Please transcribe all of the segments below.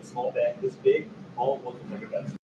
a small bag this big, all of them like a vest.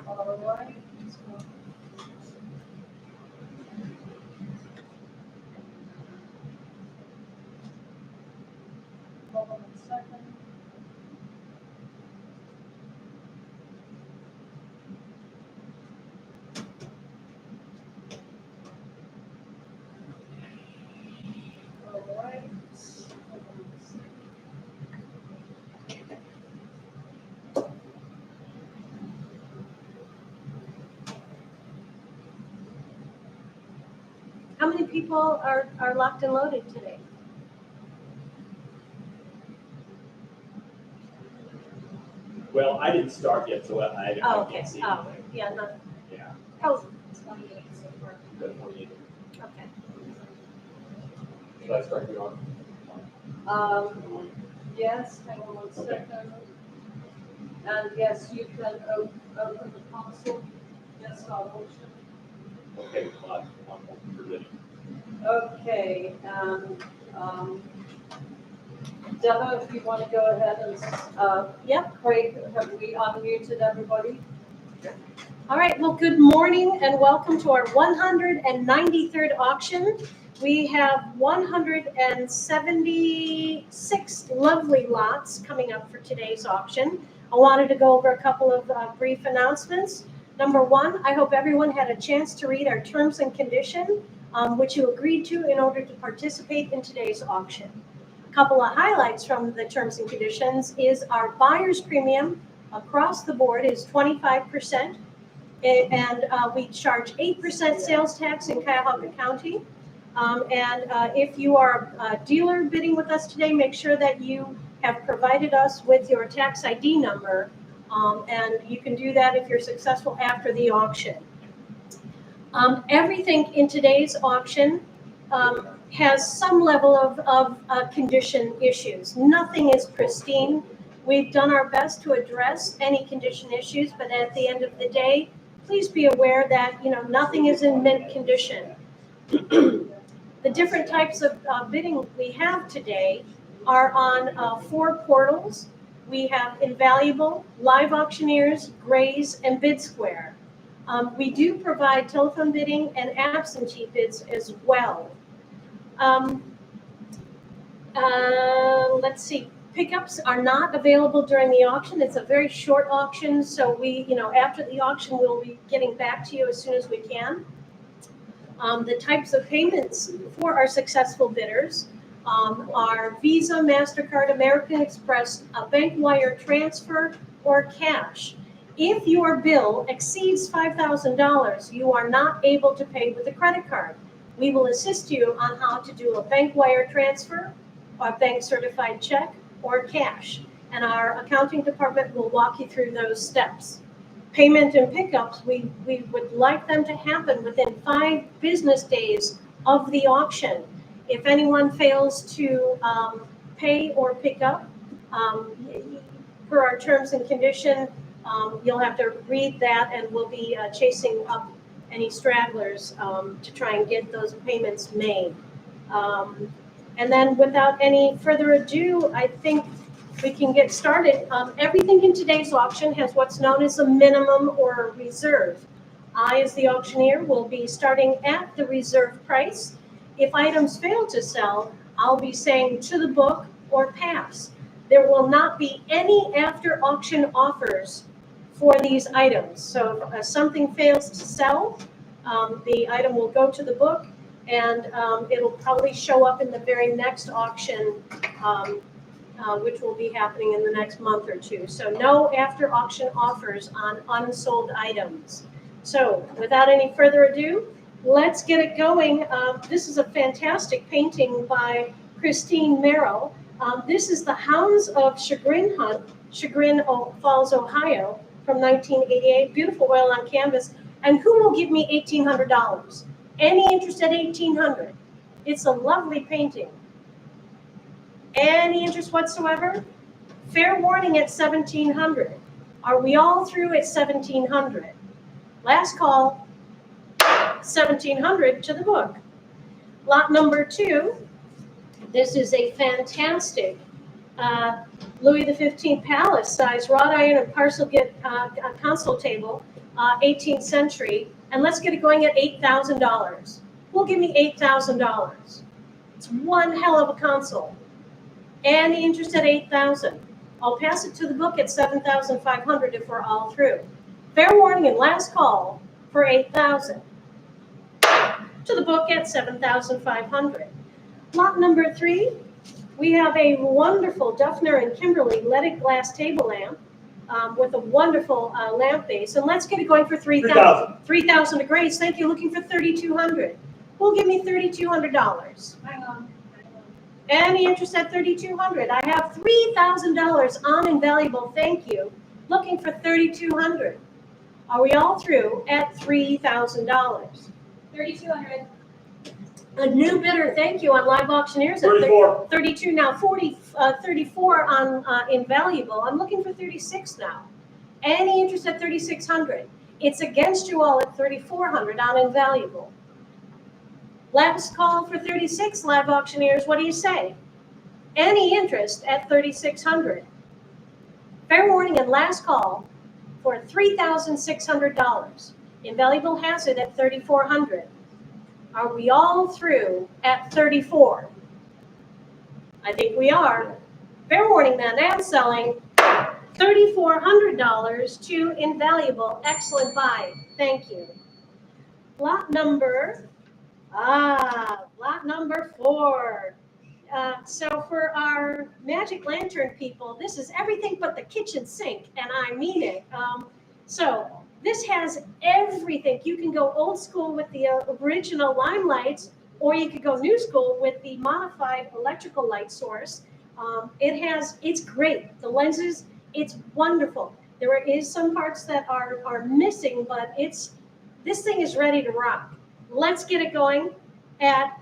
All right. Hold on a second. All right. Hold on a second. How many people are locked and loaded today? Well, I didn't start yet, so I Okay. can't see Oh, anything. yeah, no, Yeah. oh, 28 so far. Good for you. okay. Should I start you on? Yes, hang on one second. And yes, you can open the console. Yes, I'll motion. Okay, I'm presenting. Okay, and, Deva, if you want to go ahead and, Yep. Craig, have we unmuted everybody? All right, well, good morning and welcome to our 193rd auction. We have 176 lovely lots coming up for today's auction. I wanted to go over a couple of brief announcements. Number one, I hope everyone had a chance to read our terms and condition, which you agreed to in order to participate in today's auction. A couple of highlights from the terms and conditions is our buyer's premium across the board is 25%. And we charge 8% sales tax in Cuyahoga County. If you are a dealer bidding with us today, make sure that you have provided us with your tax ID number. And you can do that if you're successful after the auction. Everything in today's auction has some level of condition issues. Nothing is pristine. We've done our best to address any condition issues, but at the end of the day, please be aware that nothing is in mint condition. The different types of bidding we have today are on 4 portals. We have Invaluable, Live Auctioneers, Grays, and BidSquare. We do provide telephone bidding and absentee bids as well. Let's see. Pickups are not available during the auction. It's a very short auction, so after the auction, we'll be getting back to you as soon as we can. The types of payments for our successful bidders are Visa, MasterCard, American Express, a bank wire transfer, or cash. If your bill exceeds $5,000, you are not able to pay with a credit card. We will assist you on how to do a bank wire transfer, a bank certified check, or cash. And our accounting department will walk you through those steps. Payment and pickups, we would like them to happen within 5 business days of the auction. If anyone fails to pay or pick up, per our terms and condition, you'll have to read that, and we'll be chasing up any stragglers to try and get those payments made. And then without any further ado, I think we can get started. Everything in today's auction has what's known as a minimum or a reserve. I, as the auctioneer, will be starting at the reserve price. If items fail to sell, I'll be saying to the book or pass. There will not be any after auction offers for these items. So if something fails to sell, the item will go to the book, and it'll probably show up in the very next auction, which will be happening in the next month or 2. So no after auction offers on unsold items. So without any further ado, let's get it going. This is a fantastic painting by Christine Merrill. This is the Hounds of Chagrin Hunt, Chagrin Falls, Ohio, from 1988. Beautiful oil on canvas. And who will give me $1,800? Any interest at $1,800? It's a lovely painting. Any interest whatsoever? Fair warning at $1,700. Are we all through at $1,700? Last call, $1,700 to the book. Lot number 2. This is a fantastic Louis XV Palace size wrought iron and parcel-git console table, 18th century. And let's get it going at $8,000. Who'll give me $8,000? It's one hell of a console. Any interest at $8,000? I'll pass it to the book at $7,500 if we're all through. Fair warning and last call for $8,000. To the book at $7,500. Lot number 3, we have a wonderful Duffner and Kimberly leaded glass table lamp with a wonderful lamp base. And let's get it going for $3,000. $3,000 to Grace. Thank you. Looking for $3,200. Who'll give me $3,200? Hang on. Any interest at $3,200? I have $3,000 on Invaluable. Thank you. Looking for $3,200. Are we all through at $3,000? $3,200. A new bidder, thank you, on Live Auctioneers at 34. 32 now, 34 on Invaluable. I'm looking for 36 now. Any interest at 3,600? It's against you all at 3,400 on Invaluable. Last call for 36, Live Auctioneers. What do you say? Any interest at 3,600? Fair warning and last call for $3,600. Invaluable has it at 3,400. Are we all through at 34? I think we are. Fair warning then, and selling $3,400 to Invaluable. Excellent buy. Thank you. Lot number 4. So for our Magic Lantern people, this is everything but the kitchen sink, and I mean it. So this has everything. You can go old school with the original lime lights, or you could go new school with the modified electrical light source. It's great. The lenses, it's wonderful. There is some parts that are missing, but it's This thing is ready to rock. Let's get it going at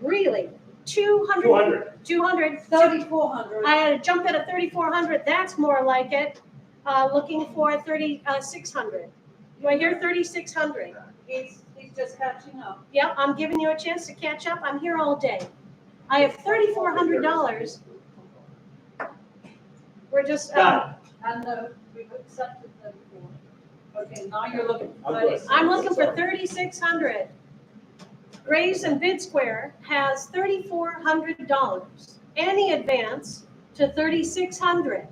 really 200. 200. 3,400. I had to jump at a 3,400. That's more like it. Looking for 3,600. Do I hear 3,600? He's just catching up. Yep, I'm giving you a chance to catch up. I'm here all day. I have $3,400. We're just. Got And we've accepted them for. Okay, now you're looking for I'm good. 36. I'm looking for 3,600. Grays and Bid Square has $3,400. Any advance to 3,600.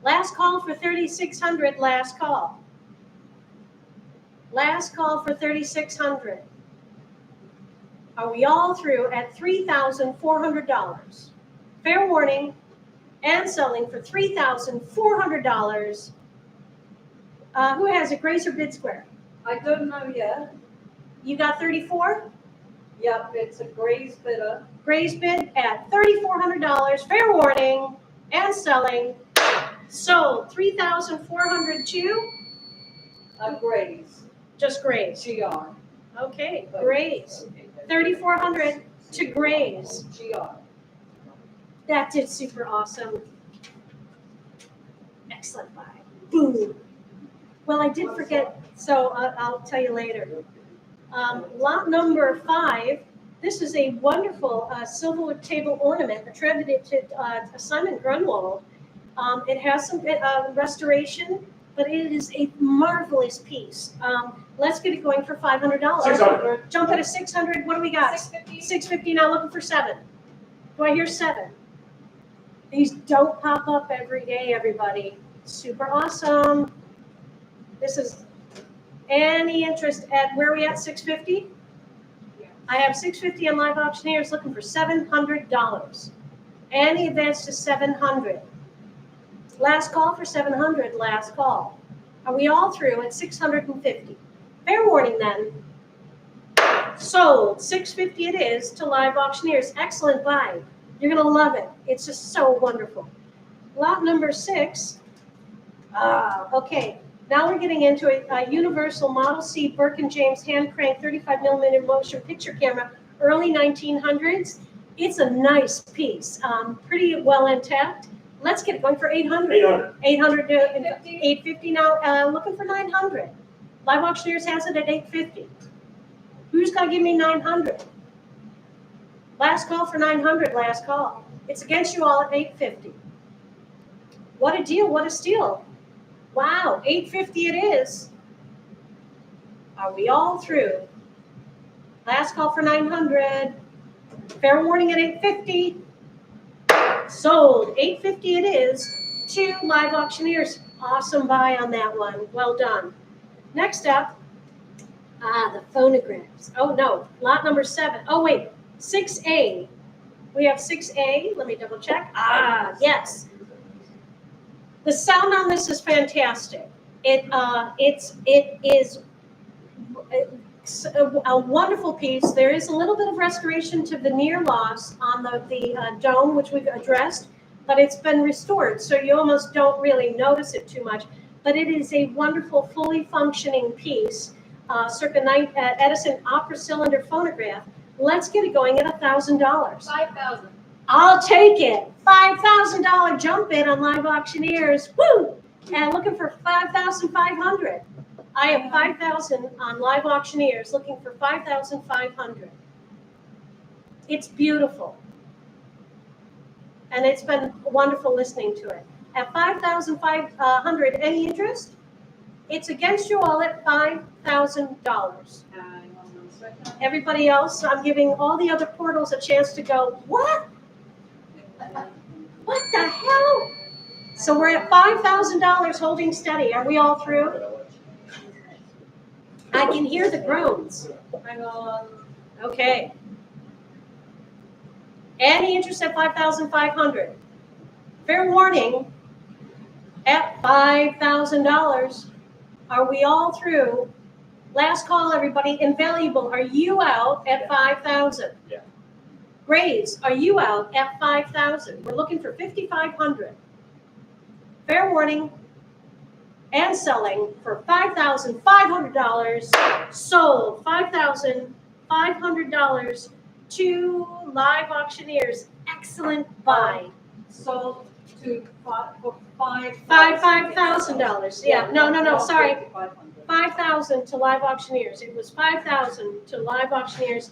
Last call for 3,600. Last call. Last call for 3,600. Are we all through at $3,400? Fair warning, and selling for $3,400. Who has it, Grace or Bid Square? I don't know yet. You got 34? Yep, it's a Gray's bidder. Grace bid at $3,400. Fair warning, and selling. Sold 3,400 to A Gray's. just Grace. GR. Okay, Grace. 3,400 to Grace. GR. That did super awesome. Excellent buy. Boom. Well, I did forget, so I'll tell you later. Lot number 5. This is a wonderful silver table ornament attributed to Simon Grunwald. It has some restoration, but it is a marvelous piece. Let's get it going for $500. 600. Jump at a 600. What do we got? 650. 650 now, looking for 7. Do I hear 7? These don't pop up every day, everybody. Super awesome. This is any interest at where are we at? 650? I have 650 on Live Auctioneers looking for $700. Any advance to 700. Last call for 700, last call. Are we all through at 650? Fair warning then. Sold, 650 it is to Live Auctioneers. Excellent buy. You're gonna love it. It's just so wonderful. Lot number 6. Okay, now we're getting into a Universal Model C Burke & James hand crank 35mm motion picture camera, early 1900s. It's a nice piece, pretty well intact. Let's get it going for 800. 800. 800 to 850. 850 now, looking for 900. Live Auctioneers has it at 850. Who's gonna give me 900? Last call for 900, last call. It's against you all at 850. What a deal, what a steal. Wow, 850 it is. Are we all through? Last call for 900. Fair warning at 850. Sold, 850 it is to Live Auctioneers. Awesome buy on that one, well done. Next up, the phonographs. Oh no, lot number 7. Oh wait, 6A. We have 6A, let me double check. Yes. The sound on this is fantastic. It is a wonderful piece. There is a little bit of restoration to veneer loss on the dome, which we've addressed, but it's been restored, so you almost don't really notice it too much. But it is a wonderful, fully functioning piece, circa Edison opera cylinder phonograph. Let's get it going at $1,000. 5,000. I'll take it. $5,000 jump bid on Live Auctioneers. Woo! And looking for 5,500. I have 5,000 on Live Auctioneers, looking for 5,500. It's beautiful. And it's been wonderful listening to it. At 5,500, any interest? It's against you all at $5,000. Hang on one second. Everybody else, I'm giving all the other portals a chance to go, what? What the hell? So we're at $5,000 holding steady. Are we all through? I can hear the groans. Hang on. Okay. Any interest at 5,500? Fair warning, at $5,000. Are we all through? Last call, everybody. Invaluable, are you out at 5,000? Yeah. Graves, are you out at 5,000? We're looking for 5,500. Fair warning, and selling for $5,500, sold $5,500 to Live Auctioneers. Excellent buy. Sold to for $5,000. Yeah, no, sorry. 500. 5,000 to Live Auctioneers. It was 5,000 to Live Auctioneers.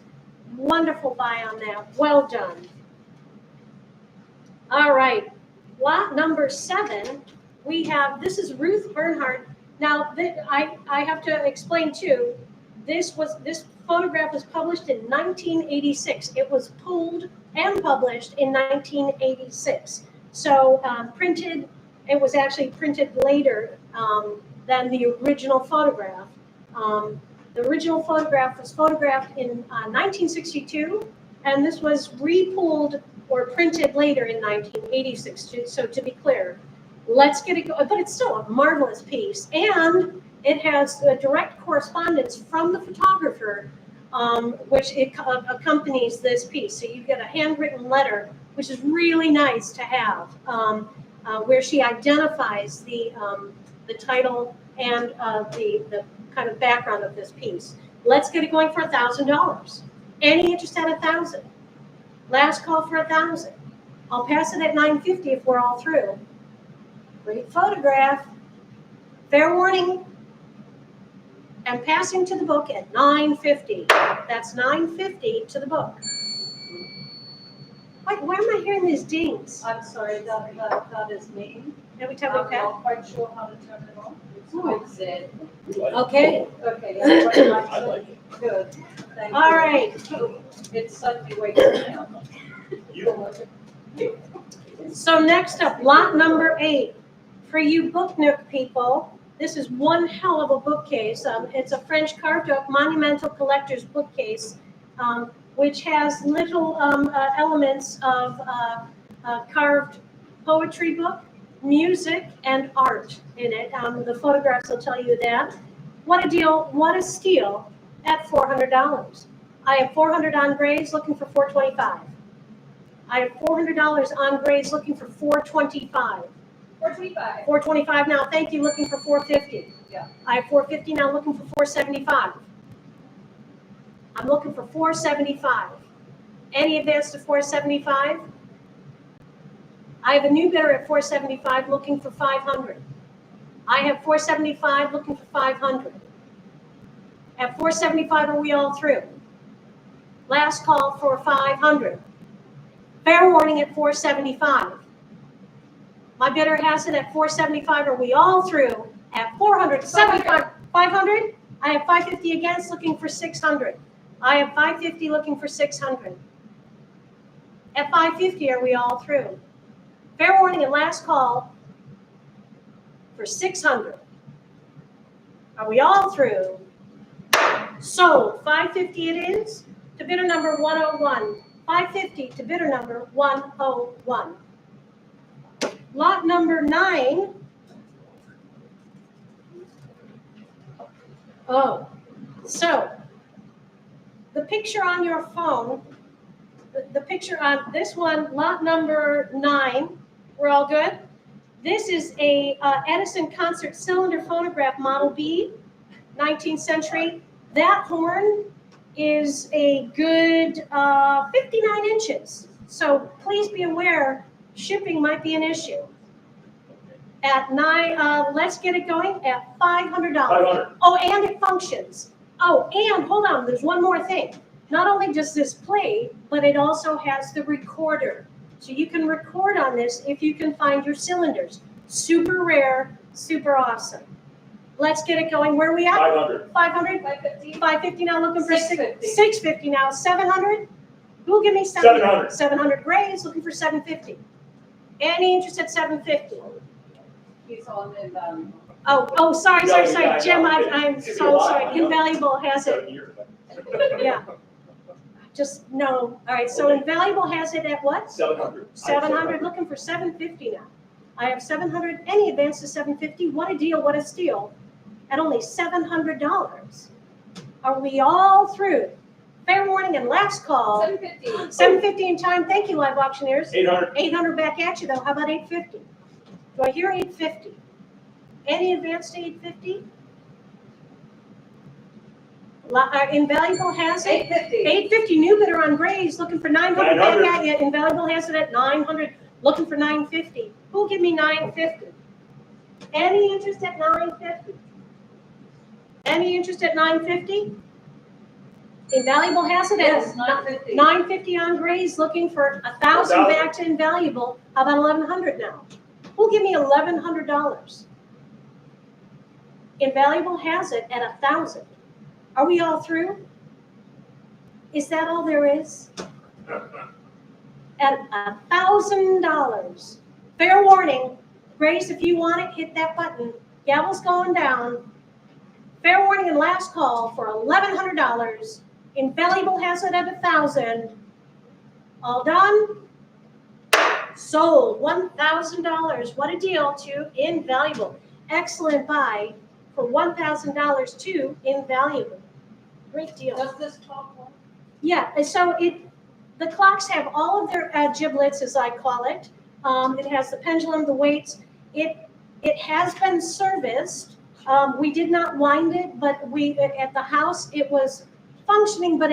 Wonderful buy on that. Well done. All right. Lot number 7. We have, this is Ruth Bernhardt. Now, I have to explain too, this photograph was published in 1986. It was pulled and published in 1986. So printed, it was actually printed later than the original photograph. The original photograph was photographed in 1962, and this was repulled or printed later in 1986. So to be clear, let's get it going. But it's still a marvelous piece, and it has a direct correspondence from the photographer, which accompanies this piece. So you get a handwritten letter, which is really nice to have, where she identifies the title and the kind of background of this piece. Let's get it going for $1,000. Any interest at 1,000? Last call for 1,000. I'll pass it at $950 if we're all through. Great photograph. Fair warning. And passing to the book at $950. That's $950 to the book. Why am I hearing these dings? I'm sorry, that is me. Every time I'm we pass. not quite sure how to turn it on. It's good. Okay. Okay, everybody likes I it? like it. Good. Thank you. All right. It's suddenly waking me up. You don't like it? So next up, lot number 8. For you Book Nook people, this is one hell of a bookcase. It's a French carved oak monumental collector's bookcase, which has little elements of carved poetry book, music, and art in it. The photographs will tell you that. What a deal, what a steal at $400. I have $400 on grades looking for $425. I have $400 on grades looking for $425. $425. $425 now, thank you, looking for $450. Yeah. I have $450 now, looking for $475. I'm looking for $475. Any advance to $475? I have a new bidder at $475, looking for $500. I have $475, looking for $500. At $475, are we all through? Last call for $500. Fair warning at $475. My bidder has it at $475. Are we all through? At $475, $500. I have $550 against, looking for $600. I have $550, looking for $600. At $550, are we all through? Fair warning and last call for $600. Are we all through? Sold. $550 it is to bidder number 101. $550 to bidder number 101. Lot number 9. Oh, so the picture on your phone, the picture on this one, lot number 9, we're all good? This is a Edison concert cylinder phonograph, Model B, 19th century. That horn is a good 59 inches. So please be aware, shipping might be an issue. At 9, let's get it going at $500. $500. Oh, and it functions. Oh, and hold on, there's one more thing. Not only does this play, but it also has the recorder. So you can record on this if you can find your cylinders. Super rare, super awesome. Let's get it going. Where are we at? 500. 500? 550. 550 now, looking for 650. 650 now. 700? Who'll give me 700. 700 grays, looking for 750. Any interest at 750? He's on invaluable. Oh, sorry, Yeah, Jim, I know. I'm It's gonna be so a lot, sorry. I know. Invaluable has it. 7 years ago. Yeah. Just, no. All right, so Okay. Invaluable has it at what? 700. 700, looking for 750 now. I have 700, any advance to 750, what a deal, what a steal, at only $700. Are we all through? Fair warning and last call. 750. 750 in time, thank you, Live Auctioneers. 800. 800 back at you though, how about 850? Do I hear 850? Any advanced to 850? Invaluable has it. 850. 850, new bidder on Grays, looking for 900. 900. Yeah, Invaluable has it at 900, looking for 950. Who'll give me 950? Any interest at 950? Any interest at 950? Invaluable has it Yes, at 950. 950 on Grays, looking for 1,000 back to Invaluable. How about 1,100 now? Who'll give me $1,100? Invaluable has it at 1,000. Are we all through? Is that all there is? At $1,000. Fair warning, Grace, if you want it, hit that button. Gavel's going down. Fair warning and last call for $1,100. Invaluable has it at 1,000. All done? Sold. $1,000. What a deal to Invaluable. Excellent buy for $1,000 to Invaluable. Great deal. Does this top one? Yeah, and so the clocks have all of their giblets, as I call it. It has the pendulum, the weights. It has been serviced. We did not wind it, but at the house it was functioning. But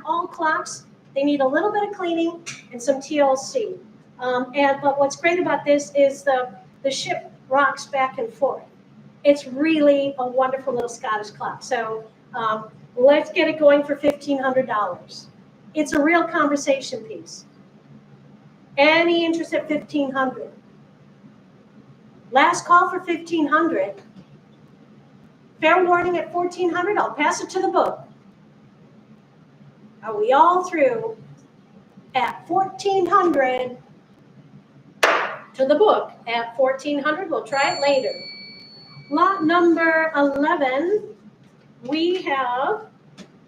all clocks, they need a little bit of cleaning and some TLC. But what's great about this is the ship rocks back and forth. It's really a wonderful little Scottish clock. So let's get it going for $1,500. It's a real conversation piece. Any interest at $1,500? Last call for $1,500. Fair warning at $1,400. I'll pass it to the book. Are we all through? At $1,400 to the book. At $1,400. We'll try it later. Lot number 11. We have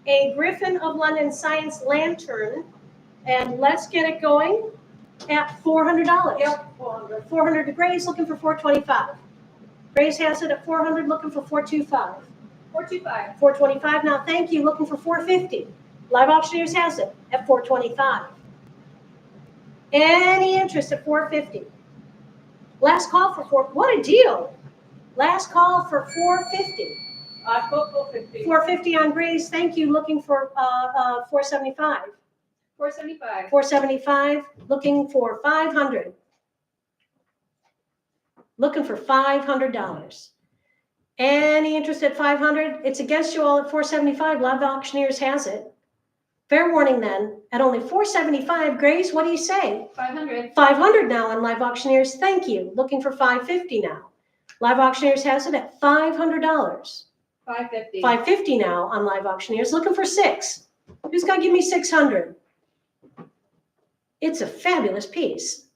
a Griffin of London Science Lantern, and let's get it going at $400. Yep, 400. 400 to Grace, looking for $425. Grace has it at $400, looking for $425. 425. $425 now, thank you, looking for $450. Live Auctioneers has it at $425. Any interest at $450? Last call for what a deal. Last call for $450. I put 450. $450 on Grace, thank you, looking for $475. 475. $475, looking for $500. Looking for $500. Any interest at $500? It's against you all at $475. Live Auctioneers has it. Fair warning then, at only $475, Grace, what do you say? 500. $500 now on Live Auctioneers, thank you. Looking for $550 now. Live Auctioneers has it at $500. 550. $550 now on Live Auctioneers, looking for $600. Who's got to give me $600? It's a fabulous piece.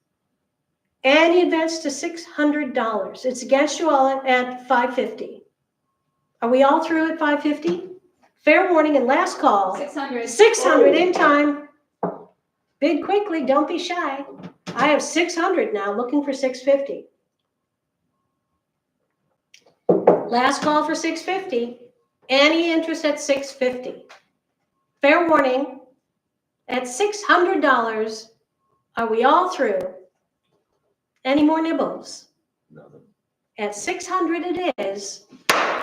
Any advance to $600. It's against you all at $550. Are we all through at $550? Fair warning and last call. 600. 600 in time. Bid quickly, don't be shy. I have 600 now, looking for 650. Last call for 650. Any interest at 650? Fair warning, at $600, are we all through? Any more nibbles? Nothing. At $600 it is.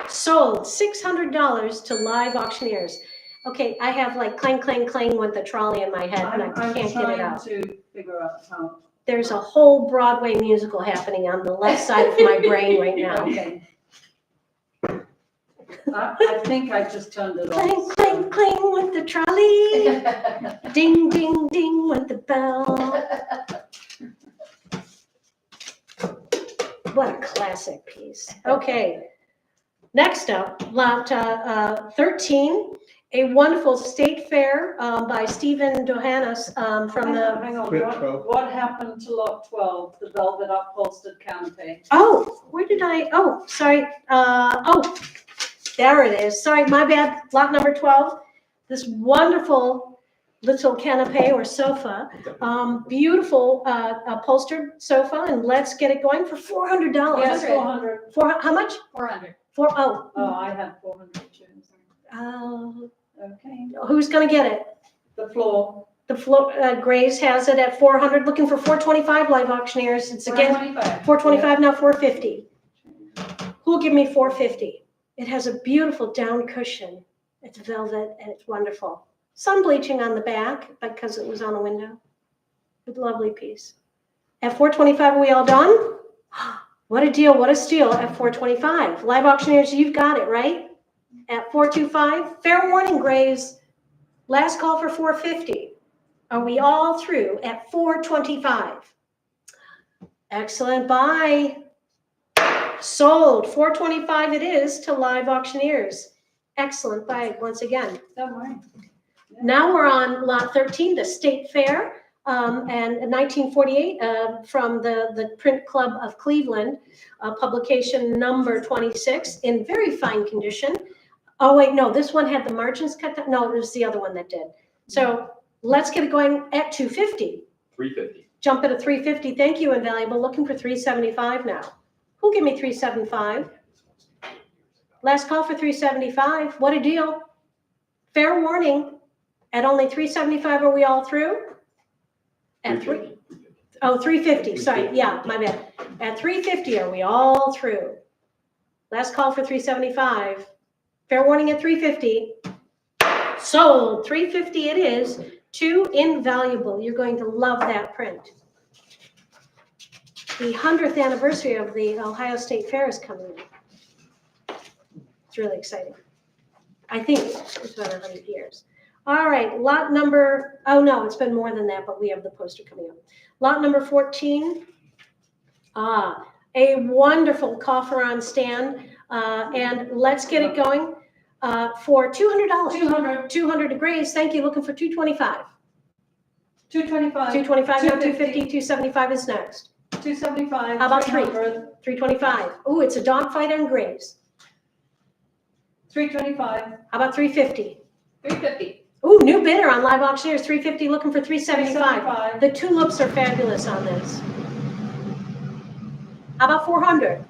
Sold $600 to Live Auctioneers. Okay, I have like clang, clang, clang with the trolley in my head, and I I'm can't get it out. trying to figure out how. There's a whole Broadway musical happening on the left side of my brain right now. Okay. I think I just turned it Clang, off. clang, clang with the trolley. Ding, ding, ding with the bell. What a classic piece. Okay. Next up, lot 13, a wonderful state fair by Stephen Dohanis from the. Hang on, Quit, bro. what happened to lot 12, the velvet upholstered canopy? Oh, where did I? Oh, sorry. There it is. Sorry, my bad. Lot number 12. This wonderful little canopy or sofa, beautiful upholstered sofa, and let's get it going for $400. Yes, 400. How much? 400. Oh, I had 400 too. Okay. who's gonna get it? The floor. The floor, Graves has it at 400, looking for 425. Live Auctioneers. It's again 425. 425 now, 450. Who'll give me 450? It has a beautiful down cushion. It's velvet and it's wonderful. Sun bleaching on the back because it was on a window. It's a lovely piece. At 425, are we all done? What a deal, what a steal at 425. Live auctioneers, you've got it, right? At 425, fair warning, Grays. Last call for 450. Are we all through at 425? Excellent buy. Sold. 425 it is to live auctioneers. Excellent buy once again. Don't worry. Now we're on lot 13, the State Fair, and 1948 from the Print Club of Cleveland, publication number 26 in very fine condition. Oh wait, no, this one had the margins cut down. No, it was the other one that did. So let's get it going at 250. 350. Jump at a 350. Thank you, Invaluable. Looking for 375 now. Who'll give me 375? Last call for 375. What a deal. Fair warning. At only 375, are we all through? At 350. Sorry, yeah, my bad. At 350, are we all through? Last call for 375. Fair warning at 350. Sold. 350 it is to Invaluable. You're going to love that print. The 100th anniversary of the Ohio State Fair is coming up. It's really exciting. I think it's about 100 years. All right, lot number, oh no, it's been more than that, but we have the poster coming up. Lot number 14. A wonderful coffer on stand. And let's get it going for $200. 200 to Grace. Thank you. Looking for 225. 225. 225, now 250, 275 is next. 275. How about 300. 325. Oh, it's a dogfight on Grace. 325. How about 350? 350. Ooh, new bidder on Live Auctioneers, 350, looking for 375. 375. The tulips are fabulous on this. How about 400?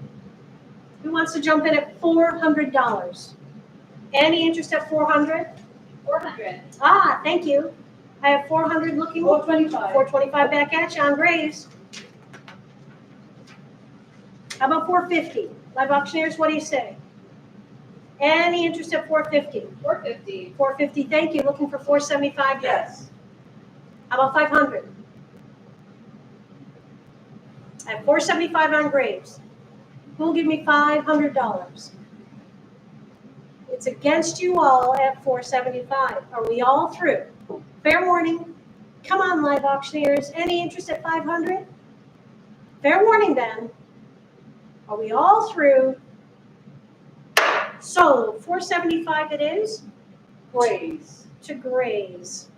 Who wants to jump in at $400? Any interest at 400? 400. Thank you. I have 400 looking. 425. 425 back at you on Graves. How about 450? Live Auctioneers, what do you say? Any interest at 450? 450. 450, thank you. Looking for 475? Yes. How about 500? I have 475 on Graves. Who'll give me $500? It's against you all at 475. Are we all through? Fair warning. Come on, Live Auctioneers. Any interest at 500? Fair warning then. Are we all through? Sold. 475 it is. Grays. To Grays.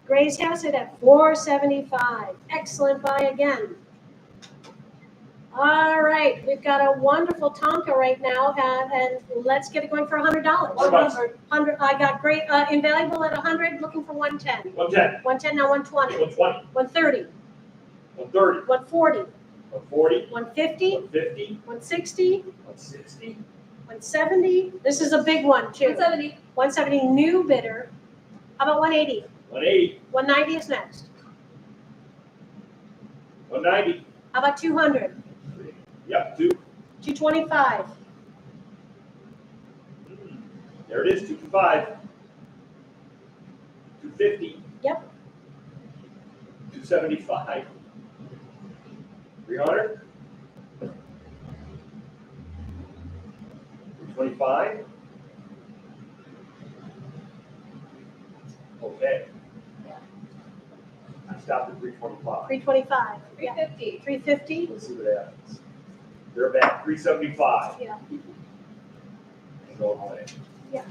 Grays has it at 475. Excellent buy again. All right, we've got a wonderful Tonka right now, and let's get it going for $100. 100. I got great, Invaluable at 100, looking for 110. 110. 110 now 120. 120. 130. 130. 140. 140. 150. 150. 160. 160. 170. This is a big one too. 170. 170 new bidder. How about 180? 180. 190 is next. 190. How about 200? Yep, 2. 225. There it is, 225. 250. Yep. 275. 300. 325. Okay. I stopped at 325. 325. Yeah. 350. 350. Let's see what happens. They're back 375. Yeah. Go away. Yeah.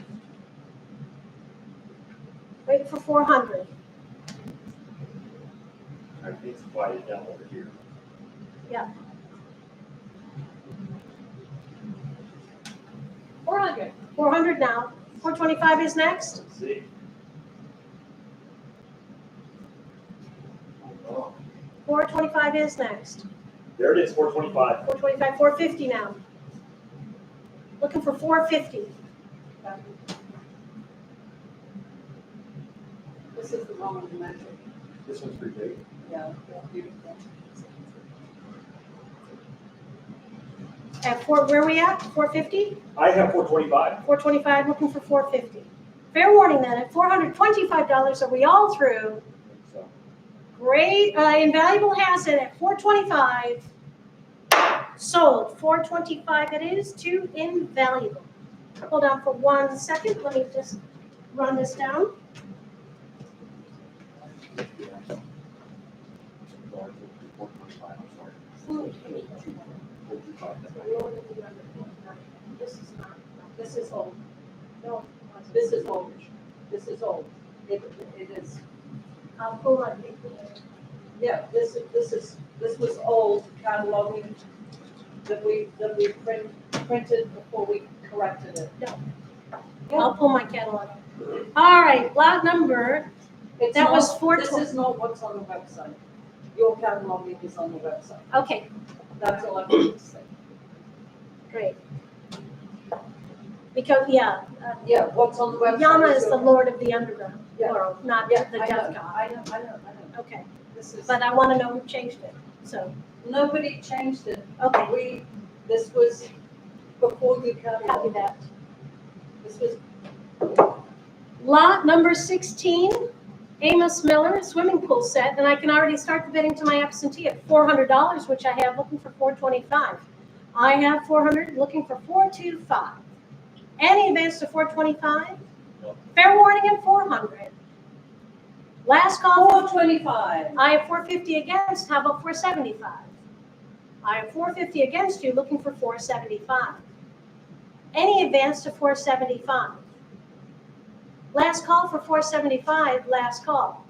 Wait for 400. I think it's quiet down over here. Yeah. 400. 400 now. 425 is next. Let's see. Oh, 425 is next. there it is, 425. 425, 450 now. Looking for 450. This is the wrong dimension. This one's pretty big. Yeah. at where are we at? 450? I have 425. 425, looking for 450. Fair warning then, at $425, are we all through? So, Great, Invaluable has it at 425. Sold, 425 it is to Invaluable. Hold on for 1 second, let me just run this down. This is old. No, this is old. This is old. It is, I'll pull on it. yeah, this was old cataloging that we printed before we corrected it. I'll pull my catalog. All right, lot number, It's that not- was This 420. is not what's on the website. Your cataloging is on the website. Okay, That's all I'm going to say. great. Because, yeah, Yeah, what's on the website. Yama is the your- Lord of the underground Yeah. world, not Yeah, the I death know, god. I know. Okay, This is, but I want to know who changed it, so, nobody changed it. okay, This was before you copy cataloged. that. This was, Lot number 16, Amos Miller swimming pool set, and I can already start the bidding to my absentee at $400, which I have looking for 425. I have 400, looking for 425. Any advance to 425? No. Fair warning at 400. Last call, 425. I have 450 against, how about 475? I have 450 against you, looking for 475. Any advance to 475? Last call for 475, last call.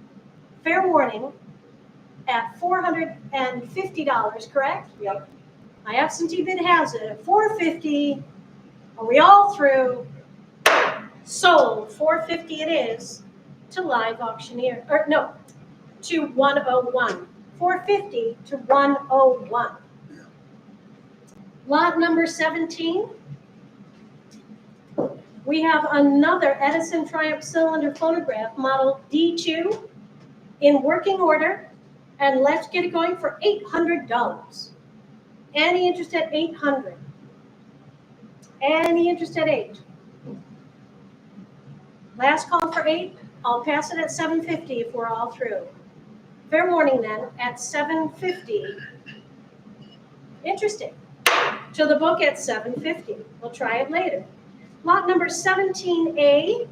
Fair warning at $450, correct? Yep. My absentee bid has it at 450. Are we all through? Sold, 450 it is to Live Auctioneer, or no, to 101. 450 to 101. Lot number 17. We have another Edison Triumph cylinder phonograph, model D2, in working order, and let's get it going for $800. Any interest at 800? Any interest at 8? Last call for 8. I'll pass it at 750 if we're all through. Fair warning then, at 750. Interesting. To the book at 750. We'll try it later. Lot number 17A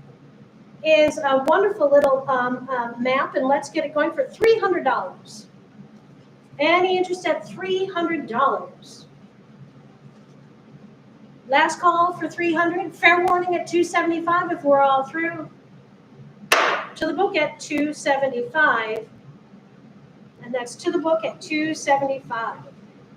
is a wonderful little map, and let's get it going for $300. Any interest at $300? Last call for 300. Fair warning at 275 if we're all through. To the book at 275. And that's to the book at 275.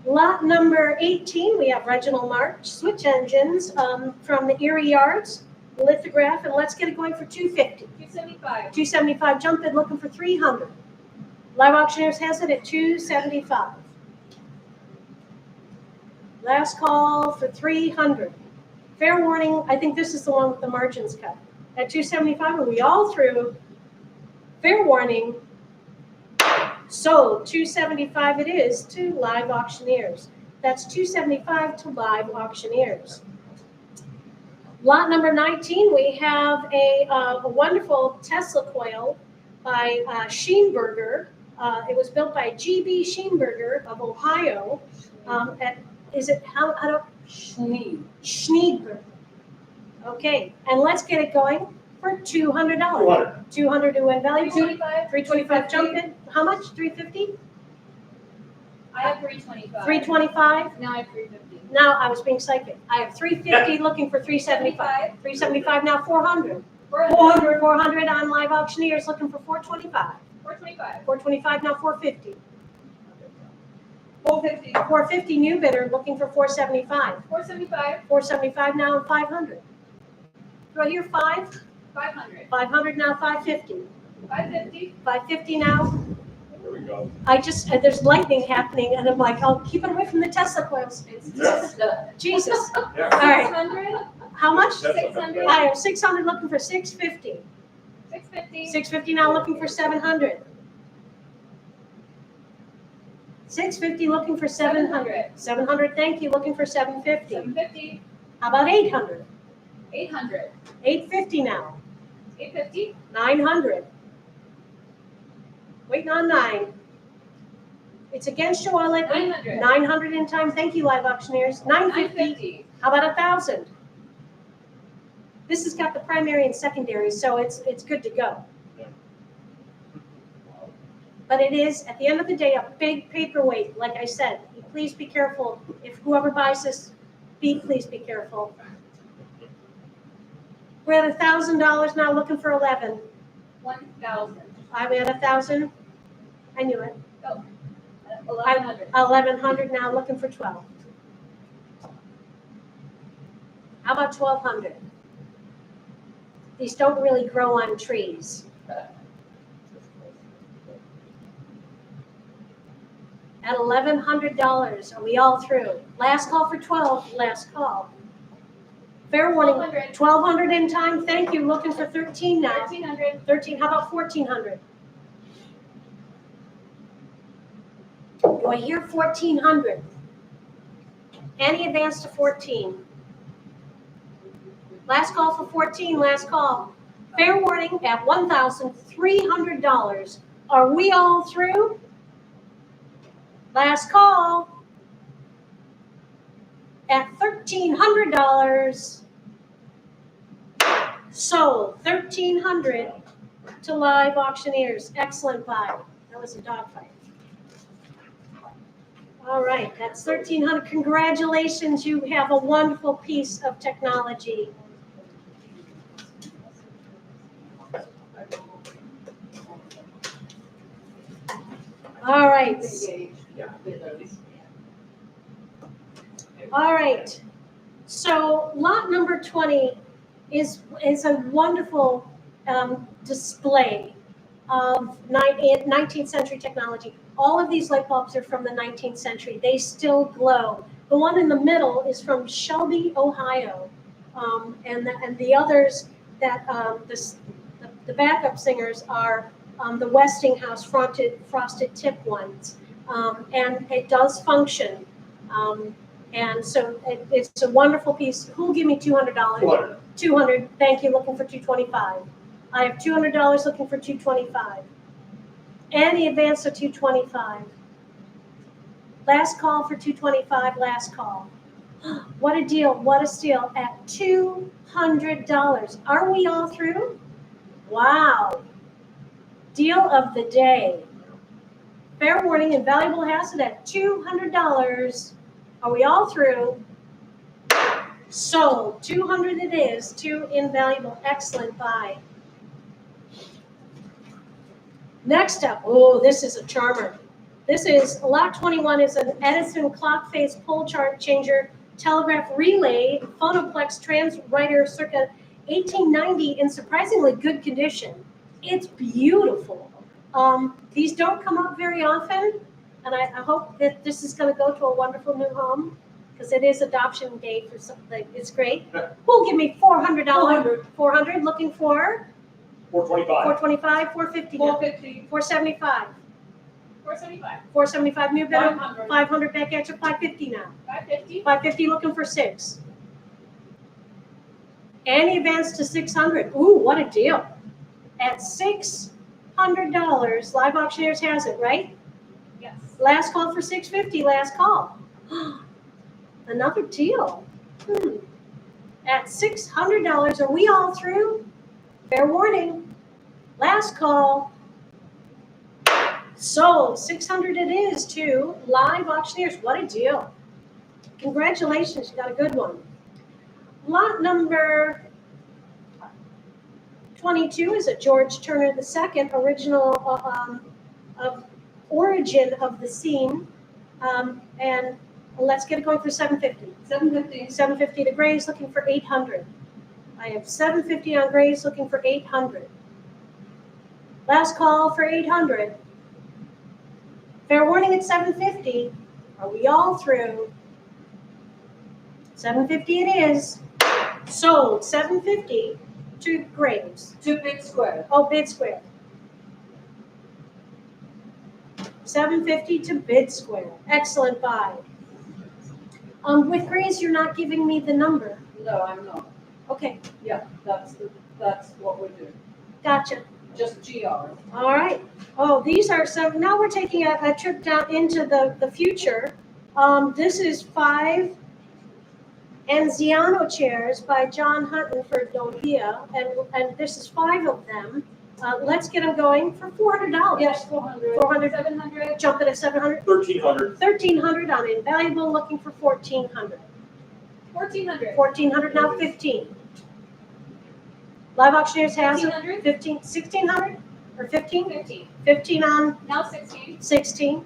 Lot number 18, we have Reginald March, switch engines from the Erie Yards, lithograph, and let's get it going for 250. 275. 275, jump in looking for 300. Live Auctioneers has it at 275. Last call for 300. Fair warning, I think this is the one with the margins cut. At 275, are we all through? Fair warning, sold, 275 it is to Live Auctioneers. That's 275 to Live Auctioneers. Lot number 19, we have a wonderful Tesla coil by Scheenberger. It was built by G.B. Scheenberger of Ohio. Schneidberger. Okay, and let's get it going for $200. 200 to Invaluable. 325. 325 jump in. How much? 350? I have 325. 325? Now I have 350. Now I was being psychic. I have 350 looking for 375. 375 now 400. 400 on Live Auctioneers looking for 425. 425. 425 now 450. 450. 450 new bidder looking for 475. 475. 475 now 500. Do I hear 5? 500. 500 now 550. 550. 550 now. There we go. There's lightning happening and I'm like, oh, keep it away from the Tesla coils. It's Yeah. just Jesus. Yeah. All right. 600. How much? That's okay. 600. I have 600 looking for 650. 650. 650 now looking for 700. 650, looking for 700. 700, thank you, looking for 750. 750. How about 800? 800. 850 now. 850. 900. Waiting on 9. It's against you all at 900. 900 in time. Thank you, live auctioneers. 950. 950. How about 1,000? This has got the primary and secondary, so it's good to go. But it is, at the end of the day, a big paperweight. Like I said, please be careful. If whoever buys this, please be careful. We're at $1,000 now, looking for 11. 1,000. I'm at 1,000. I knew it. 1,100. 1,100 now, looking for 12. How about 1,200? These don't really grow on trees. At $1,100, are we all through? Last call for 12, last call. Fair warning, 1,200. 1,200 in time, thank you, looking for 13 now. 1,300. 13, how about 1,400? Do I hear 1,400? Any advance to 14? Last call for 14, last call. Fair warning at $1,300. Are we all through? Last call at $1,300. Sold, $1,300 to live auctioneers. Excellent buy. That was a dogfight. All right, that's 1,300. Congratulations, you have a wonderful piece of technology. All right. All right. So lot number 20 is a wonderful display of 19th century technology. All of these light bulbs are from the 19th century. They still glow. The one in the middle is from Shelby, Ohio. And the others that the backup singers are the Westinghouse frosted tip ones. And it does function. And so it's a wonderful piece. Who'll give me $200? 200. 200, thank you, looking for 225. I have $200 looking for 225. Any advance to 225. Last call for 225, last call. What a deal, what a steal at $200. Are we all through? Wow. Deal of the day. Fair warning, Invaluable has it at $200. Are we all through? Sold. 200 it is to Invaluable. Excellent buy. Next up, oh, this is a charmer. This is lot 21 is an Edison clock face pole chart changer telegraph relay phonoplex transwriter circa 1890 in surprisingly good condition. It's beautiful. These don't come up very often, and I hope that this is going to go to a wonderful new home because it is adoption day for something. It's great. Who'll give me $400? 400 looking for 425. 425, 450, 450. 475, 475. 475 new bidder, 500. 500 back at you, 550 now. 550. 550 looking for 6. Any advance to 600. Ooh, what a deal. At $600, Live Auctioneers has it, right? Yes. Last call for 650, last call. Another deal. At $600, are we all through? Fair warning. Last call. Sold. 600 it is to Live Auctioneers. What a deal. Congratulations, you got a good one. Lot number 22 is a George Turner II, original of origin of the scene. And let's get it going for 750. 750. 750 to Grays, looking for 800. I have 750 on Grays, looking for 800. Last call for 800. Fair warning at 750. Are we all through? 750 it is. Sold. 750 to Graves. To Big Square. Oh, bid square. $750 to Bid Square. Excellent buy. With Grace, you're not giving me the number. No, I'm not. Okay, Yeah, that's what we're doing. gotcha. Just GR. All right. Oh, these are some, now we're taking a trip down into the future. This is 5 Anziano chairs by John Hutton for Novia, and this is 5 of them. Let's get them going for $400. Yes, 400. 400. 700. Jump it at 700. 1,300. 1,300 on invaluable, looking for 1,400. 1,400. 1,400 now, 15. Live Auctioneers has it. 1,500. 15, 1,600 or 15? 15. 15 on Now 16. 16.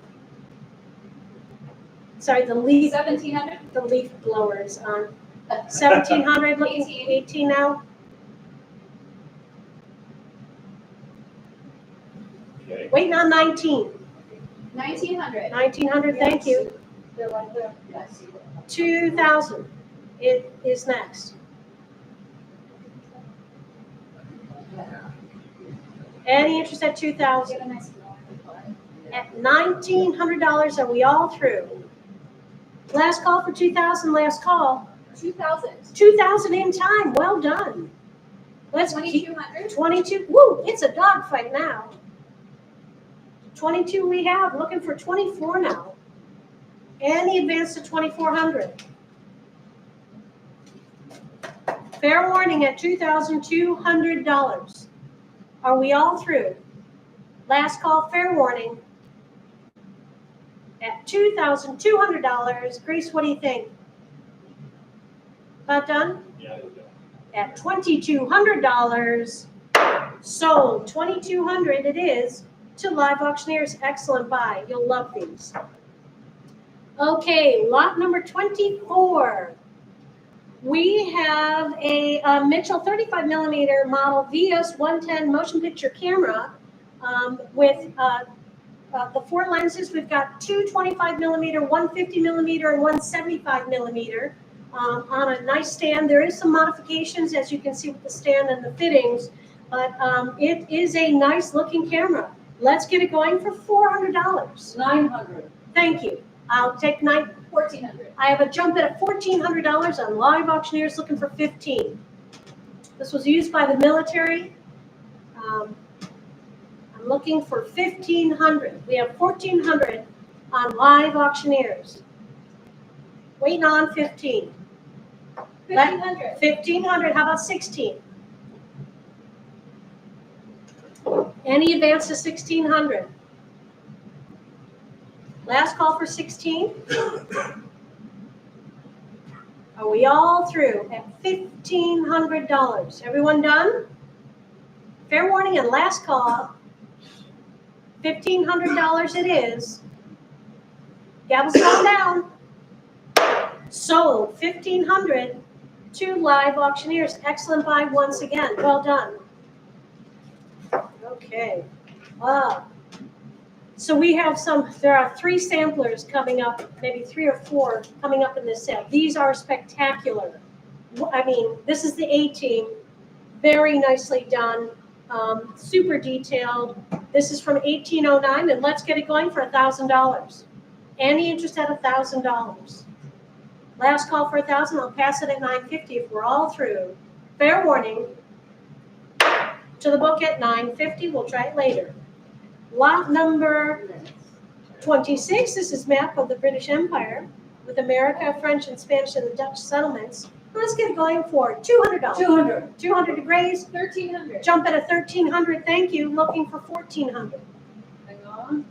Sorry, the leaf 1,700. blower is on. 1,700, looking 18. 18 now. Okay. Waiting on 19. 1,900. 1,900, thank you. They're right there. Yes. 2,000. It is next. Any interest at 2,000? Get a nice At $1,900, are we all through? Last call for 2,000, last call. 2,000. 2,000 in time, well done. Let's keep 2,200. 22, woo, it's a dogfight now. 22 we have, looking for 24 now. Any advance to 2,400. Fair warning at $2,200. Are we all through? Last call, fair warning. At $2,200. Grace, what do you think? About done? Yeah, there we go. At $2,200. Sold. $2,200 it is to Live Auctioneers. Excellent buy. You'll love these. Okay, lot number 24. We have a Mitchell 35 millimeter model VS 110 motion picture camera with the 4 lenses. We've got 2 25 millimeter, 150 millimeter, and 175 millimeter on a nice stand. There is some modifications, as you can see, with the stand and the fittings, but it is a nice looking camera. Let's get it going for $400. 900. Thank you. I'll take 1,400. I have a jump at $1,400 on Live Auctioneers, looking for 15. This was used by the military. I'm looking for 1,500. We have 1,400 on Live Auctioneers. Waiting on 15. 1,500. 1,500. How about 16? Any advance to 1,600? Last call for 16. Are we all through at $1,500? Everyone done? Fair warning and last call. $1,500 it is. Gavel's going down. Sold. 1,500 to Live Auctioneers. Excellent buy once again. Well done. Okay. So we have there are 3 samplers coming up, maybe 3 or 4 coming up in this sale. These are spectacular. I mean, this is the A-team. Very nicely done. Super detailed. This is from 1809, and let's get it going for $1,000. Any interest at $1,000? Last call for 1,000. I'll pass it at $950 if we're all through. Fair warning. To the book at $950. We'll try it later. Lot number 26. This is map of the British Empire with America, French, and Spanish, and the Dutch settlements. Let's get it going for $200. 200. 200 to Grace. 1,300. Jump at $1,300. Thank you. Looking for $1,400. Hang on.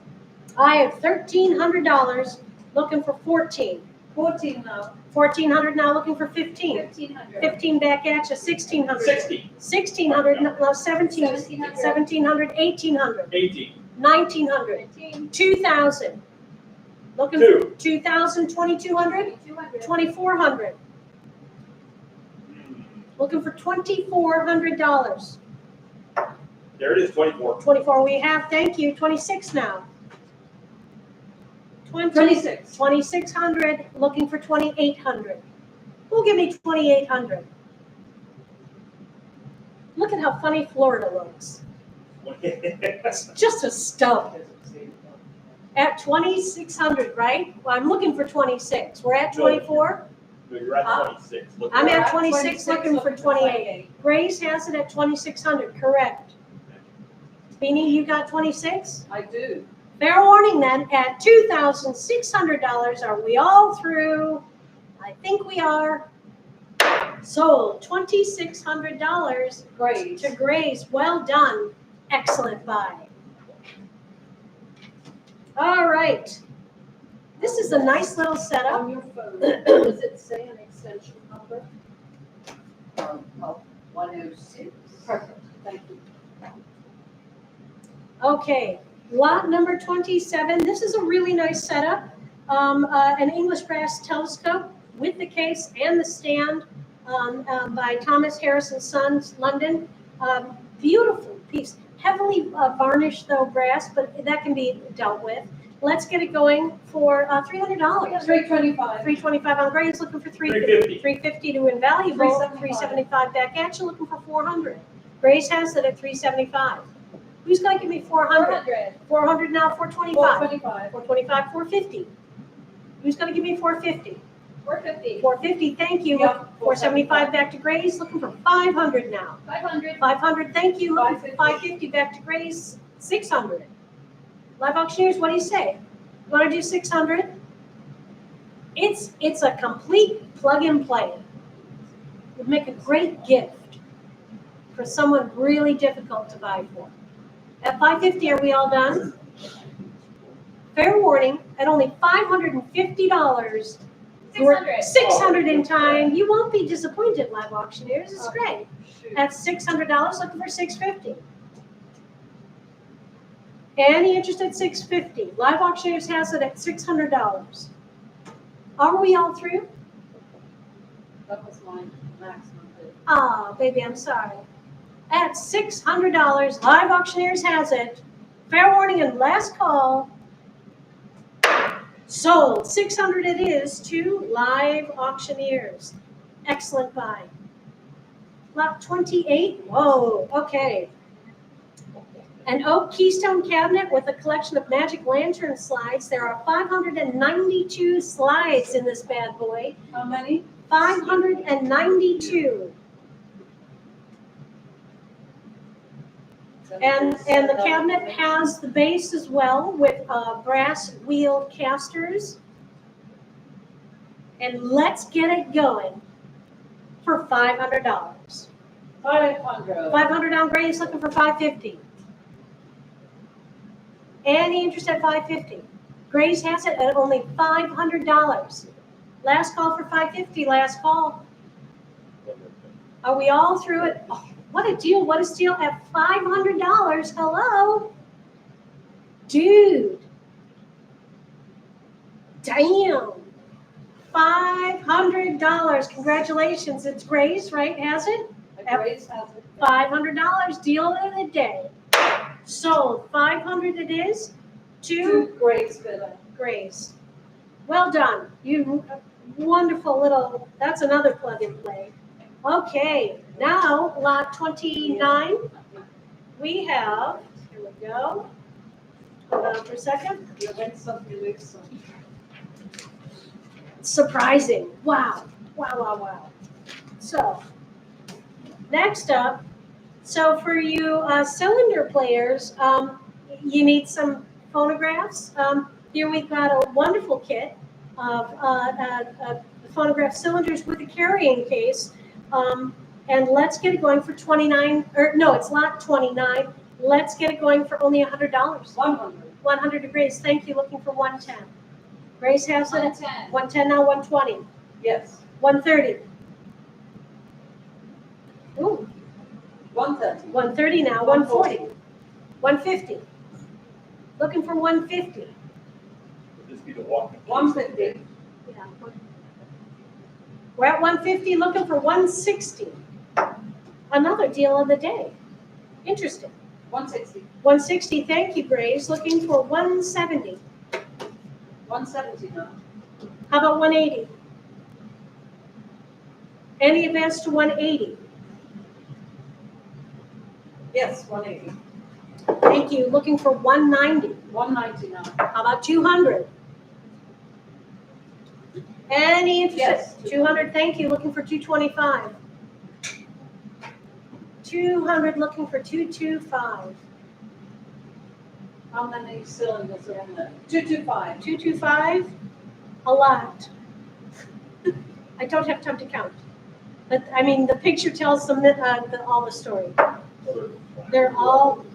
I have $1,300. Looking for 14. 14 now. 1,400 now. Looking for 15. 1,500. 15 back at you. 1,600. 60. 1,600. No, 17. 1,700. 1,700. 1,800. 18. 1,900. 19. 2,000. Looking 2. for 2,000. 2,200. 2,200. 2,400. Looking for $2,400. There it is, 24. 24 we have. Thank you. 26 now. 26. 2,600. Looking for 2,800. Who'll give me 2,800? Look at how funny Florida looks. It's just a stump. At 2,600, right? Well, I'm looking for 26. We're at 24? No, you're at 26. Look I'm at at 26, looking for 28. Grace has it at 2,600, correct. Beanie, you got 26? I do. Fair warning then, at $2,600, are we all through? I think we are. Sold, $2,600 Great. to Grace. Well done. Excellent buy. All right. This is a nice little setup. On your phone, does it say an extension number? 106. Perfect, thank you. Okay, lot number 27. This is a really nice setup. An English brass telescope with the case and the stand by Thomas Harris and Sons, London. Beautiful piece. Heavily varnished though brass, but that can be dealt with. Let's get it going for $300. $325. $325 on Grace, looking for $350. $350 to Invaluable. $375 back at you, looking for $400. Grace has it at $375. Who's going to give me $400? $400 now, $425. $425, $450. Who's going to give me $450? $450. $450, thank you. Yep, $475 back to Grace, looking for $500 now. $500. $500, thank you. Looking for $550. $550 back to Grace. $600. Live Auctioneers, what do you say? You want to do $600? It's a complete plug and play. It would make a great gift for someone really difficult to buy for. At $550, are we all done? Fair warning, at only $550, $600 in time. You won't be disappointed, Live Auctioneers. It's great. At $600, looking for $650. Any interest at $650? Live Auctioneers has it at $600. Are we all through? That was my maximum bid. Ah, baby, I'm sorry. At $600, Live Auctioneers has it. Fair warning and last call. Sold. $600 it is to Live Auctioneers. Excellent buy. Lot 28. Whoa, okay. An oak keystone cabinet with a collection of magic lantern slides. There are 592 slides in this bad boy. How many? 592. And the cabinet has the base as well with brass wheel casters. And let's get it going for $500. 500. 500 on Grace, looking for $550. Any interest at $550? Grace has it at only $500. Last call for $550, last call. Are we all through it? Oh, what a deal, what a steal at $500. Hello? Dude. Damn. $500. Congratulations. It's Grace, right? Has it? Grace has it. $500. Deal of the day. Sold. $500 it is to Grace bidder. Grace. Well done. You wonderful little, that's another plug and play. Okay, now lot 29. We have, here we go. Hold on for a second. Surprising. Wow. Wow, wow, wow. So, next up, so for you cylinder players, you need some phonographs. Here we've got a wonderful kit of phonograph cylinders with a carrying case. And let's get it going for 29, or no, it's lot 29. Let's get it going for only $100. 100. 100 to Grace. Thank you. Looking for 110. Grace has it. 110. 110 now, 120. Yes. 130. Ooh. 130. 130 now, 140. 150. Looking for 150. Would this be the walk? 150. Yeah. We're at 150, looking for 160. Another deal of the day. Interesting. 160. 160, thank you, Grace. Looking for 170. 170 now. How about 180? Any advance to 180? Yes, 180. Thank you. Looking for 190. 199. How about 200? Any interest? Yes. 200, thank you. Looking for 225. 200, looking for 225. How many cylinders are in there? 225. 225, a lot. I don't have time to count. But, I mean, the picture tells all the story. They're all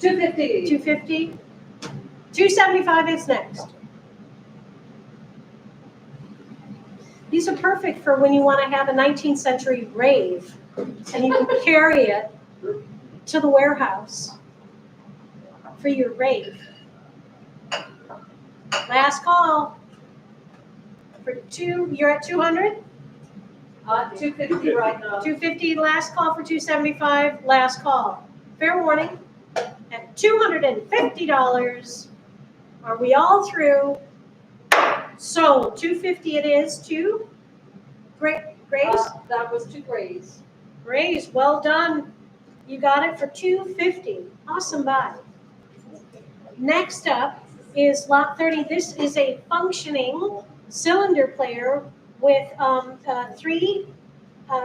250. 250. 275 is next. These are perfect for when you want to have a 19th century rave and you can carry it to the warehouse for your rave. Last call. You're at 200? 250 right now. 250, last call for 275, last call. Fair warning, at $250, are we all through? Sold, 250 it is to Grace? That was 2 grays. Grace, well done. You got it for 250. Awesome buy. Next up is lot 30. This is a functioning cylinder player with 3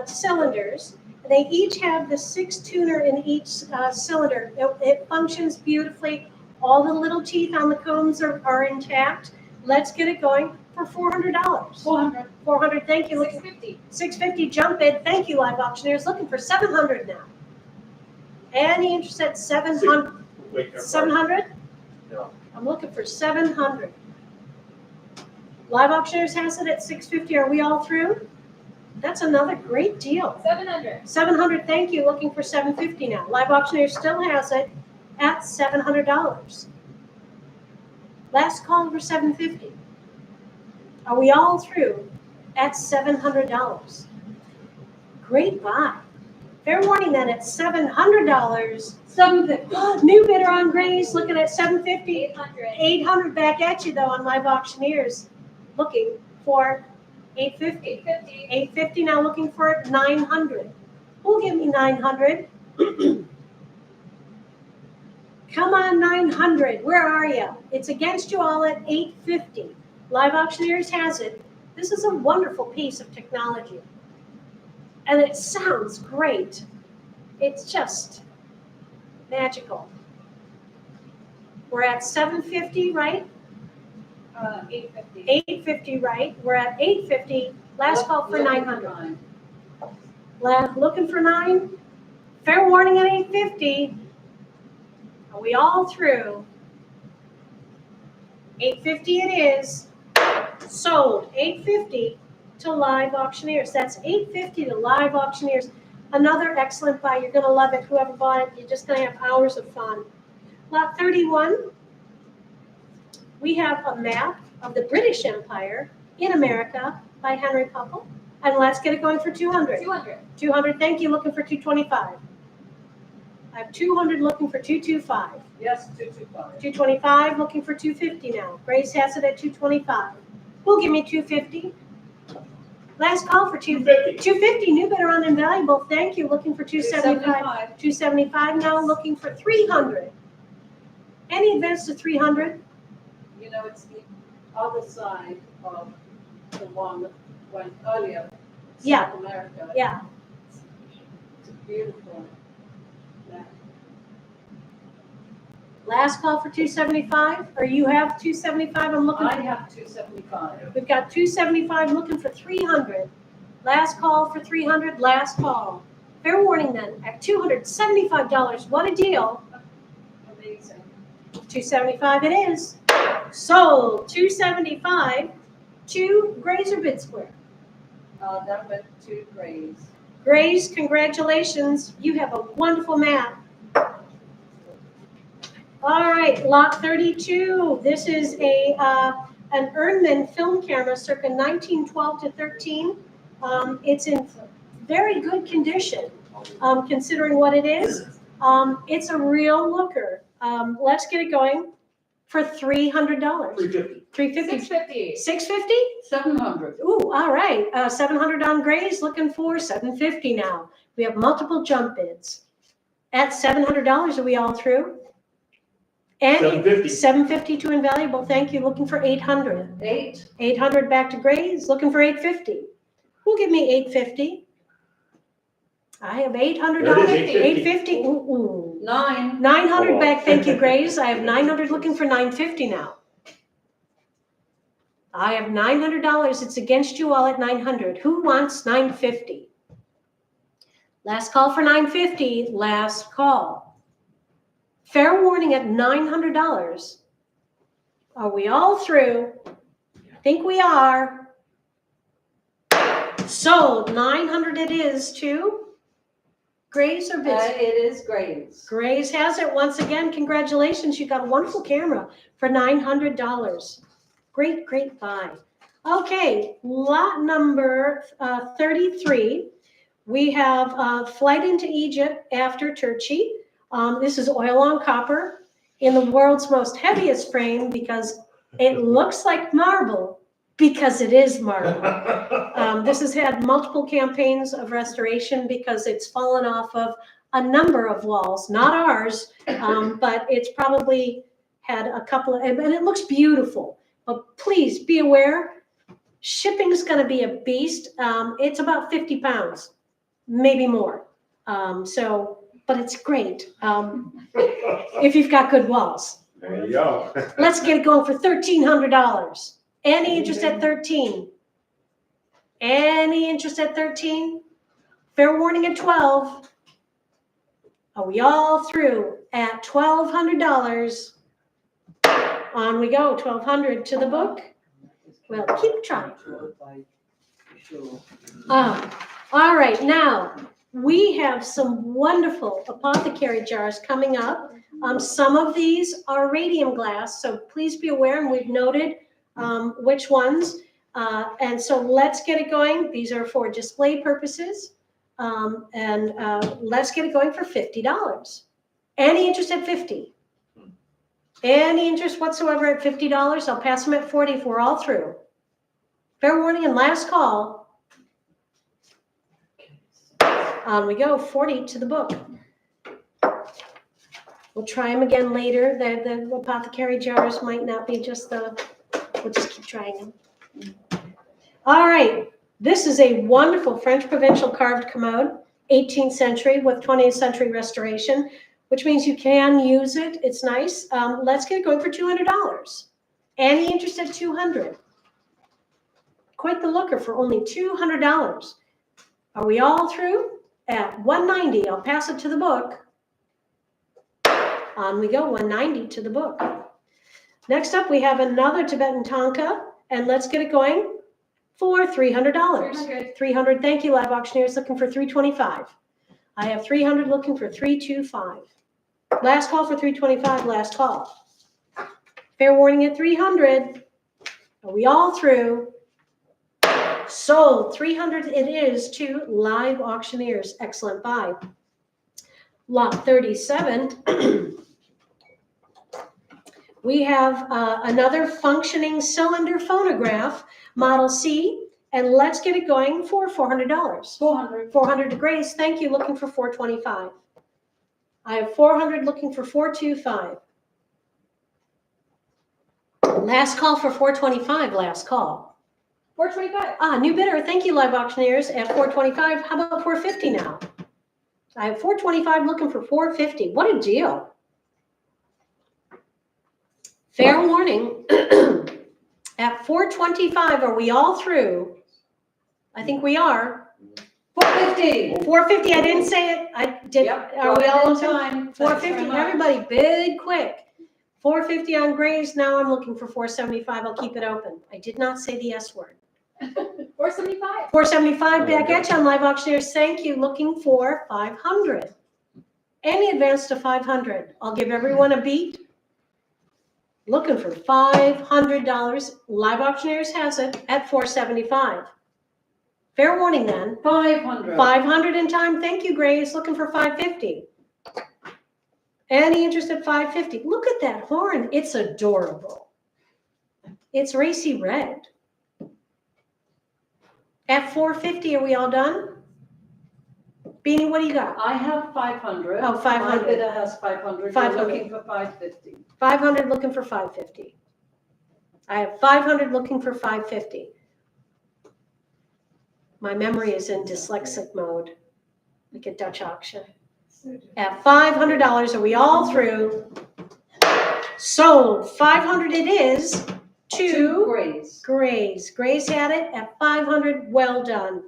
cylinders. They each have the 6 tuner in each cylinder. It functions beautifully. All the little teeth on the combs are intact. Let's get it going for $400. 400. 400, thank you. 650. 650, jump bid. Thank you, live auctioneers. Looking for 700 now. Any interest at 700? Wait, 700? No. I'm looking for 700. Live auctioneers has it at 650. Are we all through? That's another great deal. 700. 700, thank you. Looking for 750 now. Live auctioneers still has it at $700. Last call for 750. Are we all through at $700? Great buy. Fair warning then at $700. 750. New bidder on Grace looking at 750. 800. 800 back at you though on live auctioneers. Looking for 850. 850. 850 now looking for 900. Who'll give me 900? Come on, 900. Where are you? It's against you all at 850. Live Auctioneers has it. This is a wonderful piece of technology. And it sounds great. It's just magical. We're at 750, right? 850. 850, right? We're at 850. Last call for 900. 900. Looking for 9. Fair warning at 850. Are we all through? 850 it is. Sold. 850 to live auctioneers. That's 850 to live auctioneers. Another excellent buy. You're going to love it. Whoever bought it, you're just going to have hours of fun. Lot 31. We have a map of the British Empire in America by Henry Puckle. And let's get it going for 200. 200. 200, thank you. Looking for 225. I have 200 looking for 225. Yes, 225. 225 looking for 250 now. Grace has it at 225. Who'll give me 250? Last call for 250. 250, new bidder on invaluable. Thank you. Looking for 275. 275 now. Looking for 300. Any advance to 300? You know, it's the other side of the one that went earlier. Yeah. South America. Yeah. It's a beautiful map. Last call for 275. Or you have 275? I'm looking I for. have 275. We've got 275 looking for 300. Last call for 300. Last call. Fair warning then at $275. What a deal. Amazing. 275 it is. Sold. 275 to Grazer Bid Square. That went to grays. Grace, congratulations. You have a wonderful map. All right, lot 32. This is an Ernman film camera circa 1912 to 13. It's in very good condition, considering what it is. It's a real looker. Let's get it going for $300. 350. 350. 650. 650? 700. Ooh, all right. 700 on Grays, looking for 750 now. We have multiple jump bids. At $700, are we all through? And 750. 750 to Invaluable, thank you, looking for 800. 800 back to Grays, looking for 850. Who'll give me 850? I have $800. There it is, 850. Ooh. 900 back, thank you, Grays. I have 900 looking for 950 now. I have $900. It's against you all at 900. Who wants 950? Last call for 950. Last call. Fair warning at $900. Are we all through? I think we are. Sold. 900 it is to Grays or Busy? It is Grays. Grays has it once again. Congratulations. You got a wonderful camera for $900. Great, great buy. Okay, lot number 33. We have Flight into Egypt after Turkey. This is oil on copper in the world's most heaviest frame because it looks like marble because it is marble. This has had multiple campaigns of restoration because it's fallen off of a number of walls, not ours, but it's probably had a couple of, and it looks beautiful. But please be aware, shipping is going to be a beast. It's about 50 pounds, maybe more. But it's great if you've got good walls. There you go. Let's get it going for $1,300. Any interest at 13? Any interest at 13? Fair warning at 12. Are we all through at $1,200? On we go, 1,200 to the book. Well, keep trying. All right, now we have some wonderful apothecary jars coming up. Some of these are radium glass, so please be aware, and we've noted which ones. And so let's get it going. These are for display purposes. Let's get it going for $50. Any interest at 50? Any interest whatsoever at $50? I'll pass them at 40 if we're all through. Fair warning and last call. On we go, 40 to the book. We'll try them again later. The apothecary jars might not be just we'll just keep trying them. All right, this is a wonderful French provincial carved commode, 18th century with 20th century restoration, which means you can use it. It's nice. Let's get it going for $200. Any interest at 200? Quite the looker for only $200. Are we all through? At 190, I'll pass it to the book. On we go, 190 to the book. Next up, we have another Tibetan Tonka, and let's get it going for $300. 300. Thank you, Live Auctioneers. Looking for $325. I have 300 looking for $325. Last call for $325. Last call. Fair warning at $300. Are we all through? Sold. $300 it is to Live Auctioneers. Excellent buy. Lot 37. We have another functioning cylinder phonograph, Model C, and let's get it going for $400. 400 to Grace. Thank you. Looking for $425. I have 400 looking for $425. Last call for $425. Last call. $425. New bidder. Thank you, Live Auctioneers at $425. How about $450 now? I have $425 looking for $450. What a deal. Fair warning. At $425, are we all through? I think we are. $450. $450. I didn't say it. I did. Yep, Are we all on time? $450. Everybody, bid quick. $450 on Grays. Now I'm looking for $475. I'll keep it open. I did not say the S word. $475. $475 back at you on Live Auctioneers. Thank you. Looking for $500. Any advance to $500. I'll give everyone a beat. Looking for $500. Live Auctioneers has it at $475. Fair warning then. 500. 500 in time. Thank you, Grace. Looking for $550. Any interest at $550? Look at that horn. It's adorable. It's racy red. At $450, are we all done? Beanie, what do you got? I have 500. Oh, 500. My bidder has 500. 500. You're looking for 550. 500 looking for 550. I have 500 looking for 550. My memory is in dyslexic mode, like a Dutch auction. At $500, are we all through? Sold. 500 it is to Grays. Grays. Grays had it at 500. Well done.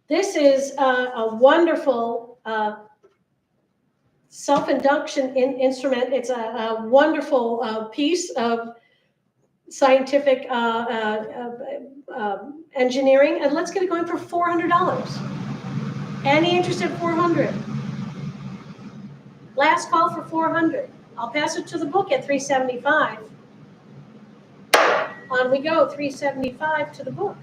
This is a wonderful self-induction instrument. It's a wonderful piece of scientific engineering. And let's get it going for $400. Any interest at 400? Last call for 400. I'll pass it to the book at 375. On we go, 375 to the book.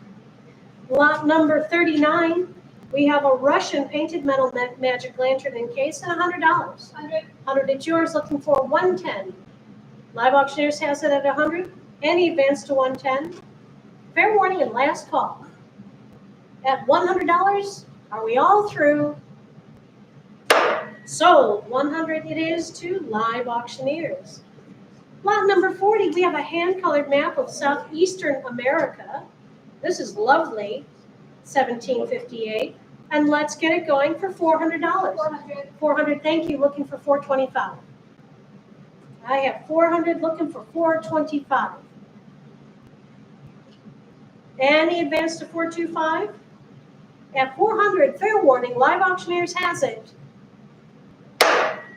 Lot number 39, we have a Russian painted metal magic lantern encased at $100. 100 it's yours, looking for 110. Live Auctioneers has it at 100. Any advance to 110. Fair warning and last call. At $100, are we all through? Sold. 100 it is to Live Auctioneers. Lot number 40, we have a hand-colored map of southeastern America. This is lovely, 1758. And let's get it going for $400. 400. 400, thank you, looking for 425. I have 400 looking for 425. Any advance to 425? At 400, fair warning, Live Auctioneers has it.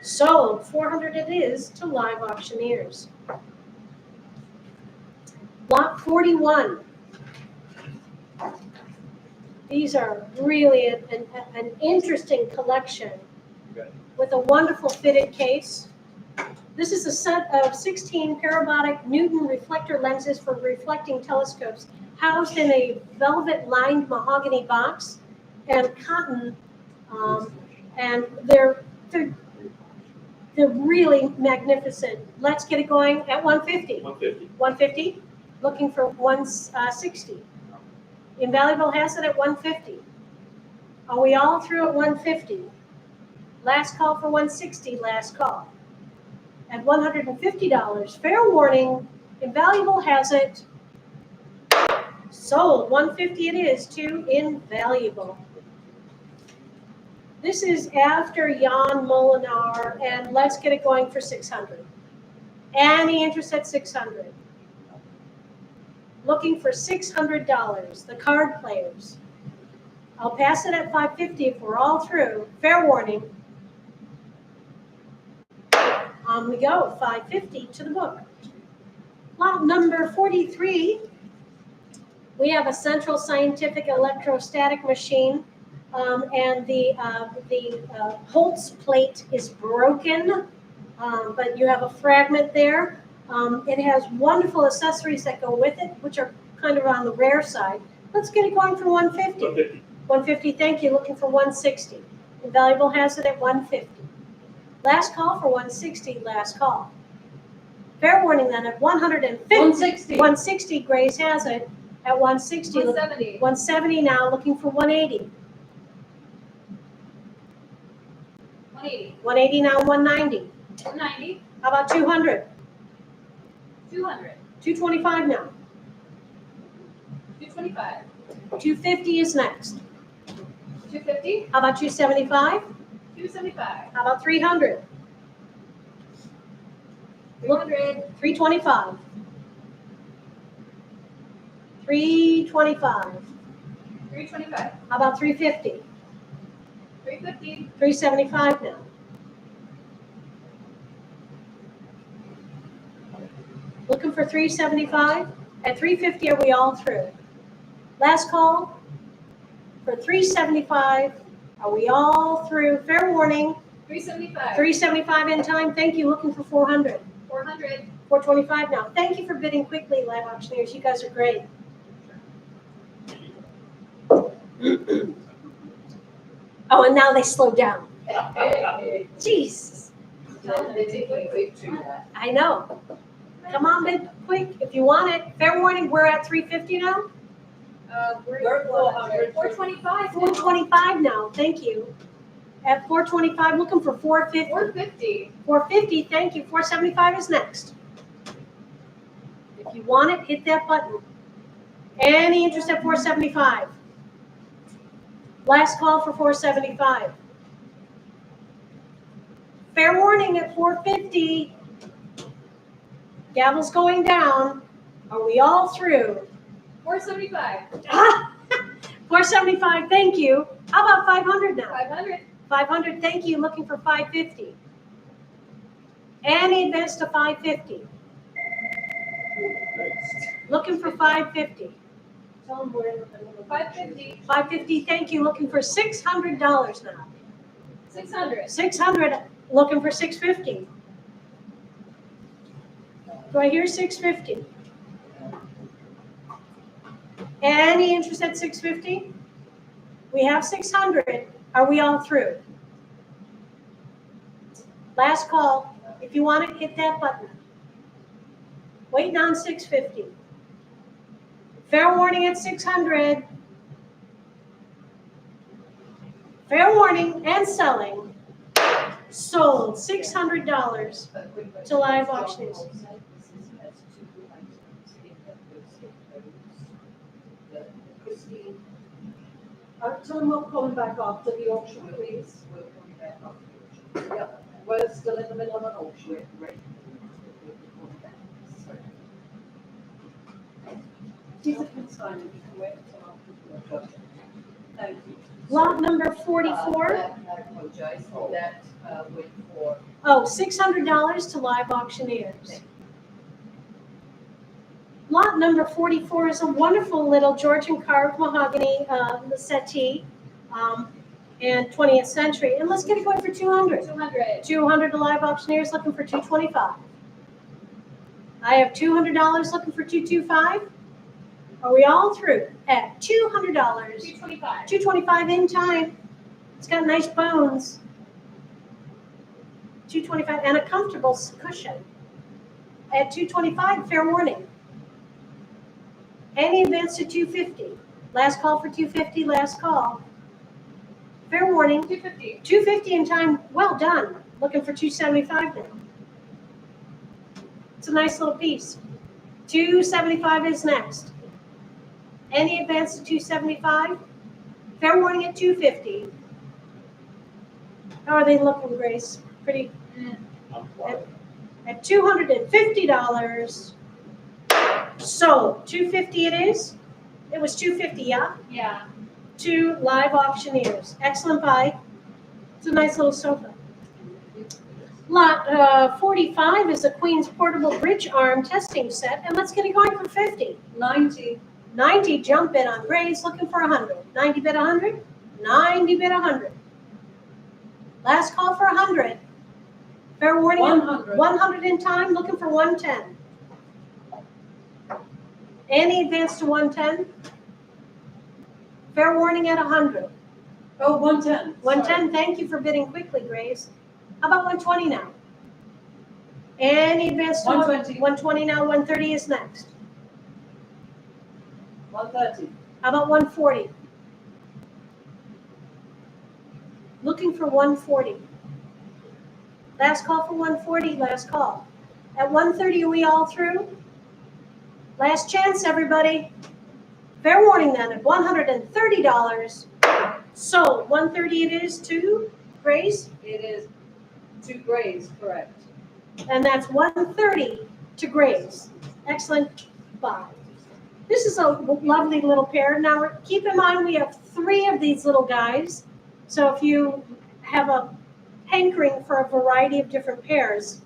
Sold. 400 it is to Live Auctioneers. Lot 41. These are really an interesting collection with a wonderful fitted case. This is a set of 16 parabolic Newton reflector lenses for reflecting telescopes housed in a velvet-lined mahogany box and cotton, and they're really magnificent. Let's get it going at 150. 150. 150, looking for 160. Invaluable has it at 150. Are we all through at 150? Last call for 160, last call. At $150, fair warning, Invaluable has it. Sold. 150 it is to Invaluable. This is after Jan Molinar, and let's get it going for 600. Any interest at 600? Looking for $600, the card players. I'll pass it at 550 if we're all through. Fair warning. On we go, 550 to the book. Lot number 43, we have a Central Scientific Electrostatic Machine, and the Holtz plate is broken, but you have a fragment there. It has wonderful accessories that go with it, which are kind of on the rare side. Let's get it going for 150. 150. 150, thank you. Looking for 160. Invaluable has it at 150. Last call for 160, last call. Fair warning then at 150. 160. 160, Grace has it at 160. 170. 170 now, looking for 180. 180. 180 now, 190. 190. How about 200? 200. 225 now. 225. 250 is next. 250. How about 275? 275. How about 300? 300. 325. 325. 325. How about 350? 350. 375 now. Looking for 375? At 350, are we all through? Last call for 375. Are we all through? Fair warning. 375. 375 in time. Thank you. Looking for 400. 400. 425 now. Thank you for bidding quickly, Live Auctioneers. You guys are great. Oh, and now they slow down. Jeez. I know. Come on, bid quick if you want it. Fair warning, we're at 350 now. We're 400. 425. 425 now, thank you. At 425, looking for 450. 450. 450, thank you. 475 is next. If you want it, hit that button. Any interest at 475? Last call for 475. Fair warning at 450. Gavel's going down. Are we all through? 475. 475, thank you. How about 500 now? 500. 500, thank you. Looking for 550. Any advance to 550? Looking for 550. Tell them where 550. 550, thank you. Looking for $600 now. 600. 600, looking for 650. Do I hear 650? Any interest at 650? We have 600. Are we all through? Last call. If you want it, hit that button. Waiting on 650. Fair warning at 600. Fair warning and selling. Sold $600 to Live Auctioneers. Tell them we're coming back after the auction, please. Yeah, we're still in the middle of an auction. These are consignment, you can wait until after. Thank you. Lot number 44. I apologize, that went for. Oh, $600 to Live Auctioneers. Lot number 44 is a wonderful little Georgian carved mahogany settee and 20th century. And let's get it going for 200. 200. 200 to Live Auctioneers looking for 225. I have $200 looking for 225. Are we all through at $200? 225. 225 in time. It's got nice bones. 225 and a comfortable cushion. At 225, fair warning. Any advance to 250. Last call for 250, last call. Fair warning. 250. 250 in time, well done. Looking for 275 now. It's a nice little piece. 275 is next. Any advance to 275? Fair warning at 250. How are they looking, Grace? Pretty. At $250. So 250 it is. It was 250, yeah? Yeah. To Live Auctioneers. Excellent buy. It's a nice little sofa. Lot 45 is a Queen's Portable Bridge Arm testing set, and let's get it going for 50. 90. 90, jump bid on Grace, looking for 100. 90 bid 100. 90 bid 100. Last call for 100. Fair warning. 100. 100 in time, looking for 110. Any advance to 110? Fair warning at 100. Oh, 110. 110, thank you for bidding quickly, Grace. How about 120 now? Any advance to 120. 120 now, 130 is next. 130. How about 140? Looking for 140. Last call for 140, last call. At 130, are we all through? Last chance, everybody. Fair warning then, at $130. Sold. 130 it is to Grace, It is 2 grays, correct. and that's 130 to Grace. Excellent buy. This is a lovely little pair. Now, keep in mind, we have 3 of these little guys. So if you have a hankering for a variety of different pairs,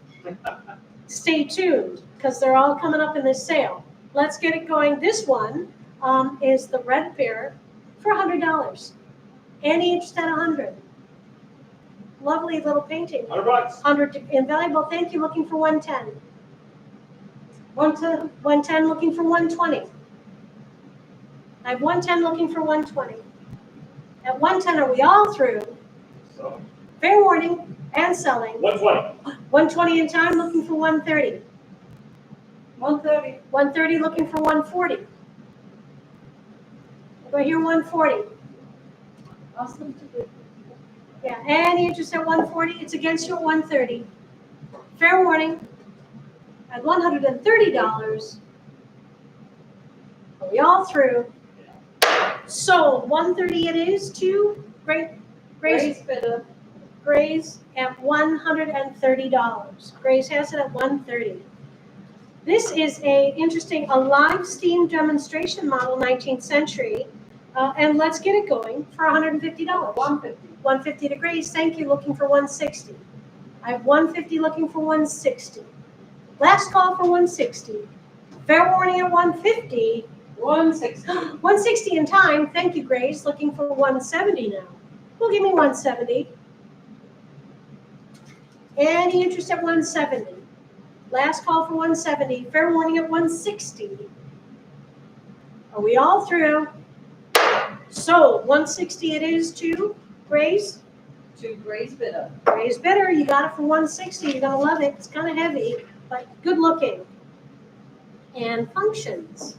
stay tuned, because they're all coming up in this sale. Let's get it going. This one is the red pair for $100. Any interest at 100. Lovely little painting. $100. 100 invaluable. Thank you. Looking for 110. 110. 110 looking for 120. I have 110 looking for 120. At 110, are we all through? So, Fair warning and selling. 120. 120 in time, looking for 130. 130. 130 looking for 140. Do I hear 140? Ask them to do. Yeah, any interest at 140? It's against you at 130. Fair warning, at $130, are we all through? Sold, 130 it is to Grace Raise bidder. Grace at $130. Grace has it at 130. This is a live steam demonstration model, 19th century. And let's get it going for $150. 150. 150 to Grace, thank you, looking for 160. I have 150 looking for 160. Last call for 160. Fair warning at 150. 160. 160 in time, thank you, Grace, looking for 170 now. Well, give me 170. Any interest at 170? Last call for 170. Fair warning at 160. Are we all through? So 160 it is to Grace. To Grace bidder. Grace bidder, you got it for 160. You're gonna love it. It's kind of heavy, but good looking. And functions.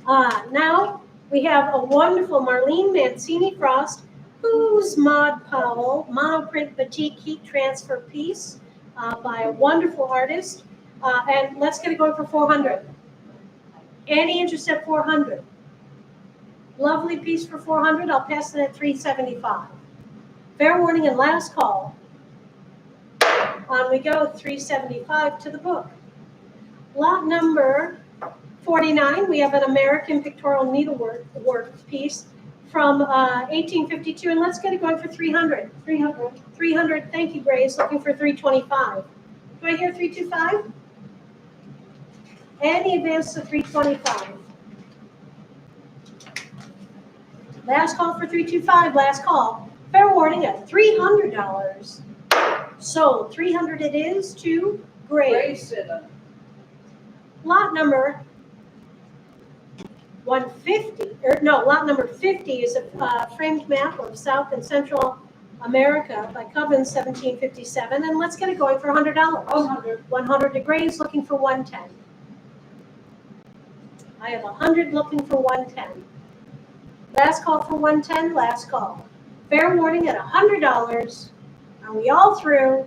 Now we have a wonderful Marlene Mancini Frost, whose Mod Powell monoprint batik heat transfer piece by a wonderful artist. And let's get it going for 400. Any interest at 400? Lovely piece for 400. I'll pass it at 375. Fair warning and last call. On we go, 375 to the book. Lot number 49, we have an American pictorial needlework piece from 1852, and let's get it going for 300. 300, thank you, Grace, looking for 325. Do I hear 325? Any advance to 325? Last call for 325, last call. Fair warning at $300. So 300 it is to Grace. Grace bidder. Lot number 150, lot number 50 is a framed map of South and Central America by Covens, 1757, and let's get it going for $100. 100. 100 to Grace, looking for 110. I have 100 looking for 110. Last call for 110, last call. Fair warning at $100. Are we all through?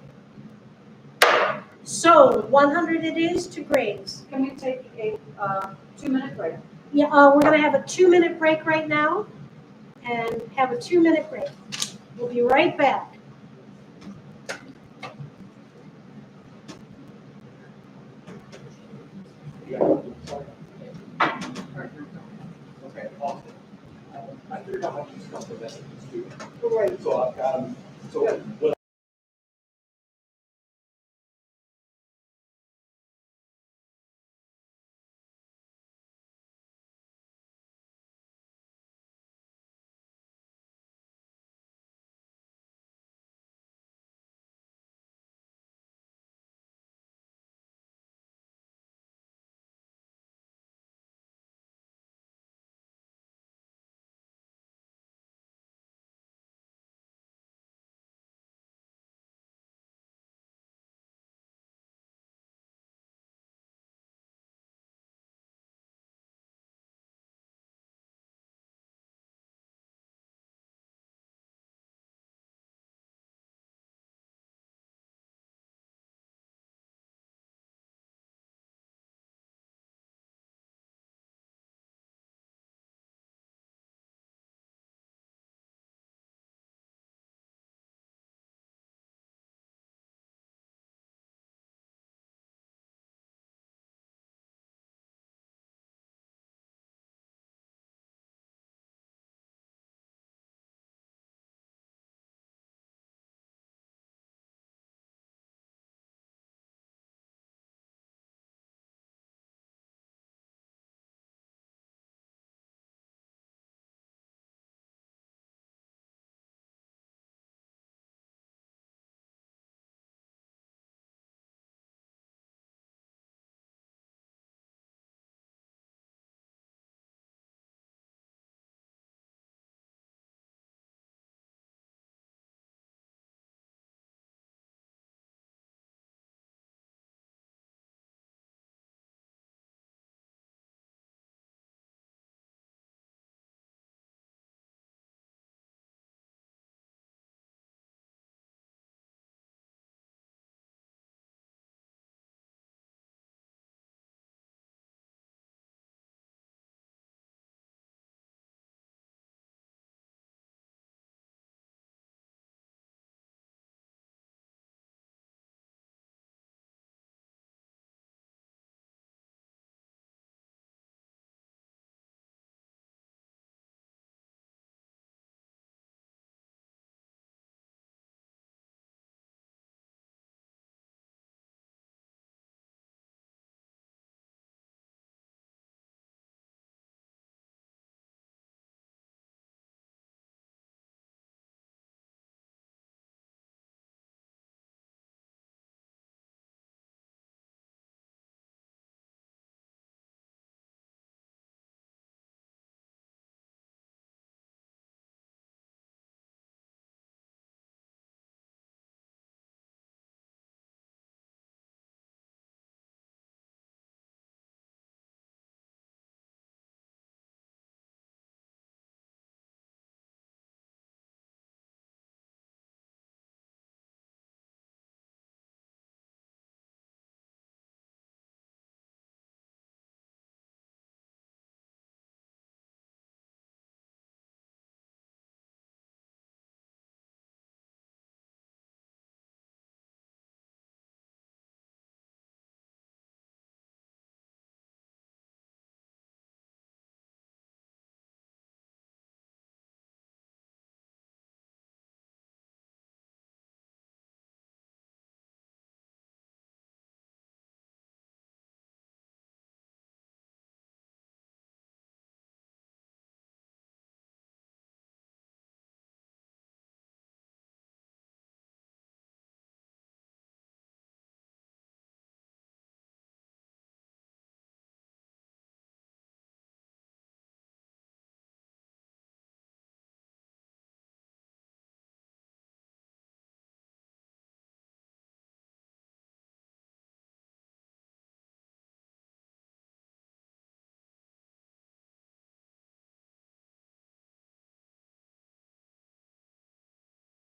So 100 it is to Grace. Can we take a 2-minute break? Yeah, we're going to have a 2-minute break right now and have a 2-minute break. We'll be right back. Yeah. Okay, awesome. I figured out how to use something that's too. Right. So I've got 'em. So what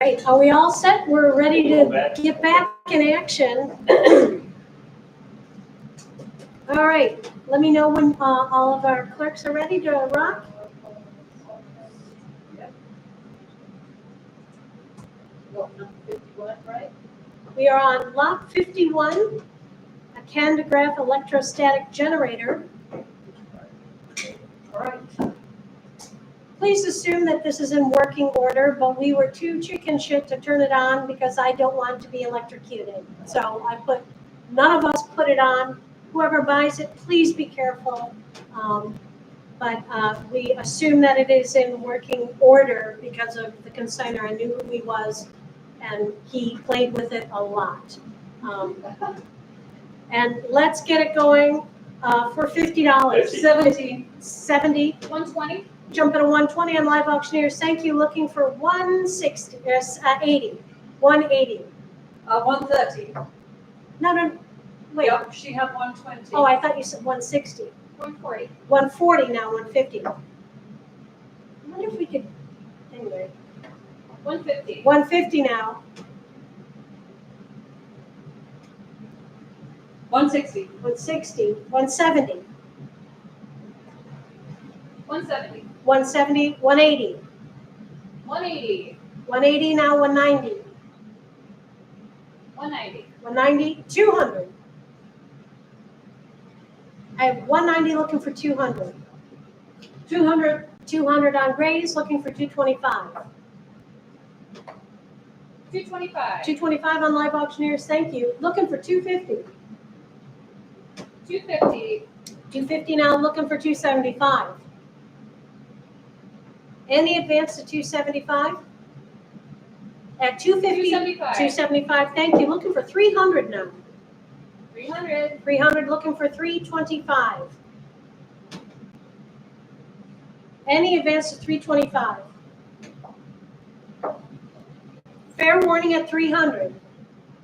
Right, are we all set? We're ready to get back in action. All right, let me know when all of our clerks are ready to rock. Lot number 51, right? We are on lot 51, a Candograph electrostatic generator. All right. Please assume that this is in working order, but we were too chicken shit to turn it on because I don't want to be electrocuted. So none of us put it on. Whoever buys it, please be careful. But we assume that it is in working order because of the consignor. I knew who he was, and he played with it a lot. And let's get it going for $50. 70. 120? Jumping to 120 on Live Auctioneers. Thank you. Looking for 160, 80, 180. 130. No, wait. Yep, she had 120. Oh, I thought you said 160. 140. 140 now, 150. I wonder if we could, anyway. 150. 150 now. 160. 160, 170, 170. 170, 180. 180. 180 now, 190. 190. 190, 200. I have 190 looking for 200. 200. 200 on Grays, looking for 225. 225. 225 on Live Auctioneers, thank you. Looking for 250. 250. 250 now, looking for 275. Any advance to 275? At 250, 275. 275, thank you. Looking for 300 now. 300. 300, looking for 325. Any advance to 325? Fair warning at 300.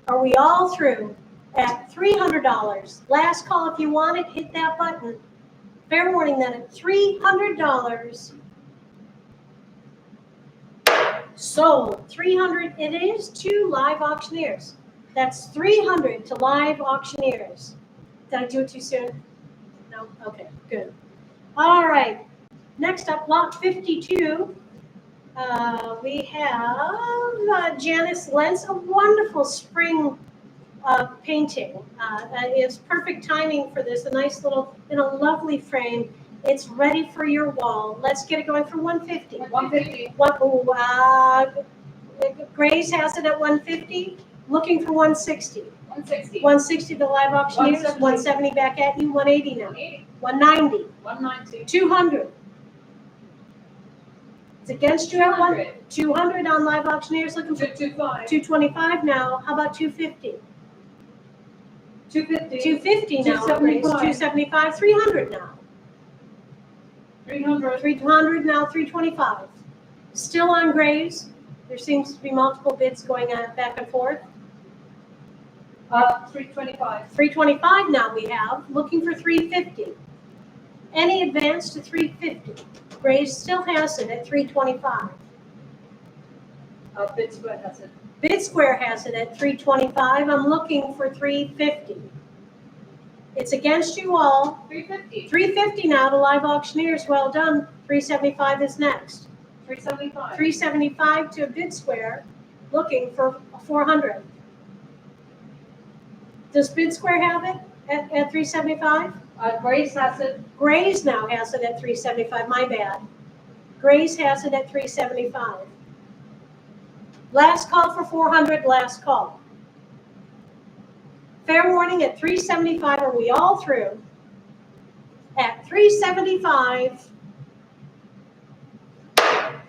Are we all through? At $300. Last call if you want it, hit that button. Fair warning then at $300. Sold. 300 it is to Live Auctioneers. That's 300 to Live Auctioneers. Did I do it too soon? No? Okay, good. All right. Next up, lot 52. We have Janice Lentz, a wonderful spring painting. It's perfect timing for this, a nice little, in a lovely frame. It's ready for your wall. Let's get it going for 150. 150. Grace has it at 150, looking for 160. 160. 160 the Live Auctioneers, 170. 170 back at you, 180 now. 180. 190, 190. 200. It's against you at 200. 200 on Live Auctioneers, looking for 225. 225 now. How about 250? 250. 250 now, Grace. 275, 300 now. 300. 300 now, 325. Still on Graves. There seems to be multiple bids going on back and forth. 325. 325 now we have, looking for 350. Any advance to 350? Graves still has it at 325. Bid Square has it. Bid Square has it at 325. I'm looking for 350. It's against you all. 350. 350 now to Live Auctioneers. Well done. 375 is next. 375. 375 to Bid Square, looking for 400. Does Bid Square have it at 375? Grace has it. Grays now has it at 375. My bad. Grays has it at 375. Last call for 400. Last call. Fair warning at 375. Are we all through? At 375.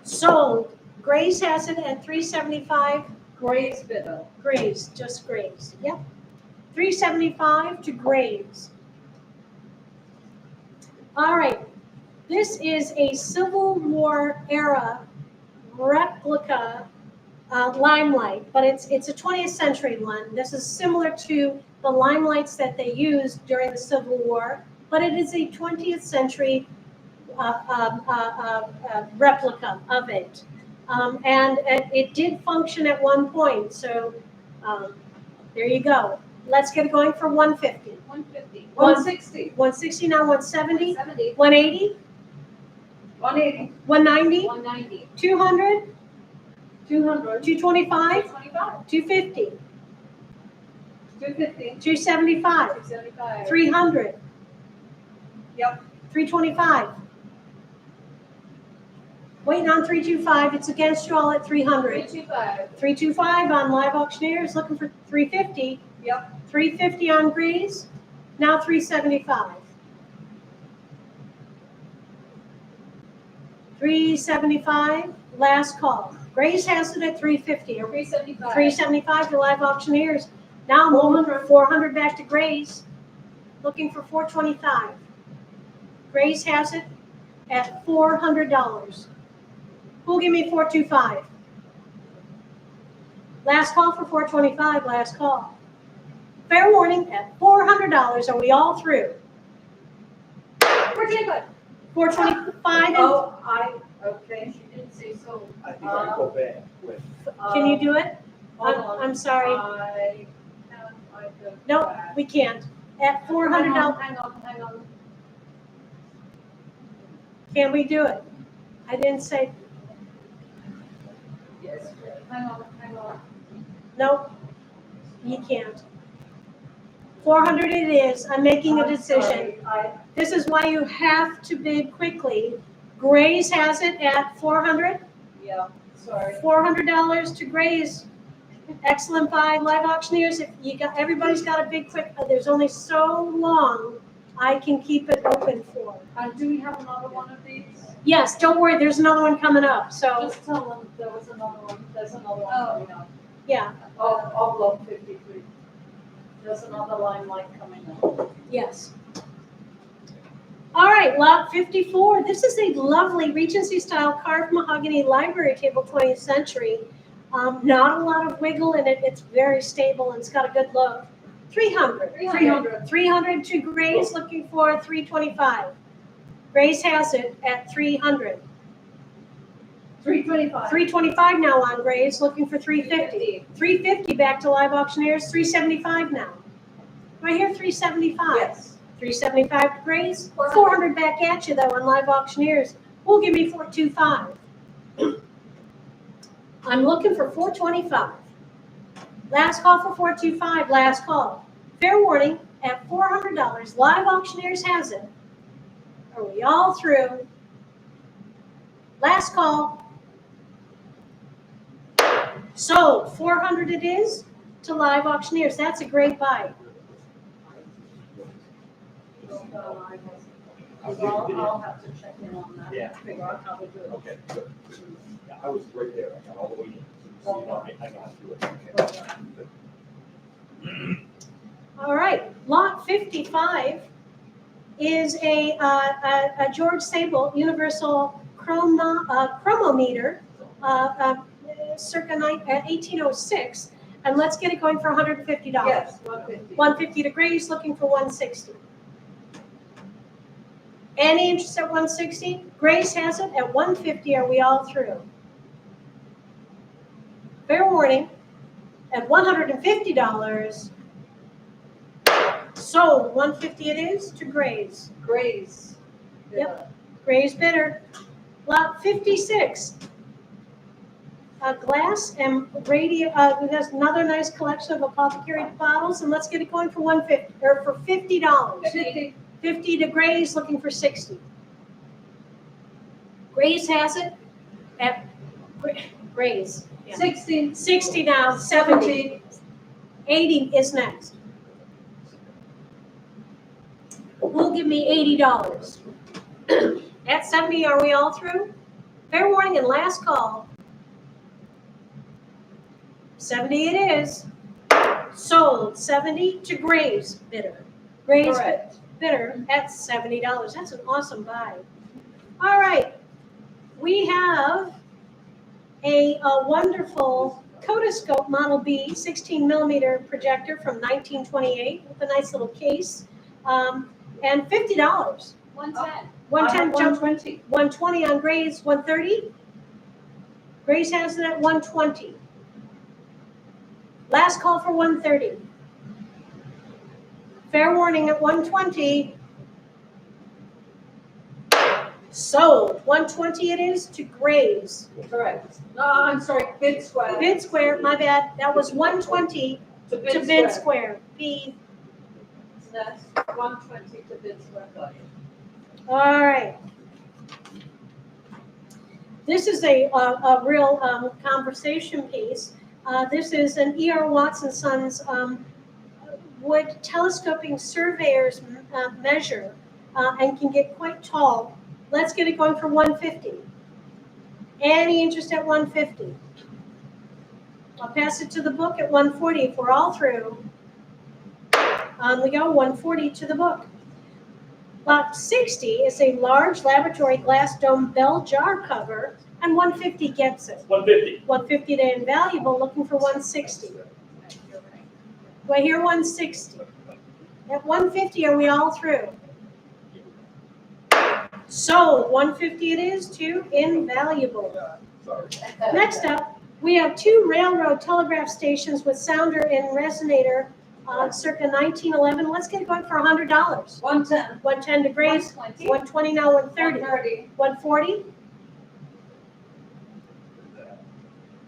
Sold. Grays has it at 375. Grace bidder. Grays, just Grays. Yep. 375 to Grays. All right. This is a Civil War era replica limelight, but it's a 20th century one. This is similar to the limelights that they used during the Civil War, but it is a 20th century replica of it. And it did function at one point, so there you go. Let's get it going for 150. 150. 160. 160 now, 170, 170. 180, 180. 190, 190. 200, 200. 225, 225. 250, 250. 275, 275. 300. Yep. 325. Waiting on 325. It's against you all at 300. 325. 325 on Live Auctioneers, looking for 350. Yep. 350 on Grease. Now 375. 375. Last call. Grace has it at 350. 375. 375 to Live Auctioneers. Now moving 400 back to Grace. Looking for 425. Grace has it at $400. Who'll give me 425? Last call for 425. Last call. Fair warning at $400. Are we all through? 425. 425. And Oh, okay. She didn't say so. I think I go back with, can you do it? Hold on. I'm sorry. I go No, back. we can't. At $400. Hang on. Can we do it? I didn't say Yes. Hang on. nope. You can't. 400 it is. I'm making a I'm decision. sorry. This is why you have to bid quickly. Grace has it at 400. Yeah, sorry. $400 to Grace. Excellent buy, Live Auctioneers. If you got, everybody's got a big quick. There's only so long I can keep it open for. And do we have another one of these? Yes, don't worry. There's another one coming up. So Just tell them there was another one. There's another one Oh. coming up. yeah, Of lot 53. There's another limelight coming up. yes. All right, lot 54. This is a lovely Regency-style carved mahogany library table, 20th century. Not a lot of wiggle in it. It's very stable and it's got a good look. 300. 300. 300 to Grace, looking for 325. Grace has it at 300. 325. 325 now on Grace, looking for 350. 350 back to Live Auctioneers, 375 now. Right here, 375. Yes. 375 to Grace, 400. 400 back at you though on Live Auctioneers. Who'll give me 425? I'm looking for 425. Last call for 425, last call. Fair warning, at $400, Live Auctioneers has it. Are we all through? Last call. Sold, 400 it is to Live Auctioneers. That's a great buy. I'll have to check in on that. Yeah. Figure out how to do it. okay, good. Yeah, I was right there, I got all the way in. So, you know, I got through it. All right, lot 55 is a George Sable universal chromometer, circa 1806, and let's get it going for $150. Yes, 150. 150 to Grace, looking for 160. Any interest at 160? Grace has it at 150. Are we all through? Fair warning, at $150. Sold, 150 it is to Grace. Grace. Yep. Grace bidder. Lot 56. Glass and radio, there's another nice collection of apothecary bottles, and let's get it going for $150, or for $50. 50. 50 to Grace, looking for 60. Grace has it at Grace. Yeah. 60. 60 now, 70. 80 is next. Who'll give me $80? At 70, are we all through? Fair warning and last call. 70 it is. Sold, 70 to Graves bidder. Graves Correct. bidder at $70. That's an awesome buy. All right, we have a wonderful Kodascope Model B 16 millimeter projector from 1928 with a nice little case, and $50. 110. 110 jump, 120. 120 on Graves, 130. Grace has it at 120. Last call for 130. Fair warning at 120. Sold. 120 it is to Graves. Correct. No, I'm sorry, bid square. Bid square, my bad. That was 120 To to bid square. B. Yes, 120 to bid square. All right. This is a real conversation piece. This is an E.R. Watson Sons wood telescoping surveyors measure and can get quite tall. Let's get it going for 150. Any interest at 150? I'll pass it to the book at 140 if we're all through. On we go, 140 to the book. Lot 60 is a large laboratory glass dome bell jar cover, and 150 gets it. 150. 150 to invaluable, looking for 160. Do I hear 160? At 150, are we all through? So 150 it is to invaluable. Sorry. Next up, we have two railroad telegraph stations with sounder and resonator circa 1911. Let's get it going for $100. 110. 110 to Grace, 120. 120 now, 130. 130. 140.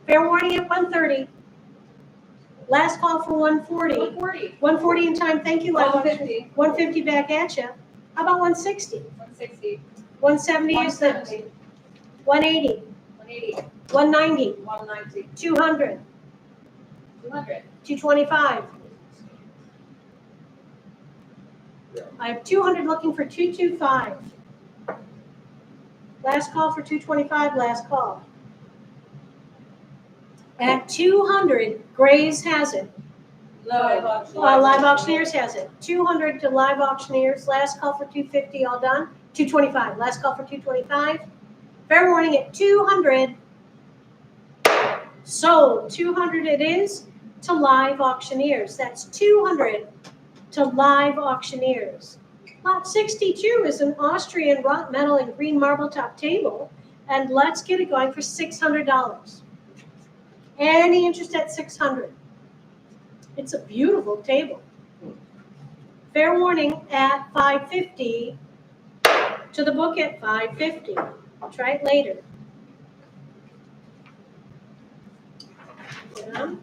Fair warning at 130. Last call for 140. 140. 140 in time, thank you, Live Auction. 150. 150 back at you. How about 160? 160. 170 is the 170. 180, 180. 190, 190. 200, 200. 225. I have 200 looking for 225. Last call for 225, last call. At 200, Grays has it. Live Live Auctioneers has it. 200 to Live Auctioneers. Last call for 250, all done. 225. Last call for 225. Fair warning at 200. Sold. 200 it is to Live Auctioneers. That's 200 to Live Auctioneers. Lot 62 is an Austrian wrought metal and green marble top table. And let's get it going for $600. Any interest at 600? It's a beautiful table. Fair warning at 550 to the book at 550. I'll try it later. Yeah.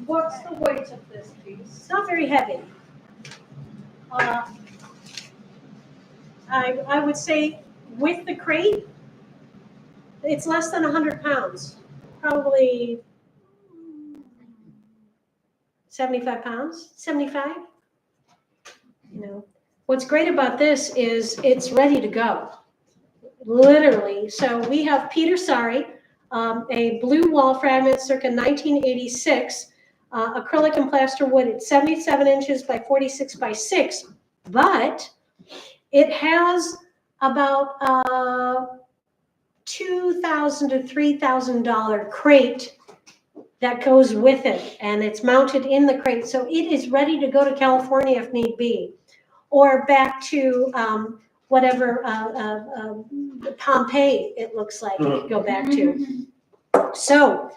What's the weight of this piece? It's not very heavy. I would say with the crate, it's less than 100 pounds. Probably 75 pounds, 75. You know, what's great about this is it's ready to go, literally. So we have Peter Sari, a blue wall fragment circa 1986, acrylic and plaster wood. It's 77 inches by 46 by 6, but it has about $2,000 to $3,000 crate that goes with it, and it's mounted in the crate. So it is ready to go to California if need be, or back to whatever Pompeii it looks like it could go back to. So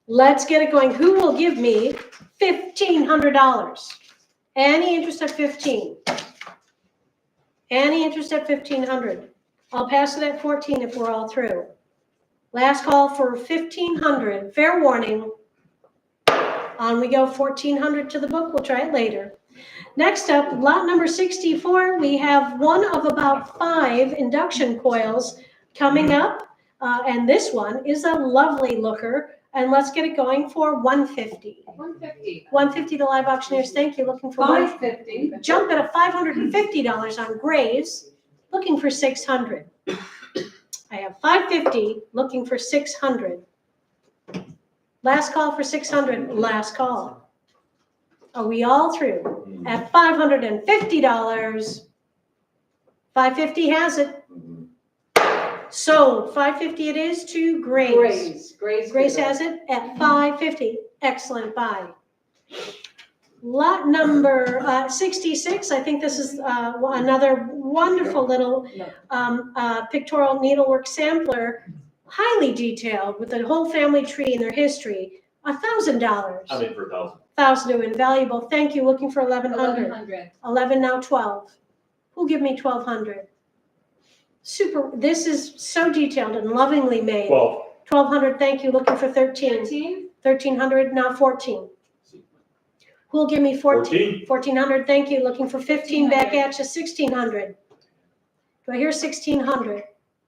let's get it going. Who will give me $1,500? Any interest at 15? Any interest at 1,500? I'll pass it at 14 if we're all through. Last call for 1,500. Fair warning. On we go, 1,400 to the book. We'll try it later. Next up, lot number 64. We have one of about 5 induction coils coming up. And this one is a lovely looker. And let's get it going for 150. 150. 150 to Live Auctioneers. Thank you. Looking for 550. Jump at a $550 on Graves. Looking for 600. I have 550, looking for 600. Last call for 600, last call. Are we all through? At $550, 550 has it. Sold, 550 it is to Grace. Grace has it at 550. Excellent buy. Lot number 66, I think this is another wonderful little pictorial needlework sampler. highly detailed with the whole family tree and their history. $1,000. I'm in for 1,000. 1,000 to invaluable. Thank you. Looking for 1,100. 1,100. 11 now 12. Who'll give me 1,200? Super. This is so detailed and lovingly made. 12. 1,200. Thank you. Looking for 13. 13. 1,300 now 14. Who'll give me 14? 1,400. Thank you. Looking for 15. Back at you. 1,600. Do I hear 1,600?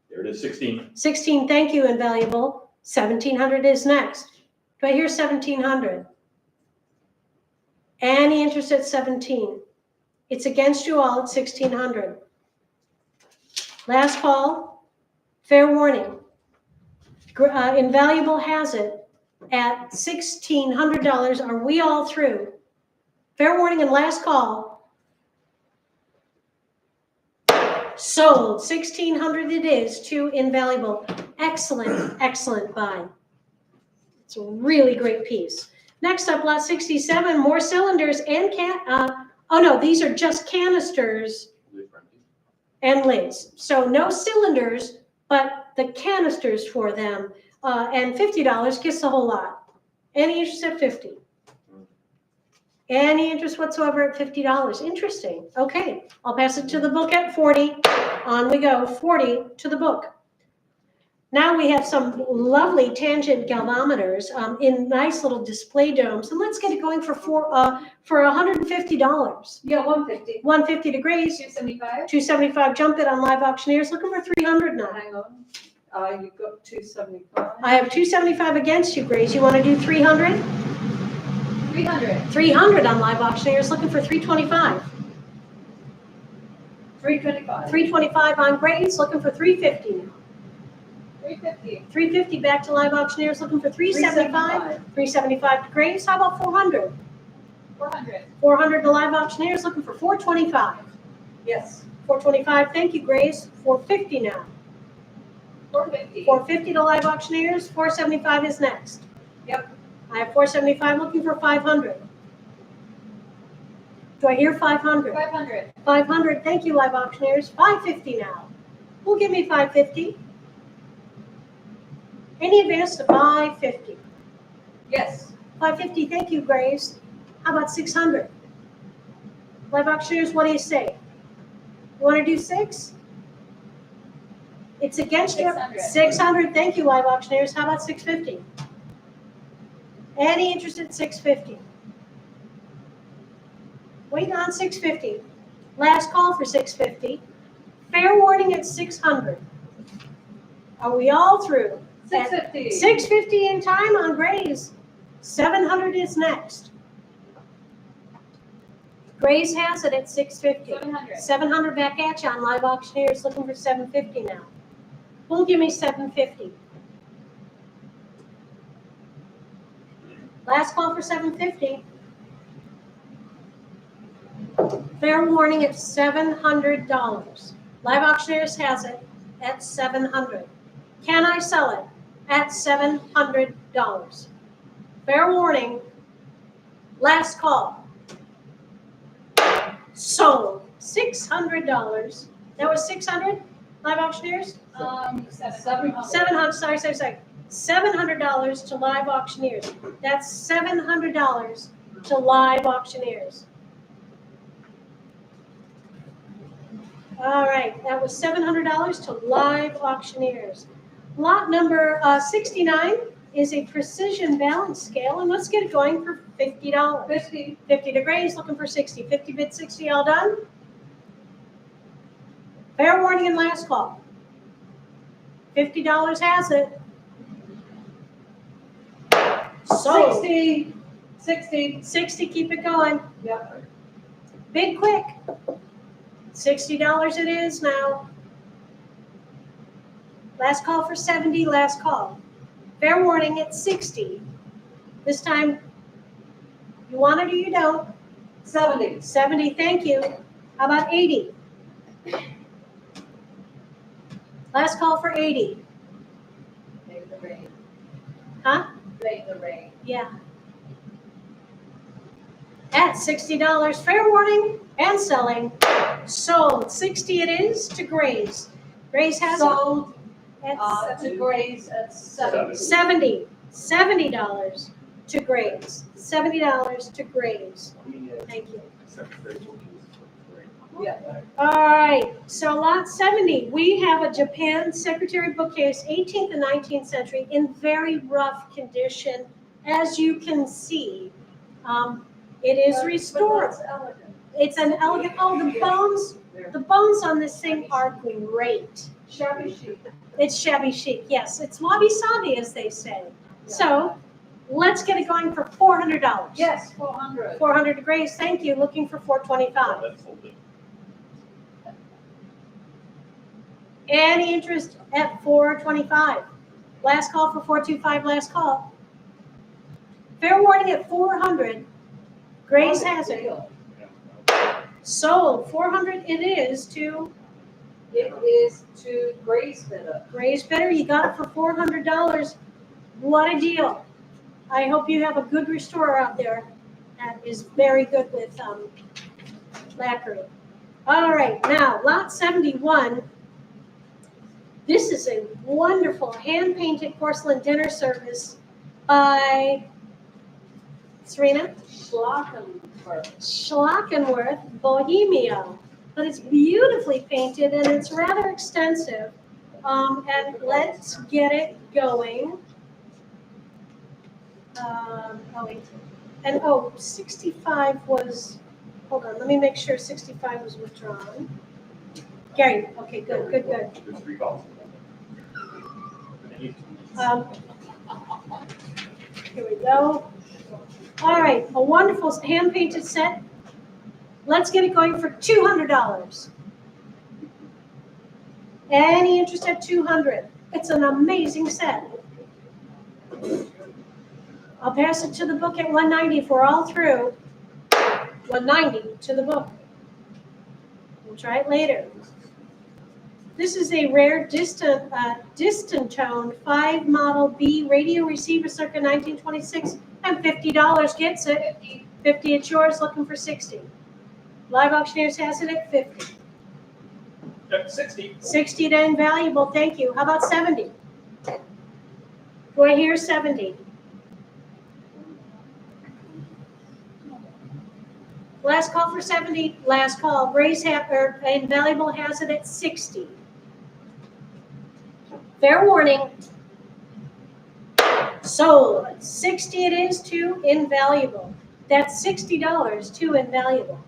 There it is, 16. 16. Thank you. Invaluable. 1,700 is next. Do I hear 1,700? Any interest at 17? It's against you all at 1,600. Last call, fair warning. Invaluable has it at $1,600. Are we all through? Fair warning and last call. Sold. 1,600 it is to Invaluable. Excellent, excellent buy. It's a really great piece. Next up, lot 67, more cylinders and oh no, these are just canisters and lids. So no cylinders, but the canisters for them. And $50 gets the whole lot. Any interest at 50? Any interest whatsoever at $50? Interesting. Okay, I'll pass it to the book at 40. On we go, 40 to the book. Now we have some lovely tangent galvanometers in nice little display domes. And let's get it going for $150. Yeah, 150. 150 degrees. 275. 275. Jump it on Live Auctioneers. Looking for 300 now. Hang on. You've got 275. I have 275 against you, Grace. You want to do 300? 300. 300 on Live Auctioneers. Looking for 325. 325. 325 on Grace. Looking for 350 now. 350. 350 back to Live Auctioneers. Looking for 375. 375 to Grace. How about 400? 400. 400 to Live Auctioneers. Looking for 425. Yes. 425. Thank you, Grace. 450 now. 450. 450 to Live Auctioneers. 475 is next. Yep. I have 475. Looking for 500. Do I hear 500? 500. 500. Thank you, Live Auctioneers. 550 now. Who'll give me 550? Any advance to 550? Yes. 550. Thank you, Grace. How about 600? Live Auctioneers, what do you say? You want to do 6? It's against you. 600. 600. Thank you, Live Auctioneers. How about 650? Any interest at 650? Waiting on 650. Last call for 650. Fair warning at 600. Are we all through? 650. 650 in time on Grays. 700 is next. Grays has it at 650. 700. 700 back at you on Live Auctioneers. Looking for 750 now. Who'll give me 750? Last call for 750. Fair warning at $700. Live Auctioneers has it at 700. Can I sell it at $700? Fair warning. Last call. Sold. $600. That was 600. Live Auctioneers. 700. 700. Sorry. $700 to Live Auctioneers. That's $700 to Live Auctioneers. All right, that was $700 to Live Auctioneers. Lot number 69 is a precision balance scale, and let's get it going for $50. 50. 50 degrees, looking for 60. 50 bid 60, all done? Fair warning and last call. $50 has it. Sold. 60. 60. 60, keep it going. Yep. Big quick. $60 it is now. Last call for 70, last call. Fair warning at 60. This time, you want it or you don't. 70. 70, thank you. How about 80? Last call for 80. Make the rain. Huh? Make the rain. Yeah. At $60, fair warning and selling. Sold. 60 it is to Grace. Grace has it. Sold. At To Grace at 7. $70 to Graves. $70 to Graves. Thank you. Secretary bookcase. Great. Yeah. All right, so lot 70, we have a Japan Secretary bookcase, 18th and 19th century, in very rough condition, as you can see. It is restored. But that's elegant. It's an elegant, the bones on this thing are great. Shabby chic. It's shabby chic, yes. It's wabi-sabi, as they say. So let's get it going for $400. Yes, 400. 400 degrees, thank you. Looking for $425. That's sold it. Any interest at $425? Last call for $425, last call. Fair warning at $400. Grace has it. Sold. $400 it is to It is to Grace bidder. Grace Bidder. You got it for $400. What a deal. I hope you have a good restorer out there that is very good with lacquering. All right, now lot 71. This is a wonderful hand-painted porcelain dinner service by Serena Schlackenworth, Bohemia. But it's beautifully painted and it's rather extensive. And let's get it going. And 65 was, hold on, let me make sure 65 was withdrawn. Gary, okay, good. There's 3 calls. Here we go. All right, a wonderful hand-painted set. Let's get it going for $200. Any interest at $200? It's an amazing set. I'll pass it to the book at $190 if we're all through. $190 to the book. We'll try it later. This is a rare distant tone 5 Model B radio receiver circa 1926, and $50 gets it. 50 it's yours, looking for 60. Live Auctioneers has it at 50. 60. 60 to invaluable, thank you. How about 70? Do I hear 70? Last call for 70, last call. Invaluable has it at 60. Fair warning. Sold. 60 it is to invaluable. That's $60 to invaluable.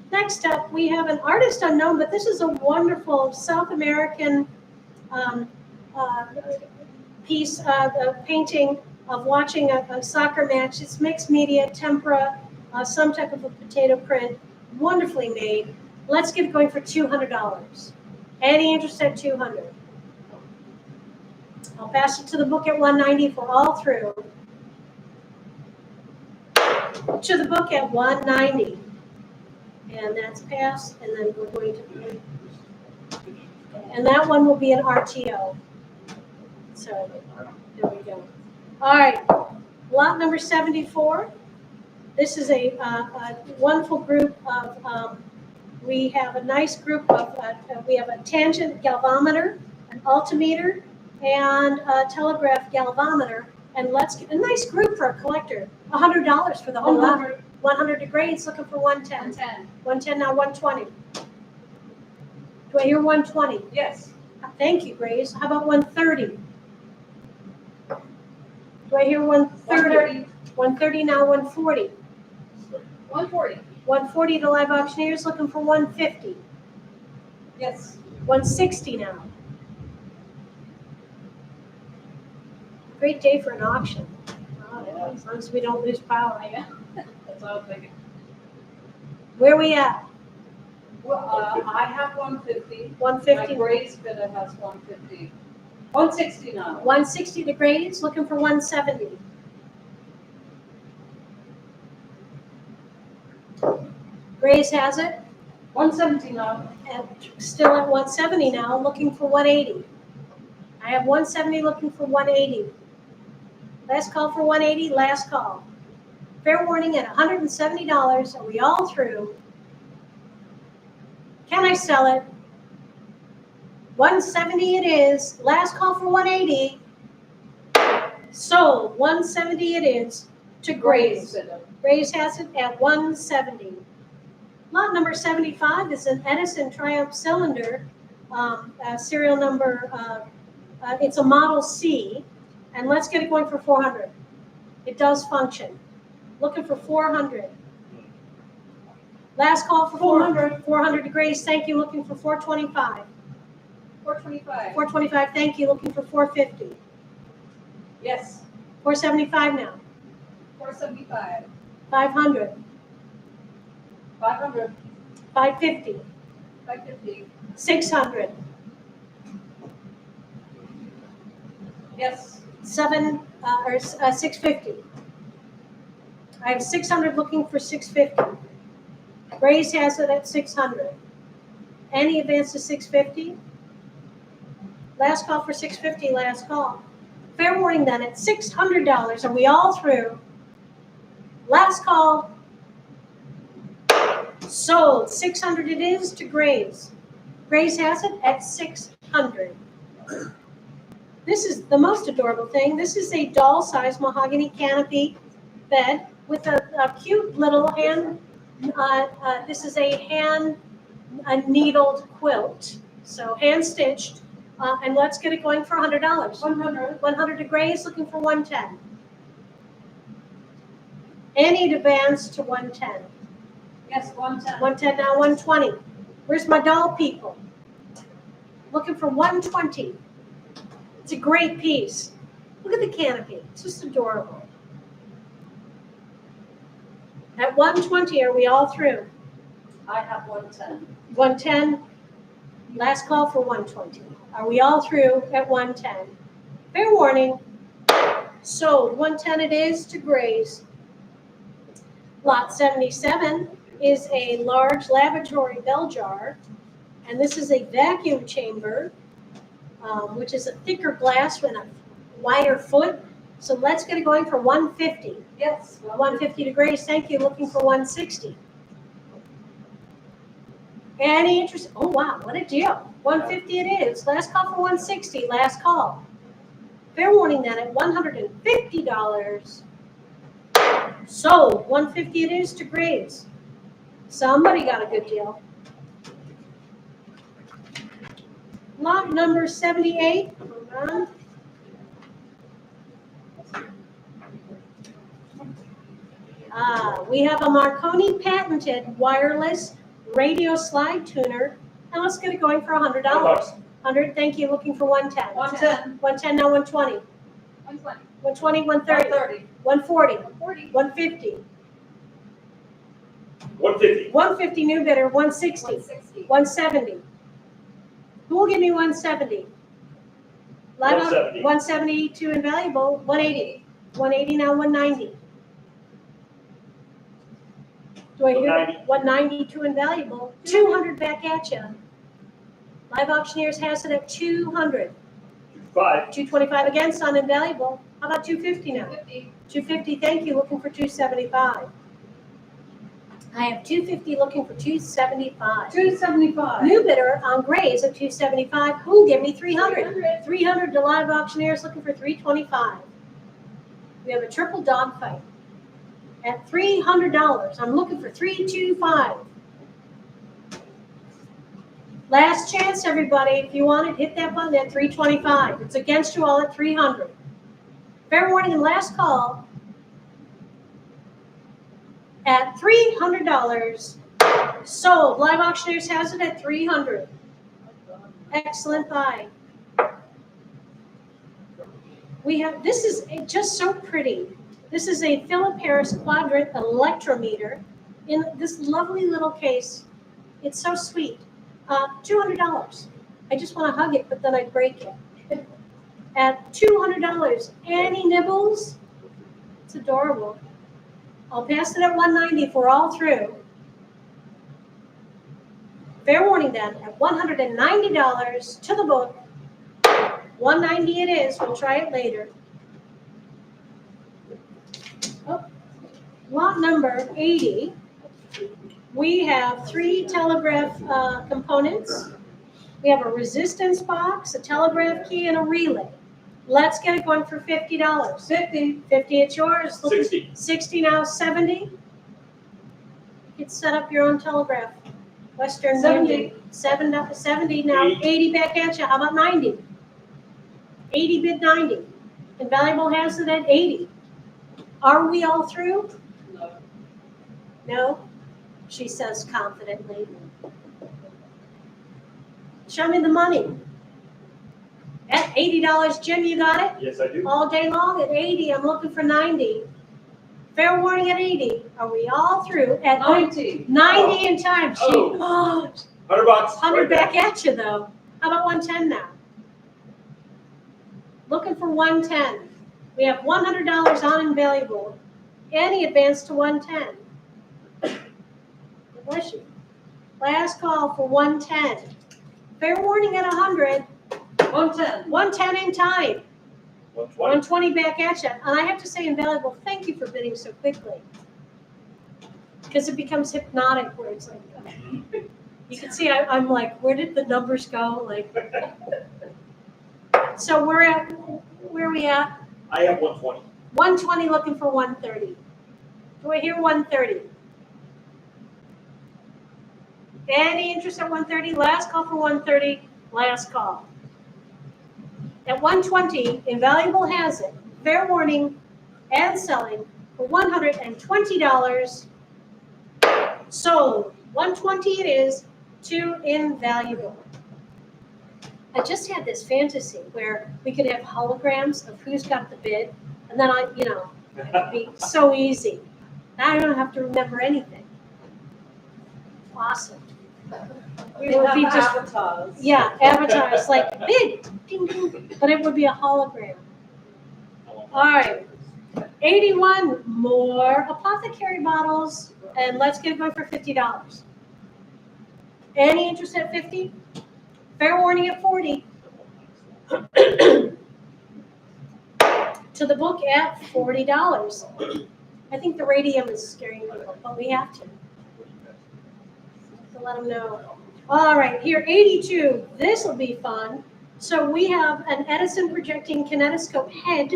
Next up, we have an artist unknown, but this is a wonderful South American piece, a painting of watching a soccer match. It's mixed media, tempera, some type of a potato print, wonderfully made. Let's get it going for $200. Any interest at $200? I'll pass it to the book at $190 for all through. To the book at $190. And that's passed, and then we're going to, and that one will be an RTO. So, there we go. All right, lot number 74. This is a wonderful group of, we have a nice group of, we have a tangent galvanometer, an altimeter, and a telegraph galvanometer. And let's get a nice group for a collector. $100 for the whole lot. 100 degrees, looking for 110. 110 now, 120. Do I hear 120? Yes. Thank you, Grace. How about 130? Do I hear 130? 130 now, 140. 140. 140 to Live Auctioneers, looking for 150. Yes. 160 now. Great day for an auction. Oh, as long as we don't lose power. That's all I'm thinking. Where we at? Well, I have 150. 150. My Grace bidder has 150. 160 now. 160 to Graves, looking for 170. Graves has it, 170 now. and still at 170 now, looking for 180. I have 170 looking for 180. Last call for 180, last call. Fair warning at $170. Are we all through? Can I sell it? 170 it is. Last call for 180. Sold. 170 it is to Grace. Grace has it at 170. Lot number 75 is an Edison Triumph cylinder, serial number, it's a Model C, and let's get it going for 400. It does function. Looking for 400. Last call for 400. 400 to Grace, thank you. Looking for 425. 425. 425, thank you. Looking for 450. Yes. 475 now. 475. 500. 500. 550. 550. 600. Yes. 650. I have 600 looking for 650. Grace has it at 600. Any advance to 650? Last call for 650, last call. Fair warning then at $600. Are we all through? Last call. Sold. 600 it is to Grace. Grace has it at 600. This is the most adorable thing. This is a doll-sized mahogany canopy bed with a cute little hand. This is a needled quilt, so hand stitched. And let's get it going for $100. 100. 100 to Grace, looking for 110. Any advance to 110. Yes, 110. 110 now, 120. Where's my doll people? Looking for 120. It's a great piece. Look at the canopy. It's just adorable. At 120, are we all through? I have 110. 110. Last call for 120. Are we all through at 110? Fair warning. Sold. 110 it is to Grace. Lot 77 is a large laboratory bell jar, and this is a vacuum chamber, which is a thicker glass with a wider foot. So let's get it going for 150. Yes. 150 to Grace, thank you. Looking for 160. Any interest? Oh wow, what a deal. 150 it is. Last call for 160. Last call. Fair warning then at $150. Sold. 150 it is to Grace. Somebody got a good deal. Lot number 78. Hold on. We have a Marconi patented wireless radio slide tuner, and let's get it going for $100. 100, thank you. Looking for 110. 110. 110 now, 120. 120. 120, 130. 130. 140. 140. 150. 150. 150 new bidder. 160. 160. 170. Who will give me 170? Live out, 170. 170 to invaluable. 180. 180 now, 190. Do I hear 190 to invaluable? 200 back at you. Live Auctioneers has it at 200. 5. 225 against on invaluable. How about 250 now? 50. 250, thank you. Looking for 275. I have 250 looking for 275. 275. New bidder on Grays at 275. Who will give me 300? 300. 300 to Live Auctioneers looking for 325. We have a triple dog fight at $300. I'm looking for 325. Last chance, everybody. If you want it, hit that button at 325. It's against you all at 300. Fair warning and last call at $300. Sold. Live Auctioneers has it at 300. Excellent buy. We have, this is just so pretty. This is a Philip Harris quadrant electrometer in this lovely little case. It's so sweet. $200. I just want to hug it, but then I'd break it. At $200. Any nibbles? It's adorable. I'll pass it at 190 if we're all through. Fair warning then, at $190 to the book. 190 it is. We'll try it later. Oh, lot number 80. We have 3 telegraph components. We have a resistance box, a telegraph key, and a relay. Let's get it going for $50. 50. 50, it's yours. 60. 60 now, 70. You can set up your own telegraph. Western 70. Union. 70 now, 80 back at you. How about 90? 80 bid 90. Invaluable has it at 80. Are we all through? No. No, she says confidently. Show me the money. At $80, Jim, you got it? Yes, I do. All day long at 80, I'm looking for 90. Fair warning at 80. Are we all through? At 90. 90 in time. She, Oh. $100. 100 right there. back at you though. How about 110 now? Looking for 110. We have $100 on invaluable. Any advance to 110. Bless you. Last call for 110. Fair warning at 100. 110. 110 in time. 120. 120 back at you. And I have to say, invaluable, thank you for bidding so quickly. Because it becomes hypnotic where it's like, you can see I'm like, where did the numbers go? Like, so where are we at? I have 120. 120 looking for 130. Do I hear 130? Any interest at 130? Last call for 130. Last call. At 120, Invaluable has it. Fair warning and selling for $120. Sold. 120 it is to Invaluable. I just had this fantasy where we could have holograms of who's got the bid, and then it'd be so easy. Now I don't have to remember anything. Awesome. We It would have be just- avatars. Yeah, avatars like bid, ding, ding, but it would be a hologram. All right. 81 more apothecary bottles, and let's get it going for $50. Any interest at 50? Fair warning at 40. To the book at $40. I think the radium is scaring people, but we have to let them know. All right, here, 82. This will be fun. So we have an Edison projecting kinetoscope head,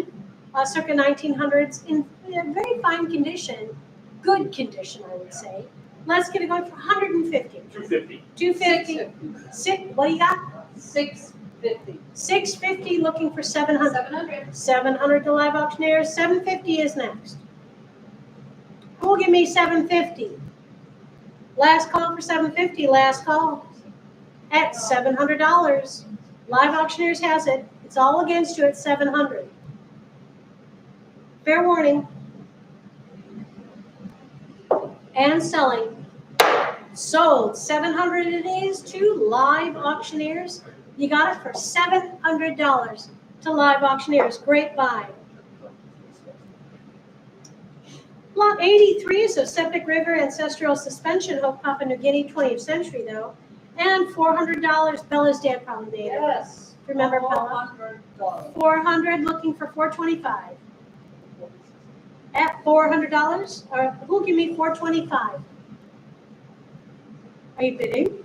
circa 1900s, in very fine condition, good condition, I would say. Let's get it going for 150. 250. 250. What do you got? 650. 650, looking for 700. 700. 700 to live auctioneers. 750 is next. Who will give me 750? Last call for 750. Last call at $700. Live auctioneers has it. It's all against you at 700. Fair warning. And selling. Sold. 700 it is to live auctioneers. You got it for $700 to live auctioneers. Great buy. Lot 83, so Septic River Ancestral Suspension, Hope Papua New Guinea, 20th century though. And $400, Bella's dad probably made it. Yes. Remember Bella? $400. 400, looking for 425. At $400, or who'll give me 425? Are you bidding?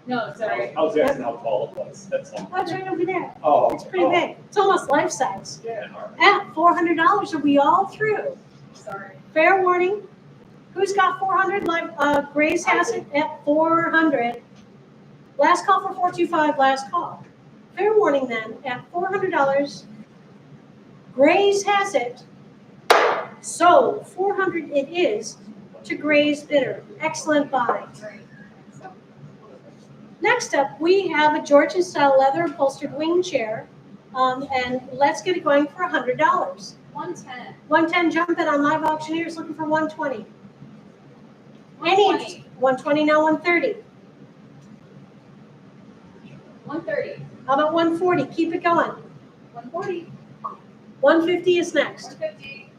No, sorry. I was asking how tall it was. That's all. Oh, it's right over there. Oh. It's pretty big. It's almost life size. Yeah, all right. At $400, are we all through? Sorry. Fair warning. Who's got 400? Like Grace has it at 400. Last call for 425. Last call. Fair warning then at $400. Grace has it. Sold. 400 it is to Gray's bidder. Excellent buy. Next up, we have a Georgian style leather upholstered wing chair. And let's get it going for $100. 110. 110, jump it on live auctioneers, looking for 120. 120. 120 now, 130. 130. How about 140? Keep it going. 140. 150 is next. 150.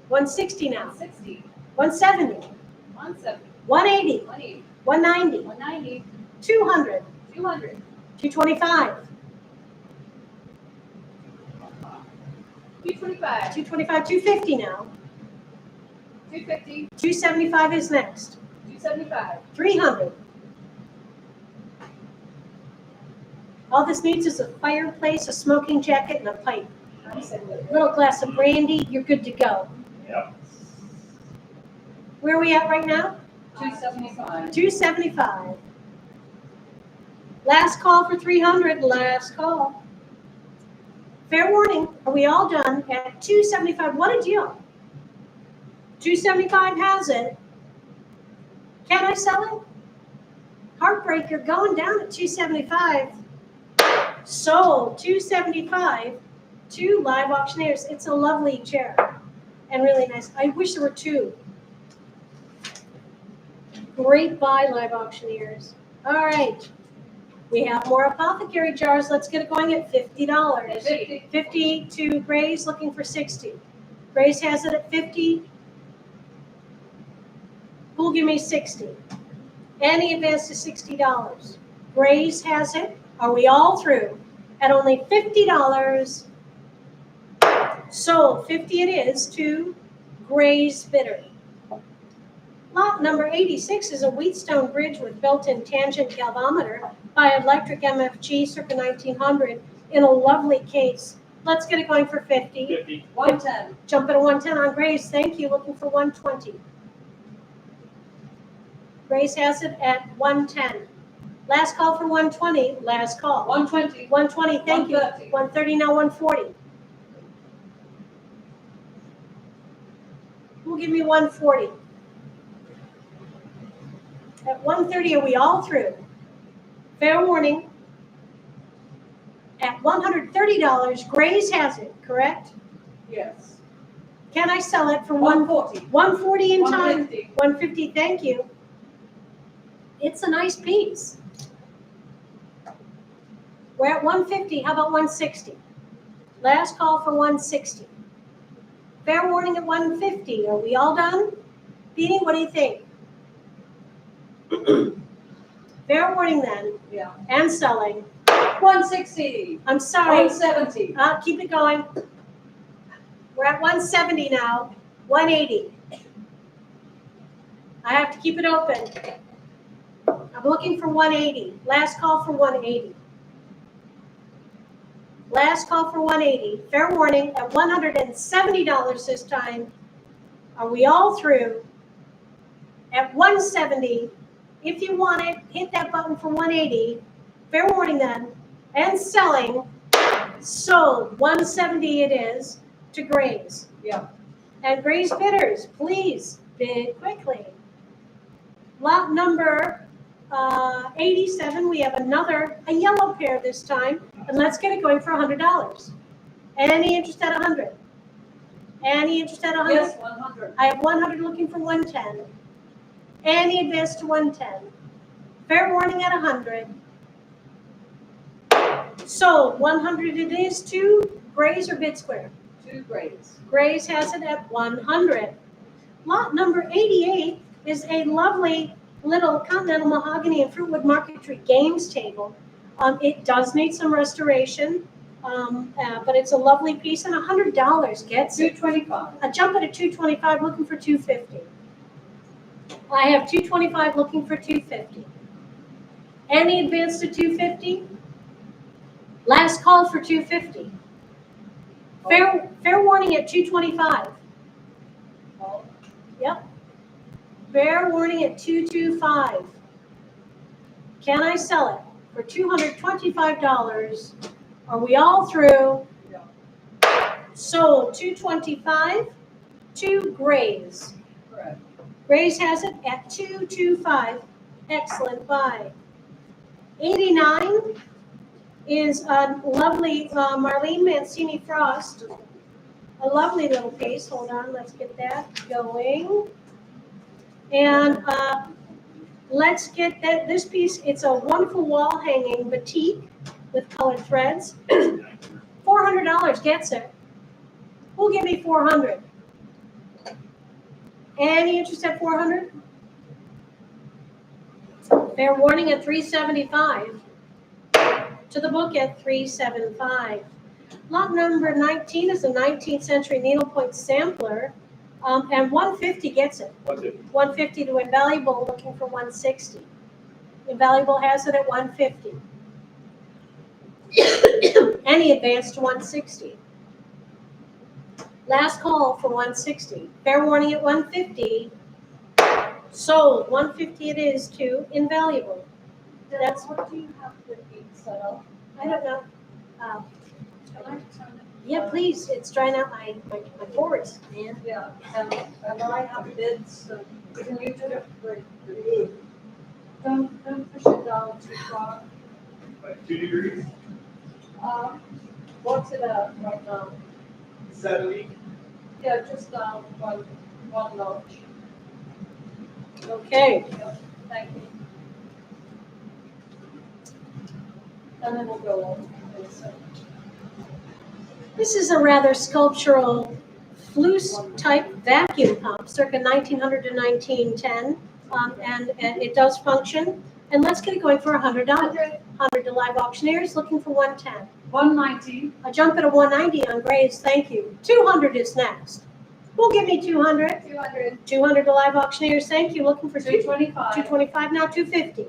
160 now. 160. 170. 170. 180. 180. 190. 190. 200. 200. 225. 225. 225. 250 now. 250. 275 is next. 275. 300. All this needs is a fireplace, a smoking jacket, and a pipe. Little glass of brandy, you're good to go. Yep. Where are we at right now? 275. 275. Last call for 300, last call. Fair warning, are we all done at 275? What a deal. 275 has it. Can I sell it? Heartbreaker going down at 275. Sold 275 to Live Auctioneers. It's a lovely chair and really nice. I wish there were two. Great buy, Live Auctioneers. All right. We have more apothecary jars. Let's get it going at $50. 50. 50 to Gray's, looking for 60. Gray's has it at 50. Who'll give me 60? Any advance to $60. Gray's has it. Are we all through? At only $50. Sold. 50 it is to Gray's bidder. Lot number 86 is a Wheatstone bridge with built-in tangent galvanometer by Electric MFG circa 1900 in a lovely case. Let's get it going for 50. 50. 110. Jump at a 110 on Grace. Thank you. Looking for 120. Grace has it at 110. Last call for 120. Last call. 120. 120. Thank you. 130. 130 now. 140. Who'll give me 140? At 130, are we all through? Fair warning. At $130, Gray's has it, correct? Yes. Can I sell it for 140. 140 in time? 150. 150, thank you. It's a nice piece. We're at 150, how about 160? Last call for 160. Fair warning at 150, are we all done? Beanie, what do you think? Fair warning then, Yeah. and selling. 160. I'm sorry, 170. keep it going. We're at 170 now, 180. I have to keep it open. I'm looking for 180. Last call for 180. Last call for 180. Fair warning at $170 this time. Are we all through? At 170. If you want it, hit that button for 180. Fair warning then. And selling. Sold. 170 it is to Gray's. Yeah. And Gray's bidders, please bid quickly. Lot number 87, we have a yellow pair this time, and let's get it going for $100. Any interest at 100? Any interest at 100? Yes, 100. I have 100 looking for 110. Any advance to 110? Fair warning at 100. Sold. 100 it is to Gray's or Bid Square? 2 grades. Gray's has it at 100. Lot number 88 is a lovely little continental mahogany and fruitwood marquetry games table. It does need some restoration, but it's a lovely piece, and $100 gets it. 225. A jump at a 225, looking for 250. I have 225 looking for 250. Any advance to 250? Last call for 250. Fair warning at 225. Oh, Yep. Fair warning at 225. Can I sell it for $225? Are we all through? Yeah. Sold. 225 to Gray's. correct. Gray's has it at 225. Excellent buy. 89 is a lovely Marlene Mancini Frost. A lovely little piece. Hold on, let's get that going. And let's get this piece. It's a wonderful wall hanging batik with colored threads. $400 gets it. Who'll give me 400? Any interest at 400? Fair warning at 375. To the book at 375. Lot number 19 is a 19th century needlepoint sampler, and 150 gets it. 150. 150 to Invaluable, looking for 160. Invaluable has it at 150. Any advance to 160? Last call for 160. Fair warning at 150. Sold. 150 it is to Invaluable. That's What do you have the heat set up? I don't know. Can I turn it? Yeah, please. It's drying out my boards, man. Yeah, and I have bids, so can you do it? Great. Don't push it down too far. Like 2 degrees, What's it at right now? 70. Yeah, just down one notch. Okay. Thank you. And then we'll go on. This is a rather sculptural flute-type vacuum pump, circa 1900 to 1910, and it does function. And let's get it going for $100. 100 to Live Auctioneers, looking for 110. 190. A jump at a 190 on Grays, thank you. 200 is next. Who'll give me 200? 200. 200 to Live Auctioneers, thank you. Looking for 225. 225, now 250.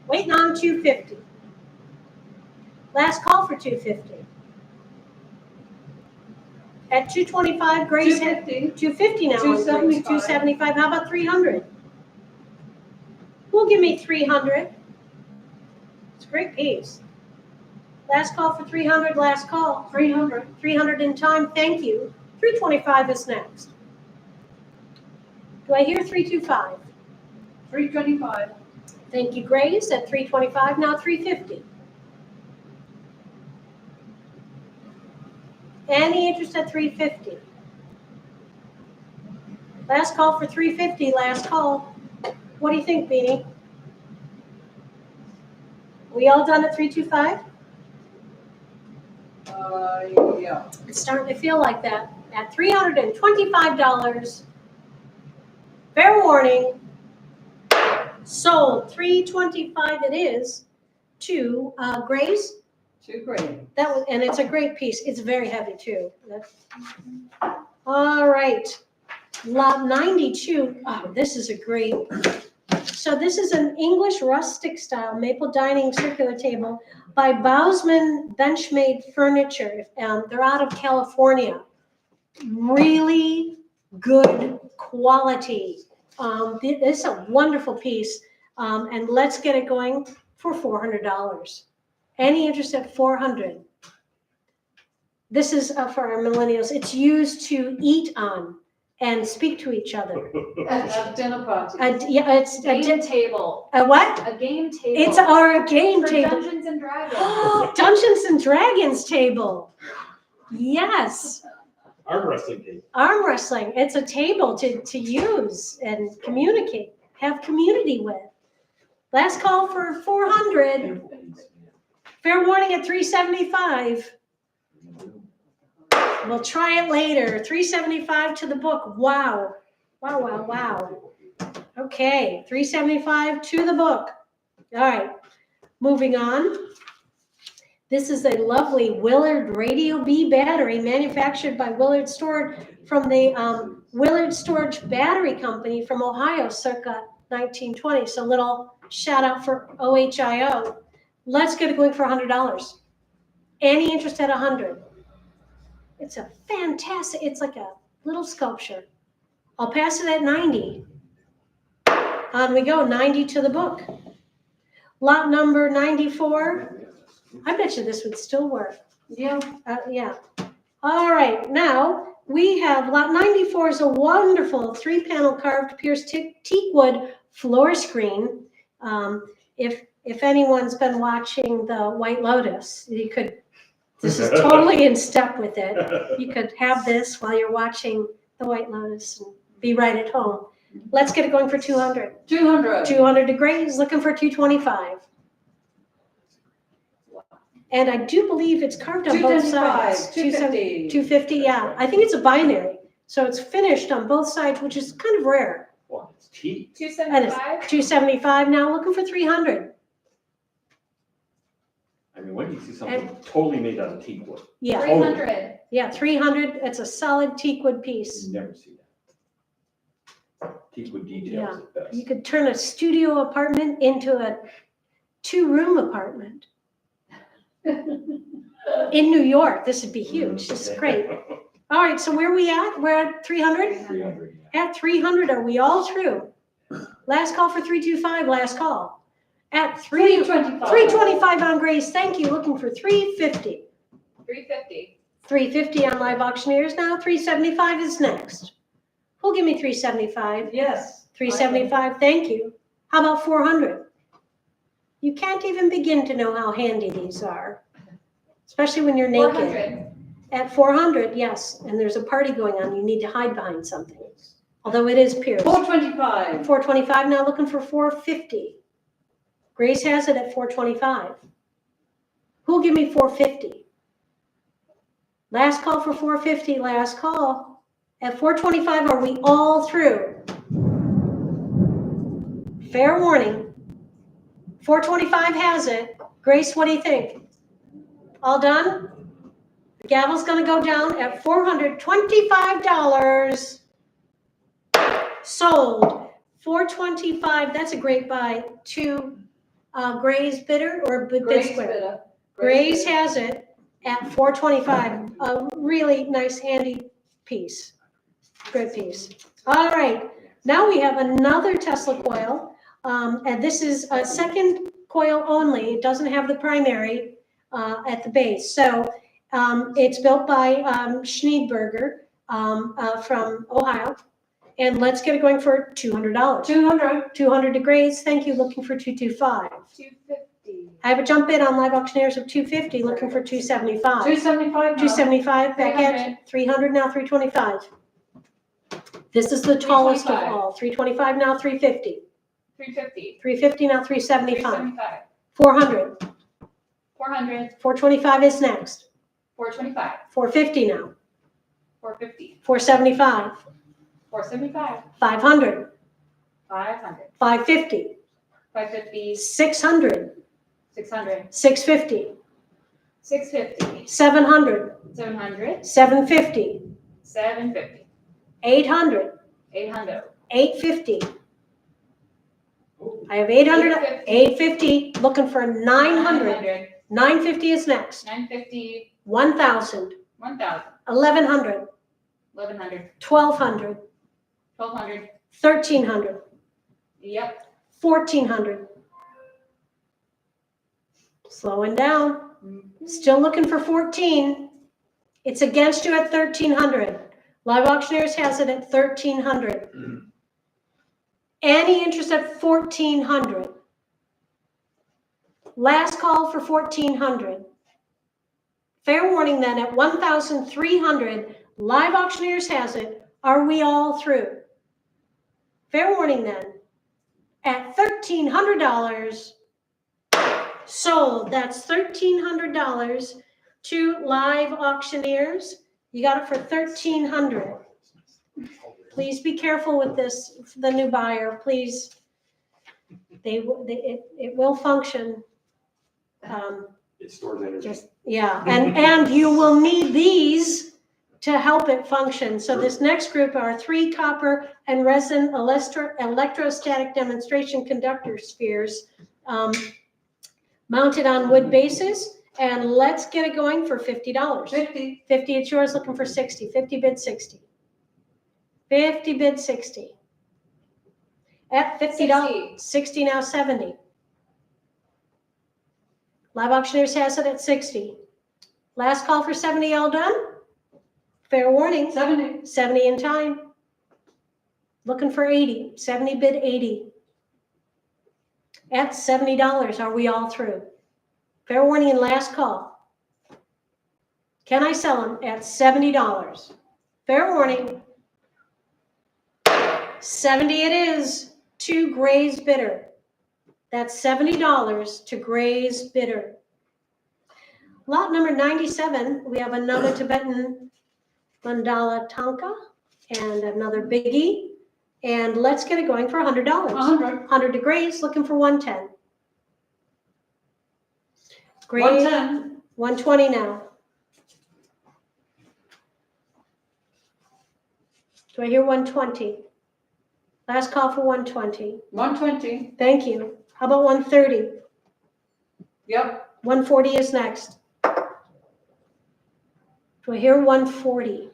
Waiting on 250. Last call for 250. At 225, Grace had 250. 250 now. 275. 275, how about 300? Who'll give me 300? It's a great piece. Last call for 300, last call. 300. 300 in time, thank you. 325 is next. Do I hear 325? 325. Thank you, Grace, at 325, now 350. Any interest at 350? Last call for 350, last call. What do you think, Beanie? We all done at 325? Yeah. It's starting to feel like that. At $325, fair warning, sold. 325 it is to Grace. 2 grade. That was, and it's a great piece. It's very heavy too. All right, lot 92. Oh, this is a great. So this is an English rustic style maple dining circular table by Bausman Benchmade Furniture. They're out of California. Really good quality. This is a wonderful piece. And let's get it going for $400. Any interest at 400? This is for our millennials. It's used to eat on and speak to each other. At dinner party. Yeah, it's a Game table. what? A game table. It's our game for table. Dungeons and Dragons. Dungeons and Dragons table. Yes, Arm wrestling game. arm wrestling. It's a table to use and communicate, have community with. Last call for 400. Fair warning at 375. We'll try it later. 375 to the book. Wow. Wow, wow, wow. Okay, 375 to the book. All right, moving on. This is a lovely Willard Radio B battery manufactured by Willard Storage from the Willard Storage Battery Company from Ohio, circa 1920. So little shout out for OHIO. Let's get it going for $100. Any interest at 100? It's a fantastic, it's like a little sculpture. I'll pass it at 90. On we go, 90 to the book. Lot number 94. I bet you this would still work. Yeah. Yeah. All right, now we have lot 94 is a wonderful 3-panel carved pierced teak wood floor screen. If anyone's been watching the White Lotus, you could, this is totally in step with it. You could have this while you're watching the White Lotus and be right at home. Let's get it going for 200. 200. 200 degrees, looking for 225. And I do believe it's carved on both 225, sides. 250. 250, yeah. I think it's a binary. So it's finished on both sides, which is kind of rare. Wow, it's tea. 275. 275 now, looking for 300. I mean, when do you see something totally made out of teak wood? Yeah, 300. yeah, 300. It's a solid teak wood piece. You never see that. Teak wood details at best. You could turn a studio apartment into a 2-room apartment. In New York, this would be huge. This is great. All right, so where are we at? We're at 300? 300, At 300, are we all through? Last call for 325, last call. At 325. 325 on Grace, thank you. Looking for 350. 350. 350 on Live Auctioneers now. 375 is next. Who'll give me 375? Yes. 375, thank you. How about 400? You can't even begin to know how handy these are, especially when you're naked. 400. At 400, yes, and there's a party going on, you need to hide behind something. Although it is Pierce. 425. 425, now looking for 450. Grace has it at 425. Who'll give me 450? Last call for 450, last call. At 425, are we all through? Fair warning. 425 has it. Grace, what do you think? All done? The gavel's gonna go down at $425. Sold. 425, that's a great buy. To Gray's bidder or bid Grace square? bidder. Grace has it at 425. A really nice handy piece. Good piece. All right, now we have another Tesla coil. And this is a second coil only. It doesn't have the primary at the base. So it's built by Schneidberger from Ohio. And let's get it going for $200. 200. 200 to Grace. Thank you. Looking for 225. 250. I have a jump bid on Live Auctioneers of 250. Looking for 275. 275. 275. Back at 300 now. 325. This is the tallest of 325. all. 325 now. 350. 350. 350 now. 375. 375. 400. 400. 425 is next. 425. 450 now. 450. 475. 475. 500. 500. 550. 550. 600. 600. 650. 650. 700. 700. 750. 750. 800. 800. 850. I have 800. 850. Looking for 900. 950 is next. 950. 1,000. 1000. 1,100. 1100. 1,200. 1200. 1,300. Yep. 1,400. Slowing down. Still looking for 14. It's against you at 1,300. Live Auctioneers has it at 1,300. Any interest at 1,400? Last call for 1,400. Fair warning then at 1,300. Live Auctioneers has it. Are we all through? Fair warning then. At $1,300. Sold. That's $1,300 to Live Auctioneers. You got it for $1,300. Please be careful with this, the new buyer, please. It will function. It stores energy. Just, yeah, and you will need these to help it function. So this next group are 3 copper and resin electrostatic demonstration conductor spheres mounted on wood bases. And let's get it going for $50. 50. 50, it's yours, looking for 60. 50 bid 60. 50 bid 60. At $50, 60 now 70. Live Auctioneers has it at 60. Last call for 70, all done? Fair warning, 70. 70 in time. Looking for 80, 70 bid 80. At $70, are we all through? Fair warning and last call. Can I sell them at $70? Fair warning. 70 it is to Gray's bidder. That's $70 to Gray's bidder. Lot number 97, we have another Tibetan mandala tanka and another biggie. And let's get it going for $100. 100. 100 to Gray's, looking for 110. Gray, 110. 120 now. Do I hear 120? Last call for 120. 120. Thank you. How about 130? Yep. 140 is next. Do I hear 140?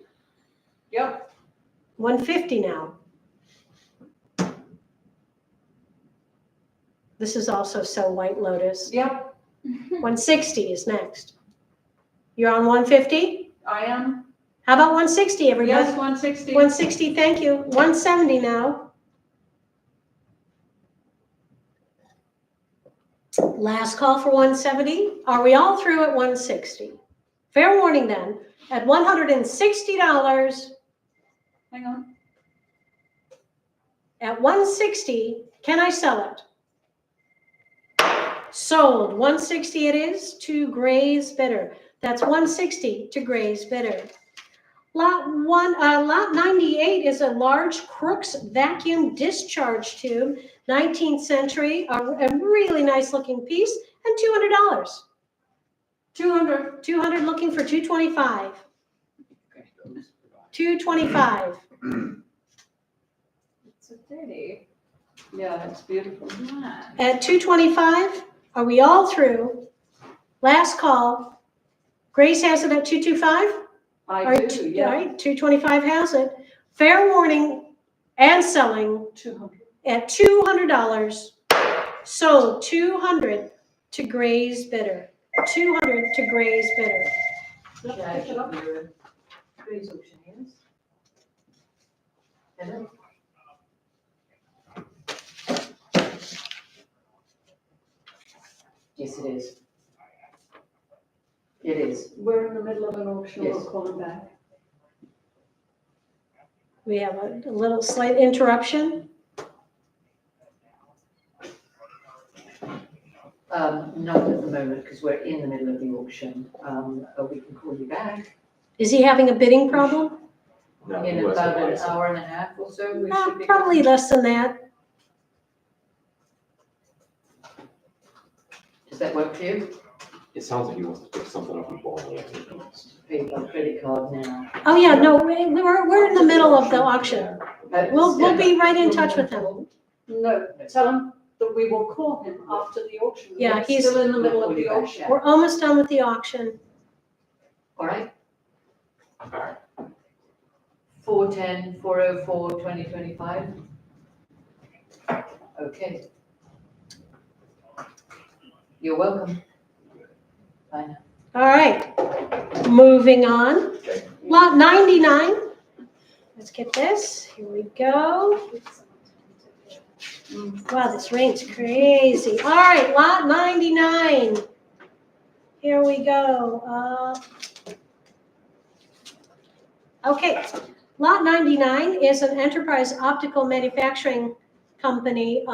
Yep. 150 now. This is also so White Lotus. Yep, 160 is next. You're on 150? I am. How about 160, everybody? Yes, 160. 160, thank you. 170 now. Last call for 170. Are we all through at 160? Fair warning then, at $160, Hang on. at 160, can I sell it? Sold. 160 it is to Gray's bidder. That's 160 to Gray's bidder. Lot 98 is a large Crooks vacuum discharge tube, 19th century, a really nice looking piece, and $200. 200. 200 looking for 225. 225. It's a 30. Yeah, it's beautiful. Yeah. At 225, are we all through? Last call. Grace has it at 225? I All right, do, all yeah. right, 225 has it. Fair warning and selling 200. at $200. Sold 200 to Gray's bidder. 200 to Gray's bidder. Let's pick it up. Gray's Auctioneers. Hello? Yes, it is. It is. We're in the middle of an auction, we'll Yes. call it back. We have a little slight interruption. Not at the moment, because we're in the middle of the auction, but we can call you back Is he having a bidding problem? No, in he was about an advising. hour and a half or so. We should be. Probably less than that. Does that work for you? It sounds like he wants to pick something up and borrow it. Pay by credit card now. Oh yeah, no, we're in the middle of the auction. We'll be right in touch with him. No, tell him that we will call him after the auction. Yeah, We're he's- still in the middle We'll of call you the back, auction. yeah. We're almost done with the auction. All right. 410, 404, 2025. Okay. You're welcome. Bye now. All right, moving on. Okay. Lot 99. Let's get this. Here we go. Wow, this rain's crazy. All right, lot 99. Here we go. Okay, lot 99 is an enterprise optical manufacturing company.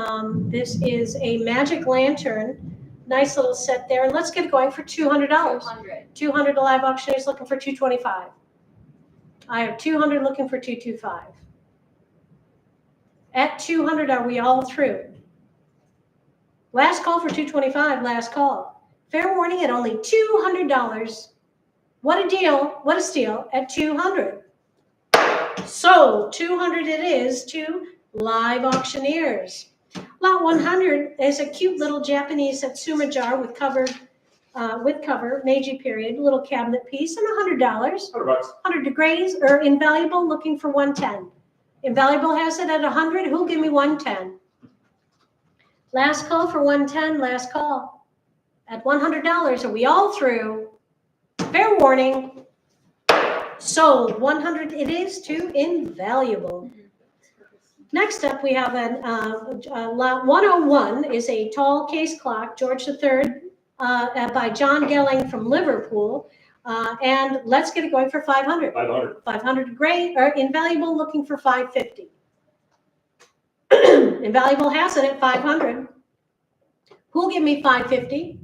This is a magic lantern. Nice little set there. And let's get it going for $200. 200. 200 to live auctioneers looking for 225. I have 200 looking for 225. At 200, are we all through? Last call for 225, last call. Fair warning at only $200. What a deal, what a steal at 200. So 200 it is to live auctioneers. Lot 100 is a cute little Japanese Satsuma jar with cover, Meiji period, little cabinet piece, and $100. $100. 100 degrees or invaluable looking for 110. Invaluable has it at 100. Who'll give me 110? Last call for 110. Last call at $100. Are we all through? Fair warning. Sold. 100 it is to invaluable. Next up, we have lot 101 is a tall case clock, George III, by John Gelling from Liverpool. And let's get it going for 500. 500. 500 gray or invaluable looking for 550. Invaluable has it at 500. Who'll give me 550?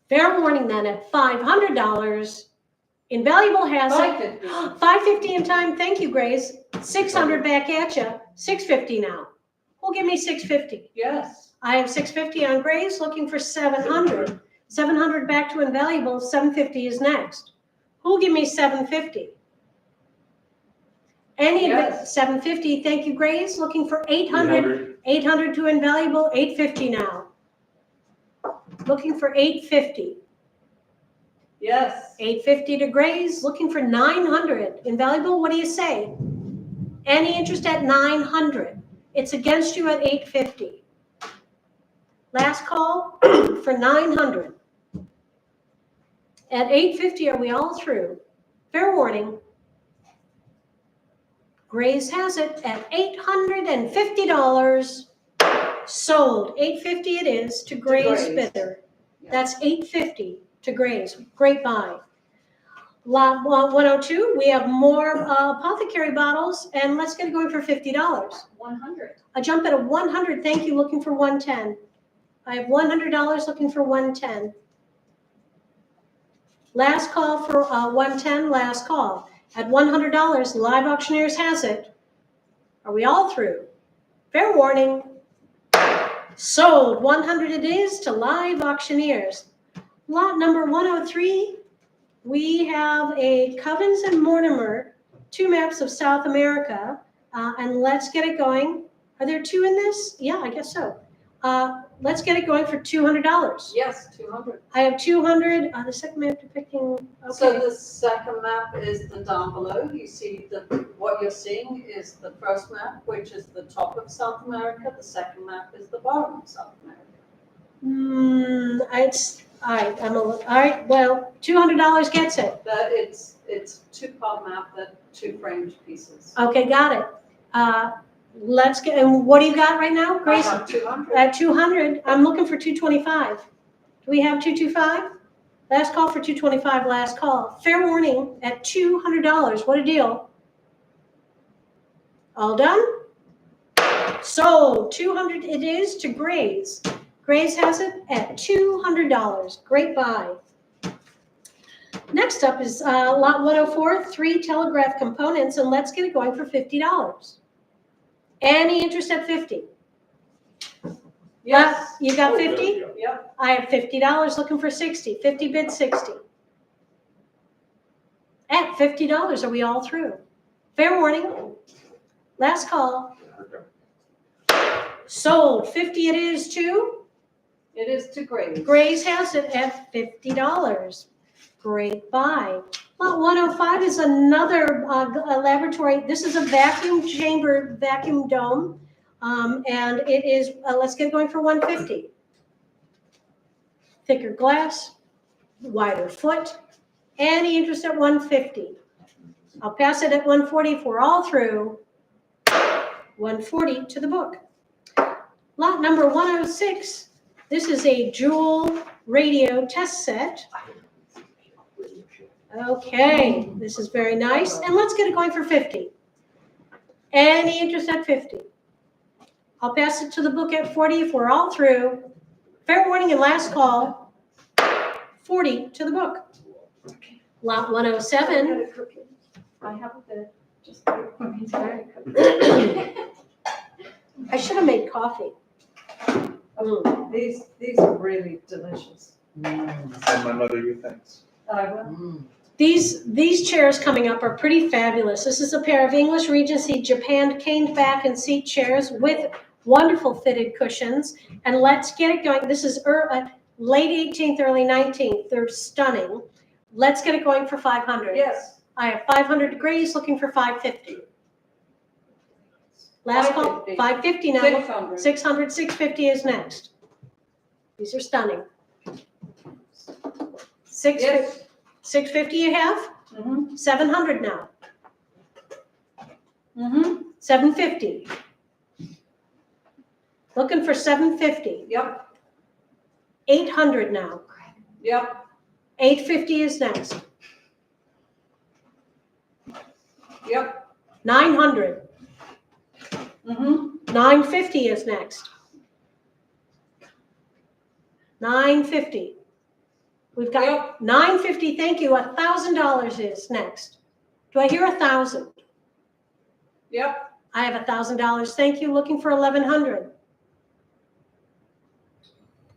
Fair warning then at $500. Invaluable has it. 550. 550 in time. Thank you, Grace. 600 back at you. 650 now. Who'll give me 650? Yes. I have 650 on Grace looking for 700. 700 back to invaluable. 750 is next. Who'll give me 750? Any Yes. 750. Thank you, Grace. Looking for 800. 800 to invaluable. 850 now. Looking for 850. Yes. 850 to Grays, looking for 900. Invaluable, what do you say? Any interest at 900? It's against you at 850. Last call for 900. At 850, are we all through? Fair warning. Grays has it at $850. Sold. $850 it is to Grays Grays. bidder. Yeah. That's $850 to Grays. Great buy. Lot 102, we have more apothecary bottles, and let's get it going for $50. 100. A jump at a 100, thank you, looking for 110. I have $100 looking for 110. Last call for 110, last call. At $100, Live Auctioneers has it. Are we all through? Fair warning. Sold. 100 it is to Live Auctioneers. Lot number 103, we have a Covens and Mortimer, 2 maps of South America, and let's get it going. Are there 2 in this? Yeah, I guess so. Let's get it going for $200. Yes, 200. I have 200. The second map depicting. So Okay. the second map is the down below. You see what you're seeing is the first map, which is the top of South America. The second map is the bottom of South America. It's all right. All right. Well, $200 gets it. But it's a 2-part map, that 2 framed pieces. Okay, got it. Let's get. And what do you got right now, I Grace? have 200. At 200. I'm looking for 225. Do we have 225? Last call for 225. Last call. Fair warning at $200. What a deal. All done? Sold. 200 it is to Grays. Grays has it at $200. Great buy. Next up is lot 104, 3 telegraph components, and let's get it going for $50. Any interest at 50? Yes. You got Oh, 50? yeah. Yep. I have $50 looking for 60. 50 bid 60. At $50, are we all through? Fair warning. Last call. Sold. 50 it is to It is to Grays. Grays has it at $50. Great buy. Lot 105 is another laboratory. This is a vacuum chamber, vacuum dome. And it is, let's get going for 150. Thicker glass, wider foot. Any interest at 150? I'll pass it at 140 if we're all through. 140 to the book. Lot number 106. This is a dual radio test set. Okay, this is very nice. And let's get it going for 50. Any interest at 50? I'll pass it to the book at 40 if we're all through. Fair warning and last call. 40 to the book. Lot 107. I have a bit. Just wait for me to. I should have made coffee. These are really delicious. Send my mother your thanks. I will. These chairs coming up are pretty fabulous. This is a pair of English Regency Japan caned back and seat chairs with wonderful fitted cushions. And let's get it going. This is late 18th, early 19th. They're stunning. Let's get it going for 500. Yes. I have 500 degrees looking for 550. Last call, 550. 550 now. 600. 600, 650 is next. These are stunning. 650, Yes. 650 you have? Mm-hmm. 700 now. Mm-hmm. 750. Looking for 750. Yep. 800 now. Yep. 850 is next. Yep. 900. Mm-hmm. 950 is next. 950. We've got Yep. 950. Thank you. $1,000 is next. Do I hear 1,000? Yep. I have $1,000. Thank you. Looking for 1,100.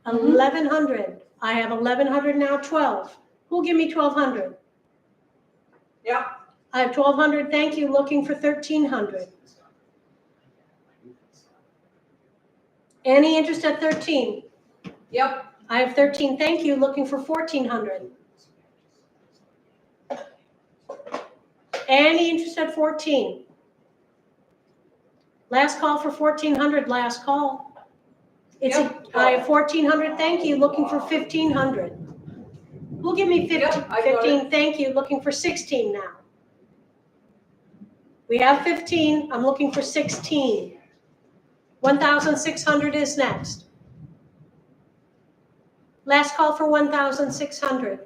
1,100. I have 1,100 now. 12. Who'll give me 1,200? Yep. I have 1,200. Thank you. Looking for 1,300. Any interest at 13? Yep. I have 13. Thank you. Looking for 1,400. Any interest at 14? Last call for 1,400, last call. I have 1,400, thank you, looking for 1,500. Who'll give me 15? Yep, I got 15, thank you, looking for 16 now. We have 15, I'm looking for 16. 1,600 is next. Last call for 1,600.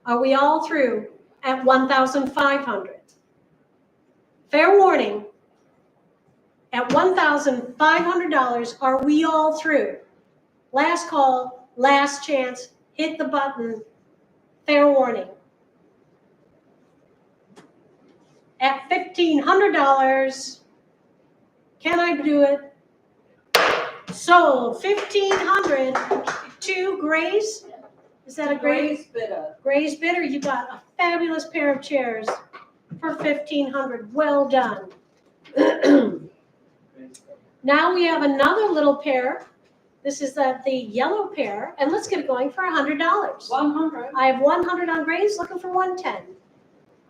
Are we all through at 1,500? Fair warning, at $1,500, are we all through? Last call, last chance, hit the button, fair warning. At $1,500, can I do it? Sold, 1,500 to Grace. Is that a Gray's bidder. Gray's bidder? You got a fabulous pair of chairs for 1,500. Well done. Now we have another little pair. This is the yellow pair, and let's get it going for $100. 100. I have 100 on Grace, looking for 110.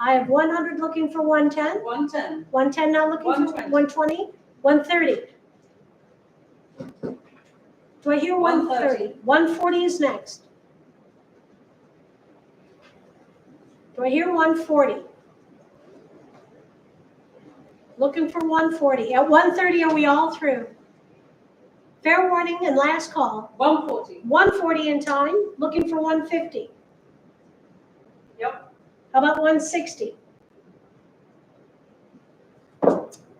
I have 100 looking for 110. 110. 110 now looking for 120. 130. Do I hear 130? 140 is next. Do I hear 140? Looking for 140. At 130, are we all through? Fair warning and last call. 140. 140 in time, looking for 150. Yep. How about 160?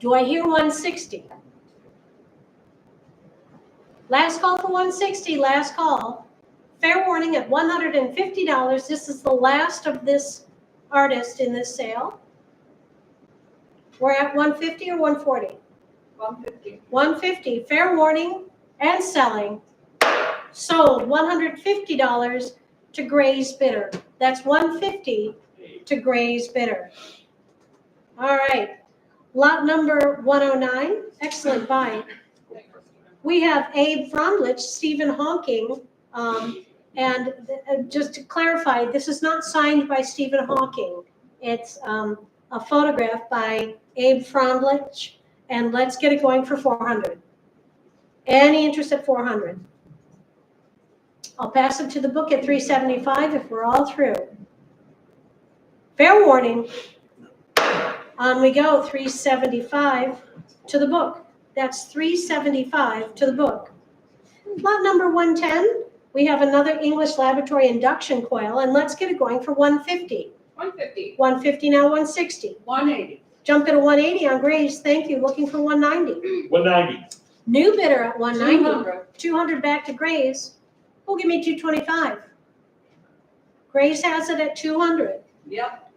Do I hear 160? Last call for 160, last call. Fair warning at $150. This is the last of this artist in this sale. We're at 150 or 140? 150. 150, fair warning and selling. Sold, $150 to Gray's bidder. That's 150 to Gray's bidder. All right, lot number 109, excellent buy. We have Abe Fromlich, Stephen Hawking, and just to clarify, this is not signed by Stephen Hawking. It's a photograph by Abe Fromlich, and let's get it going for 400. Any interest at 400? I'll pass it to the book at 375 if we're all through. Fair warning. On we go, 375 to the book. That's 375 to the book. Lot number 110, we have another English laboratory induction coil, and let's get it going for 150. 150. 150 now, 160. 180. Jump to 180 on Grace, thank you, looking for 190. 190. New bidder at 190. 200. 200 back to Grace. Who'll give me 225? Grace has it at 200. Yep.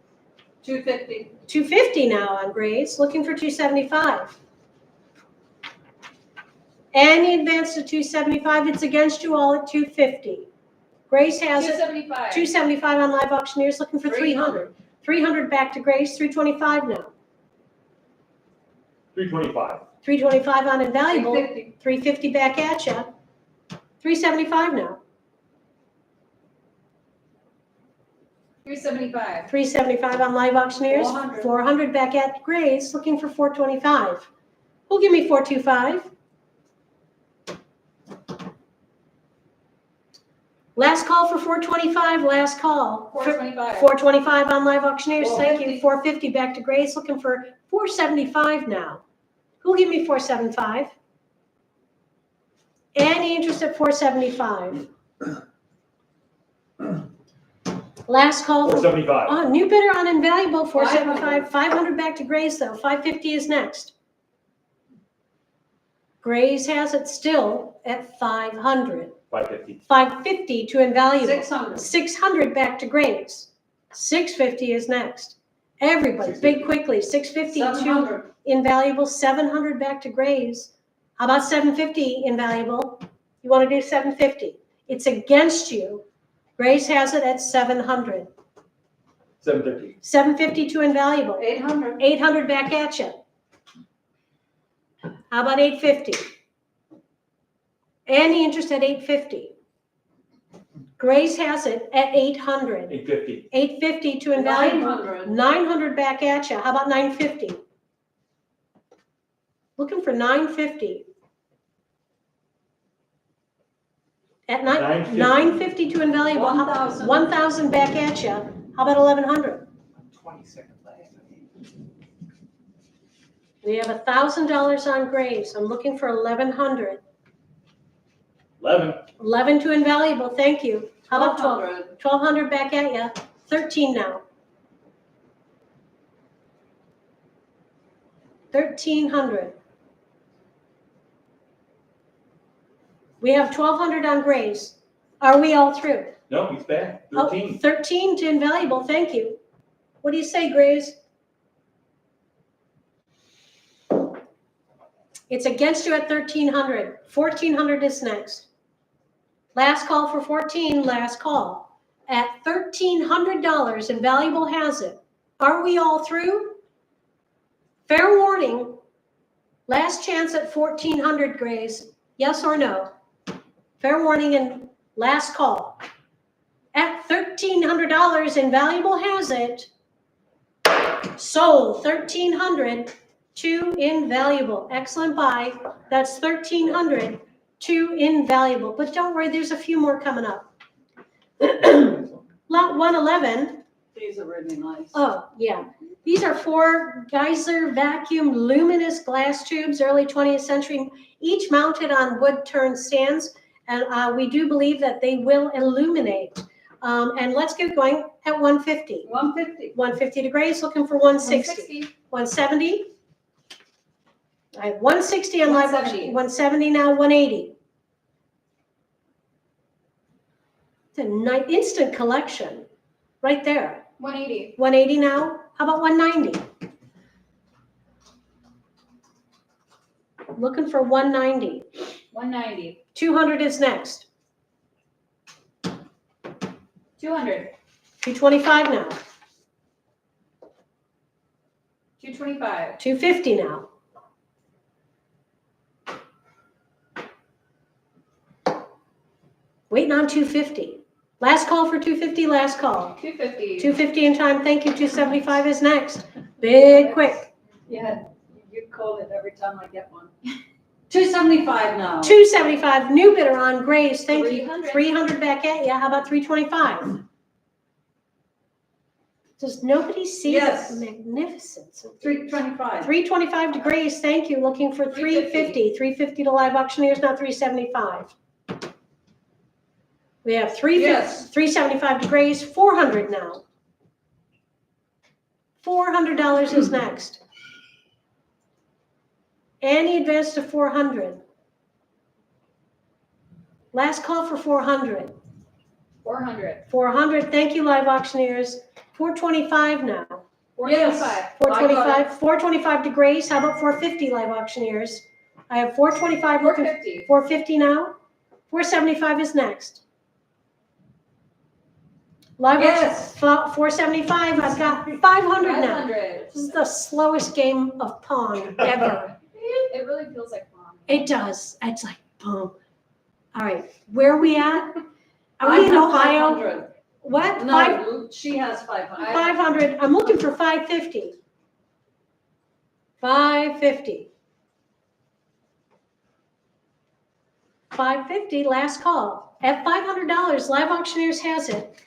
250. 250 now on Grace, looking for 275. Any advance to 275, it's against you all at 250. Grace has it 275. 275 on live auctioneers, looking for 300. 300 back to Grace, 325 now. 325. 325 on invaluable, 350. 350 back at you. 375 now. 375. 375 on live auctioneers. 400. 400 back at Grace, looking for 425. Who'll give me 425? Last call for 425, last call. 425. 425 on live auctioneers, thank you. 450. 450 back to Grace, looking for 475 now. Who'll give me 475? Any interest at 475? Last call for 475. oh, new bidder on invaluable, 475, 500 back to Grace though, 550 is next. Grace has it still at 500. 550. 550 to invaluable. 600. 600 back to Grace. 650 is next. Everybody, big quickly, 650 to 700. invaluable, 700 back to Grace. How about 750 invaluable? You want to do 750? It's against you. Grace has it at 700. 750. 750 to invaluable. 800. 800 back at you. How about 850? Any interest at 850? Grace has it at 800. 850. 850 to invaluable. 900. 900 back at you. How about 950? Looking for 950. At 950. 950 to invaluable. 1,000. 1,000 back at you. How about 1,100? 20 seconds left. We have $1,000 on Grace. I'm looking for 1,100. 11. 11 to invaluable. Thank you. How about 1,200. 1,200 back at you. 13 now. 1,300. We have 1,200 on Grace. Are we all through? No, he's back. Oh, 13. 13 to invaluable. Thank you. What do you say, Grace? It's against you at 1,300. 1,400 is next. Last call for 14, last call. At $1,300, Invaluable has it. Are we all through? Fair warning. Last chance at 1,400, Grace. Yes or no? Fair warning and last call. At $1,300, Invaluable has it. Sold, 1,300 to Invaluable. Excellent buy. That's 1,300 to Invaluable. But don't worry, there's a few more coming up. Lot 111. These are really nice. Oh, yeah. These are 4 Geyser vacuum luminous glass tubes, early 20th century, each mounted on wood turn stands. And we do believe that they will illuminate. And let's get going at 150. 150. 150 degrees, looking for 160. 170. I have 160 on live auction. 170 now, 180. It's a nice instant collection right there. 180. 180 now. How about 190? Looking for 190. 190. 200 is next. 200. 225 now. 225. 250 now. Waiting on 250. Last call for 250, last call. 250. 250 in time, thank you. 275 is next. Big quick. Yeah, you call it every time I get one. 275 now. 275, new bidder on Grace, thank you. 300. 300 back at you, how about 325? Does nobody see Yes. the magnificence of 325. 325 to Grace, thank you. Looking for 350. 350 to Live Auctioneers, now 375. We have 350, Yes. 375 to Grace, 400 now. $400 is next. Any advance to 400. Last call for 400. 400. 400, thank you, Live Auctioneers. 425 now. 425. 425, 425 to Grace. How about 450, Live Auctioneers? I have 425 looking. 450. 450 now. 475 is next. Live Yes. 475. I've got 500 now. 500. This is the slowest game of Pong ever. It really feels like fun. It does. It's like boom. All right, where are we at? Are I we in have Ohio? 500. What? No, she has 500. 500. I'm looking for 550. 550. 550, last call. At $500, Live Auctioneers has it.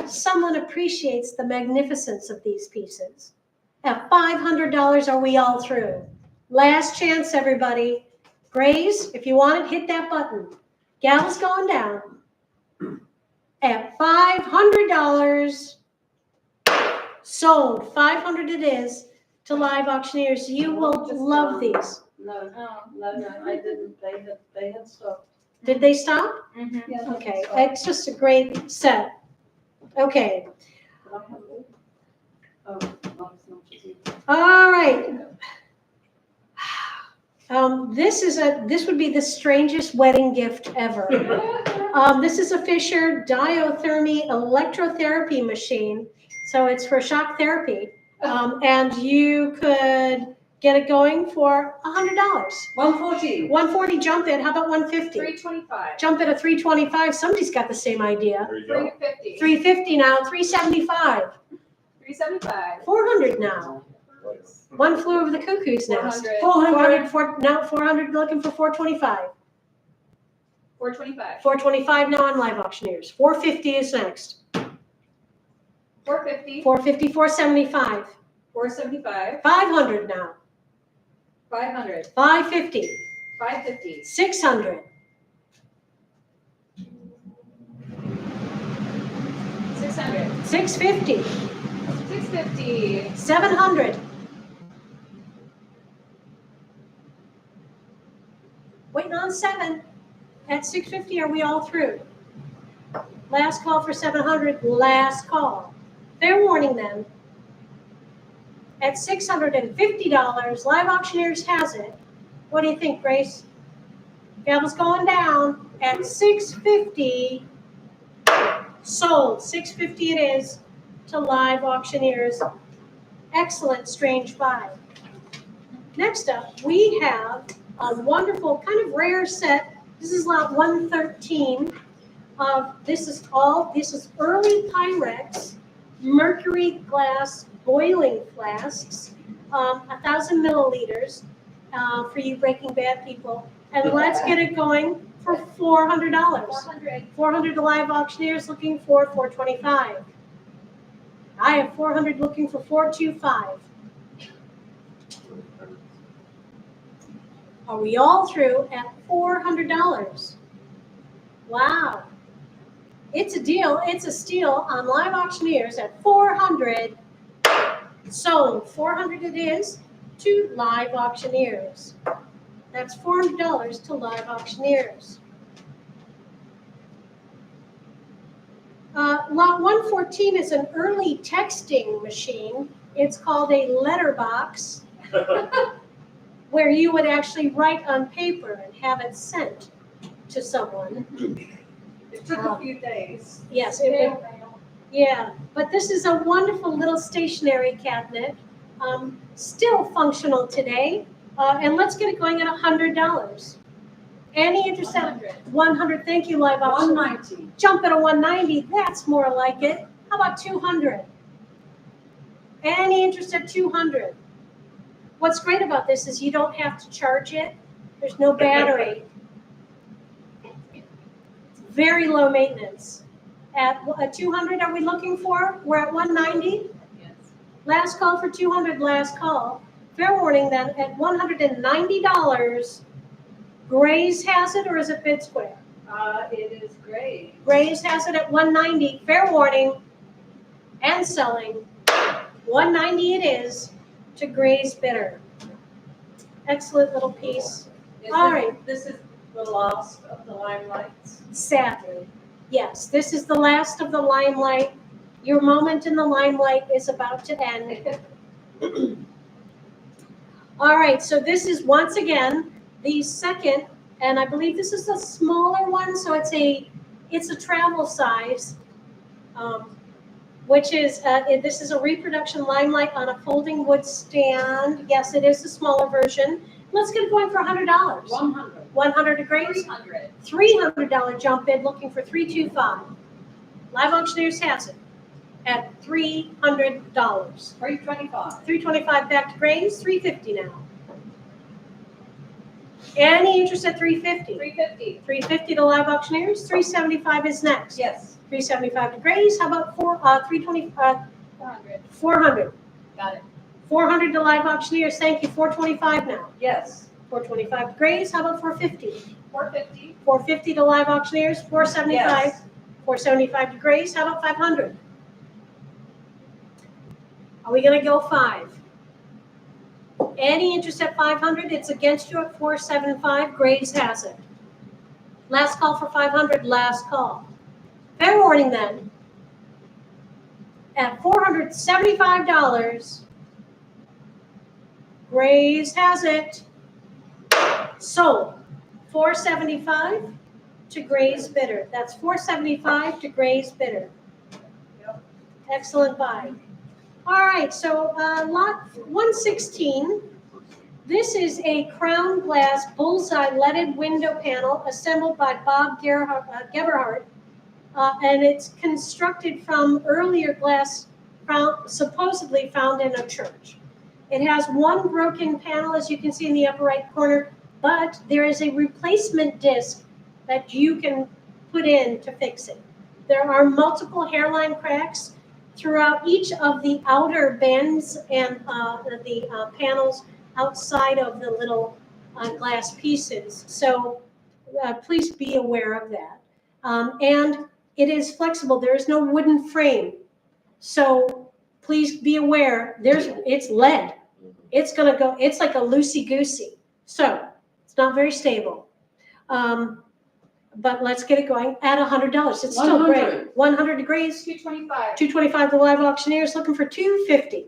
Someone appreciates the magnificence of these pieces. At $500, are we all through? Last chance, everybody. Grays, if you want it, hit that button. Gal's going down. At $500, sold. 500 it is to Live Auctioneers. You will love these. No, Oh. no, I didn't. They had stopped. Did they stop? Mm-hmm. Yeah, they Okay, had stopped. it's just a great set. Okay, But I have all. Oh, not as much as you. all right. This would be the strangest wedding gift ever. This is a Fisher diothermy electrotherapy machine. So it's for shock therapy. And you could Get it going for $100. 140. 140, jump in. How about 150? 325. Jump in at 325. Somebody's got the same idea. There you go. 350. 350 now, 375. 375. 400 now. Right. One flew over the cuckoo's nest. 400. 400, now 400, looking for 425. 425. 425 now on Live Auctioneers. 450 is next. 450. 450, 475. 475. 500 now. 500. 550. 550. 600. 600. 650. 650. 700. Waiting on 7. At 650, are we all through? Last call for 700, last call. Fair warning then. At $650, Live Auctioneers has it. What do you think, Grace? Gavel's going down at $650. Sold. $650 it is to Live Auctioneers. Excellent strange buy. Next up, we have a wonderful, kind of rare set. This is lot 113 of, this is early Pyrex mercury glass boiling flasks, 1,000 milliliters for you Breaking Bad people. And let's get it going for $400. 400. 400 to Live Auctioneers looking for 425. I have 400 looking for 425. Are we all through at $400? Wow. It's a deal. It's a steal on Live Auctioneers at 400. Sold. 400 it is to Live Auctioneers. That's $400 to Live Auctioneers. Lot 114 is an early texting machine. It's called a letterbox, where you would actually write on paper and have it sent to someone. It took a few days. Yes, it would. Yeah, but this is a wonderful little stationery cabinet, still functional today. And let's get it going at $100. Any interest at 100? Thank you, Live Auction. 190. Jump at a 190. That's more like it. How about 200? Any interest at 200? What's great about this is you don't have to charge it. There's no battery. It's very low maintenance. At 200, are we looking for? We're at 190. Yes. Last call for 200, last call. Fair warning then, at $190, Gray's has it, or is it Bid Square? It is great. Gray's has it at 190. Fair warning, and selling. 190 it is to Gray's bidder. Excellent little piece. All right. This is the last of the limelights. Sadly, yes, this is the last of the limelight. Your moment in the limelight is about to end. All right, so this is once again the second, and I believe this is a smaller one, so it's a travel size, which is this is a reproduction limelight on a folding wood stand. Yes, it is the smaller version. Let's get it going for $100. 100. 100 degrees. 300. $300 jump bid looking for 325. Live Auctioneers has it at $300. 325. 325 back to Grays, 350 now. Any interest at 350? 350. 350 to Live Auctioneers, 375 is next. Yes. 375 to Grays, how about 320, 400. 400? Got it. 400 to Live Auctioneers, thank you, 425 now. Yes. 425 to Grays, how about 450? 450. 450 to Live Auctioneers, 475. Yes. 475 to Grays, how about 500? Are we gonna go 5? Any interest at 500? It's against you at 475. Grays has it. Last call for 500. Last call. Fair warning then. At $475, Grays has it. Sold. 475 to Grays bidder. That's 475 to Grays bidder. Excellent buy. All right, so lot 116 This is a crown glass bullseye leaded window panel assembled by Bob Gebhardt, and it's constructed from earlier glass supposedly found in a church. It has one broken panel, as you can see in the upper right corner, but there is a replacement disc that you can put in to fix it. There are multiple hairline cracks throughout each of the outer bends and the panels outside of the little glass pieces. So please be aware of that. And it is flexible. There is no wooden frame. So please be aware, it's lead. It's gonna go, it's like a loosey-goosey. So it's not very stable. But let's get it going at $100. It's still great. 100 degrees, 225. 225. The live auctioneers looking for 250.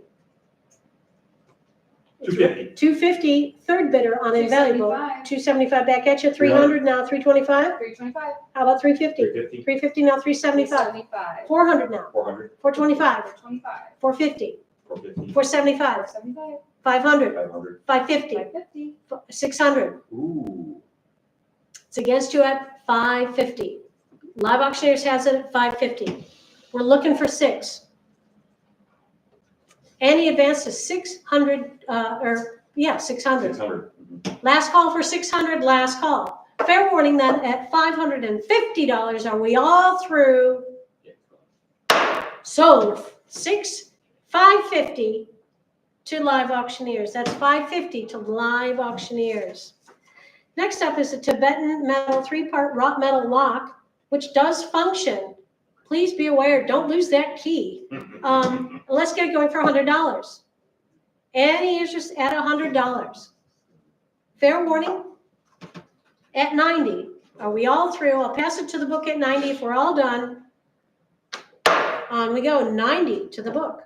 250. 250, third bidder on invaluable. 275 back at you, 300 now, 325. 325. How about 350? 350. 350 now, 375. 375. 400 now, 400. 425, 425. 450, 450. 475, 475. 500, 500. 550, 550. 600. Ooh. It's against you at 550. Live Auctioneers has it at 550. We're looking for 6. Any advance to 600, 600. 600. Last call for 600, last call. Fair warning then, at $550, are we all through? Sold. 550 to Live Auctioneers. That's 550 to Live Auctioneers. Next up is a Tibetan metal 3-part wrought metal lock, which does function. Please be aware, don't lose that key. Let's get it going for $100. Any interest at $100? Fair warning, at 90. Are we all through? I'll pass it to the book at 90 if we're all done. On we go, 90 to the book.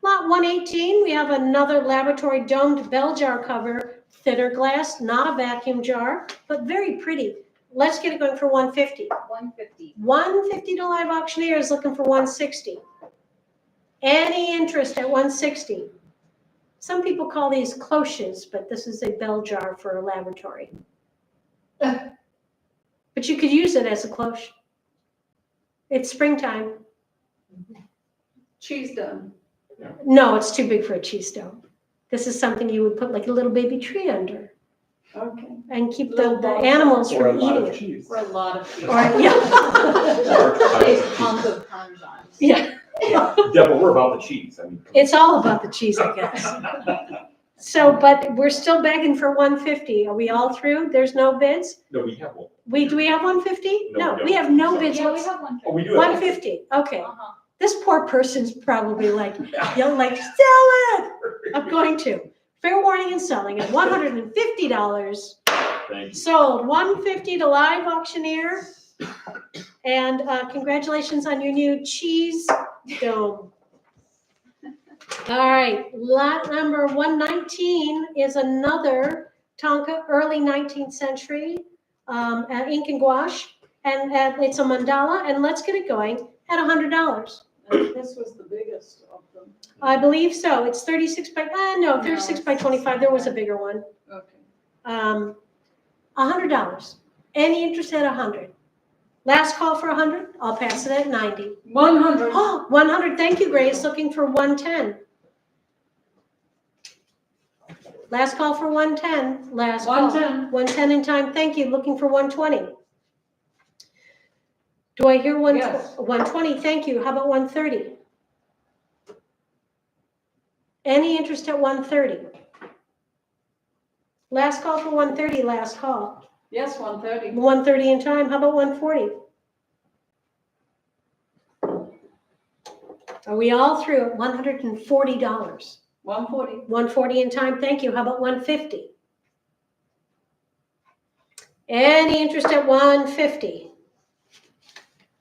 Lot 118, we have another laboratory domed bell jar cover, thinner glass, not a vacuum jar, but very pretty. Let's get it going for 150. 150. 150 to Live Auctioneers, looking for 160. Any interest at 160? Some people call these cloches, but this is a bell jar for a laboratory. But you could use it as a cloche. It's springtime. Cheese dome. No, it's too big for a cheese stone. This is something you would put like a little baby tree under Okay. and keep Little the box. animals Or a from lot eating of it. cheese. For a lot of cheese. Or, yeah. Big hunk of parmesan. Yeah, Deborah, we're about the cheese. I mean, it's all about the cheese, I guess. So, but we're still begging for 150. Are we all through? There's no bids? no, we have one. Do we have 150? No, we we have no bids. Yeah, we have 150. Oh, we do have 150, okay. Uh-huh. This poor person's probably like, like, sell it. I'm going to. Fair warning and selling at $150. Thank you. Sold, 150 to Live Auctioneer. And congratulations on your new cheese dome. All right, lot number 119 is another Tonka, early 19th century, ink and gouache. And it's a mandala, and let's get it going at $100. And this was the biggest of them. I believe so. It's 36 by, no, 36 by 25. There was a bigger one. Okay. $100. Any interest at 100? Last call for 100? I'll pass it at 90. 100. Oh, 100. Thank you, Grace. Looking for 110. Last call for 110. Last call. 110. 110 in time. Thank you. Looking for 120. Do I hear Yes. 120? Thank you. How about 130? Any interest at 130? Last call for 130. Last call. Yes, 130. 130 in time. How about 140? Are we all through at $140? 140. 140 in time. Thank you. How about 150? Any interest at 150?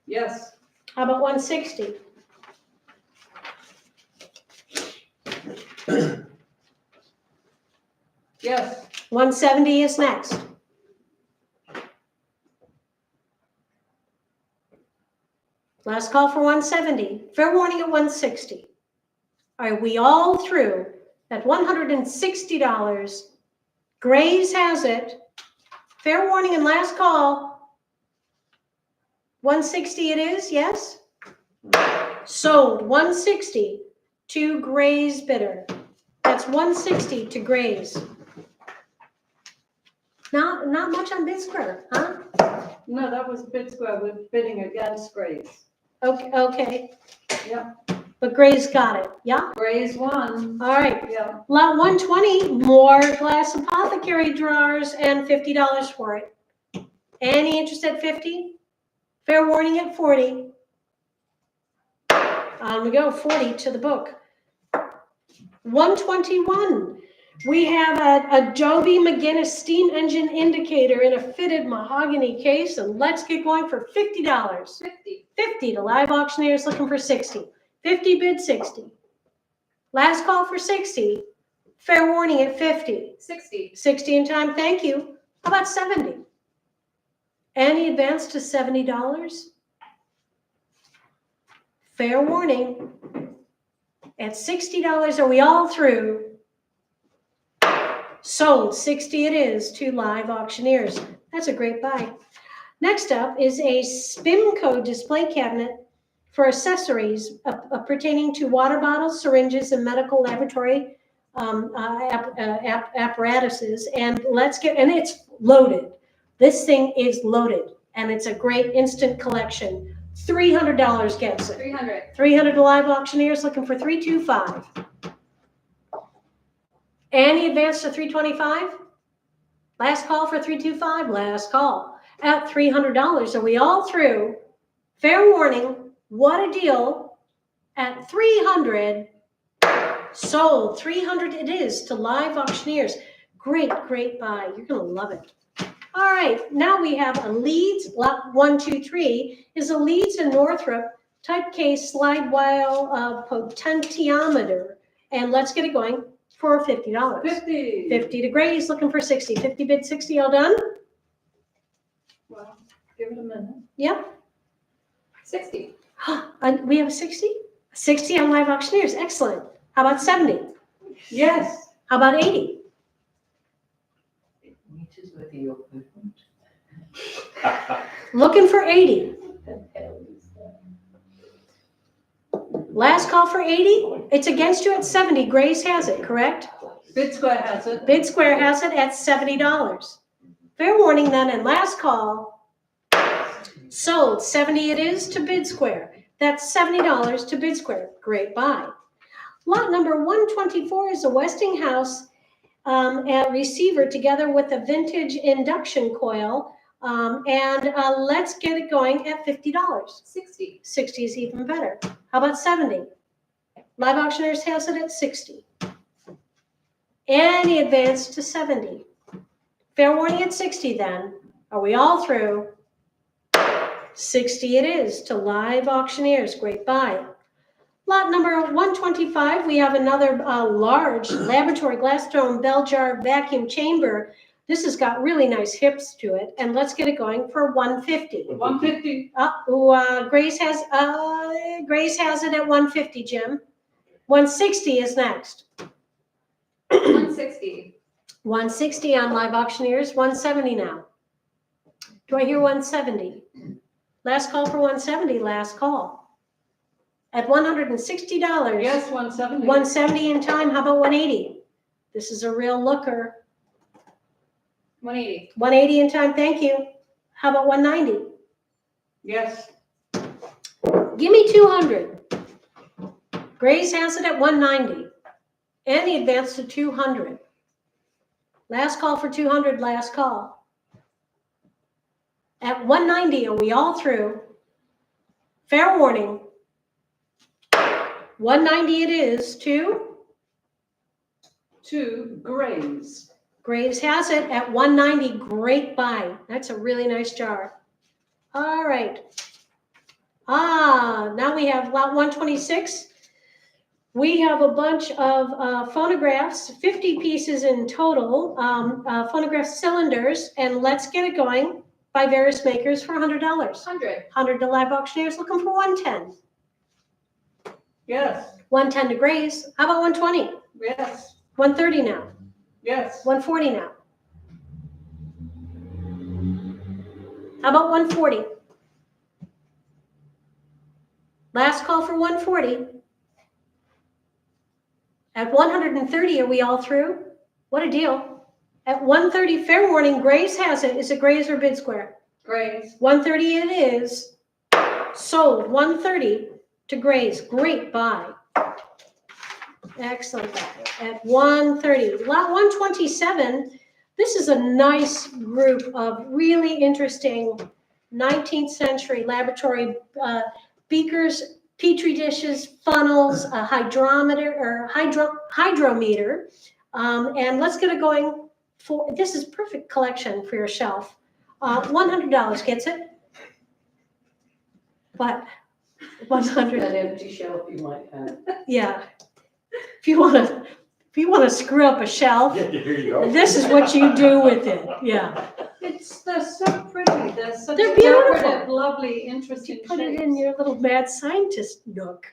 Yes. How about 160? Yes. 170 is next. Last call for 170. Fair warning at 160. Are we all through at $160. Grays has it. Fair warning and last call. 160 it is, yes? Sold, 160 to Gray's bidder. That's 160 to Gray's. Not much on bid square, huh? No, that was bid square, we're bidding against Grays. Okay. Yeah. But Gray's got it, yeah? Grays won. All right. Yeah. Lot 120, more glass apothecary drawers and $50 for it. Any interest at 50? Fair warning at 40. On we go, 40 to the book. 121, we have a Adobe McGinnis steam engine indicator in a fitted mahogany case, and let's get going for $50. 50. 50 to live auctioneers looking for 60. 50 bid 60. Last call for 60. Fair warning at 50. 60. 60 in time, thank you. How about 70? Any advance to $70? Fair warning. At $60, are we all through? Sold, 60 it is to live auctioneers. That's a great buy. Next up is a Spimco display cabinet for accessories pertaining to water bottles, syringes, and medical laboratory apparatuses. And it's loaded. This thing is loaded, and it's a great instant collection. $300 gets it. 300. 300 to live auctioneers looking for 325. Any advance to 325? Last call for 325. Last call at $300. Are we all through? Fair warning. What a deal at 300. Sold. 300 it is to live auctioneers. Great buy. You're gonna love it. All right, now we have a Leeds, lot 123 is a Leeds and Northrop type case slide wheel potentiometer. And let's get it going for $50. 50. 50 to Grays, looking for 60. 50 bid 60, all done? Well, give it a minute. Yep. 60. And we have a 60? 60 on live auctioneers, excellent. How about 70? Yes. How about 80? Meters worth of your movement. Looking for 80. Last call for 80. It's against you at 70. Grays has it, correct? Bid square has it. Bid Square has it at $70. Fair warning then, and last call. Sold. 70 it is to Bid Square. That's $70 to Bid Square. Great buy. Lot number 124 is a Westinghouse receiver together with a vintage induction coil. Let's get it going at $50. 60. 60 is even better. How about 70? Live Auctioneers has it at 60. Any advance to 70? Fair warning at 60 then. Are we all through? 60 it is to Live Auctioneers. Great buy. Lot number 125, we have another large laboratory glass dome bell jar vacuum chamber. This has got really nice hips to it, and let's get it going for 150. 150. Grace has it at 150, Jim. 160 is next. 160. 160 on Live Auctioneers, 170 now. Do I hear 170? Last call for 170, last call. At $160. Yes, 170. 170 in time, how about 180? This is a real looker. 180. 180 in time, thank you. How about 190? Yes. Give me 200. Grays has it at 190. Any advance to 200. Last call for 200, last call. At 190, are we all through? Fair warning. 190 it is to Grays. Graves has it at 190. Great buy. That's a really nice jar. All right. Now we have lot 126. We have a bunch of phonographs, 50 pieces in total, phonograph cylinders, and let's get it going by various makers for $100. 100. 100 to Live Auctioneers, looking for 110. Yes. 110 to Grays. How about 120? Yes. 130 now, Yes. 140 now. How about 140? Last call for 140. At 130, are we all through? What a deal. At 130, fair warning, Grace has it. Is it Grace or Bid Square? Great. 130 it is. Sold, 130 to Grace. Great buy. Excellent buy. At 130. Lot 127, this is a nice group of really interesting 19th century laboratory beakers, petri dishes, funnels, a hydrometer or hydrometer. And let's get it going for, this is perfect collection for your shelf. $100 gets it. What? 100. An empty shelf you might have. Yeah. If you want to screw up a shelf, Yeah, here you go. this is what you do with it. Yeah. They're so pretty. They're such They're beautiful. decorative, lovely, interesting Put it shapes. in your little mad scientist nook.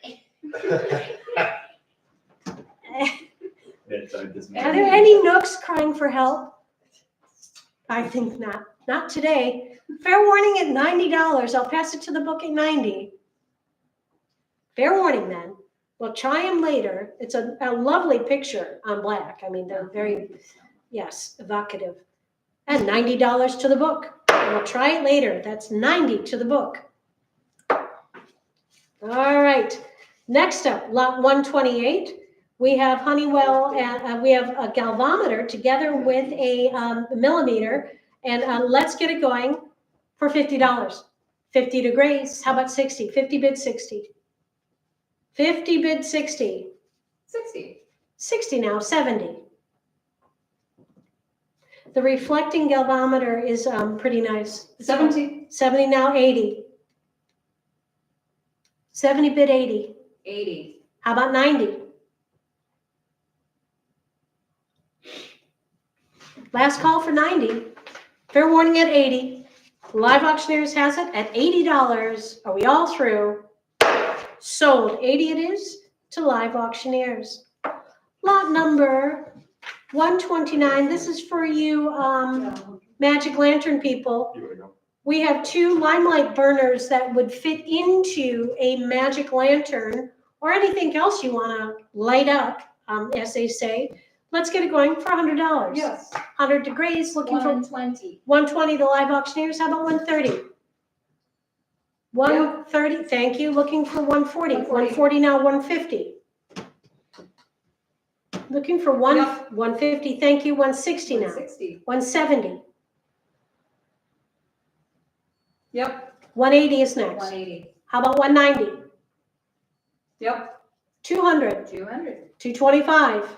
Are there any nooks crying for help? I think not. Not today. Fair warning at $90. I'll pass it to the book at 90. Fair warning then. We'll try them later. It's a lovely picture on black. I mean, they're very, yes, evocative. And $90 to the book. We'll try it later. That's 90 to the book. All right. Next up, lot 128. We have Honeywell and we have a galvanometer together with a millimeter. And let's get it going for $50. 50 to Grace. How about 60? 50 bid 60. 50 bid 60. 60. 60 now, 70. The reflecting galvanometer is pretty nice. 70. 70 now, 80. 70 bid 80. 80. How about 90? Last call for 90. Fair warning at 80. Live Auctioneers has it at $80. Are we all through? Sold. 80 it is to Live Auctioneers. Lot number 129. This is for you magic lantern people. Here we go. We have 2 limelight burners that would fit into a magic lantern or anything else you want to light up, as they say. Let's get it going for $100. Yes. 100 to Grace, looking for 120. 120 to Live Auctioneers. How about 130? 130, thank you. Looking for 140. 140 now, 150. Looking for 150, thank you. 160 now. 160. 170. Yep. 180 is next. 180. How about 190? Yep. 200. 200. 225.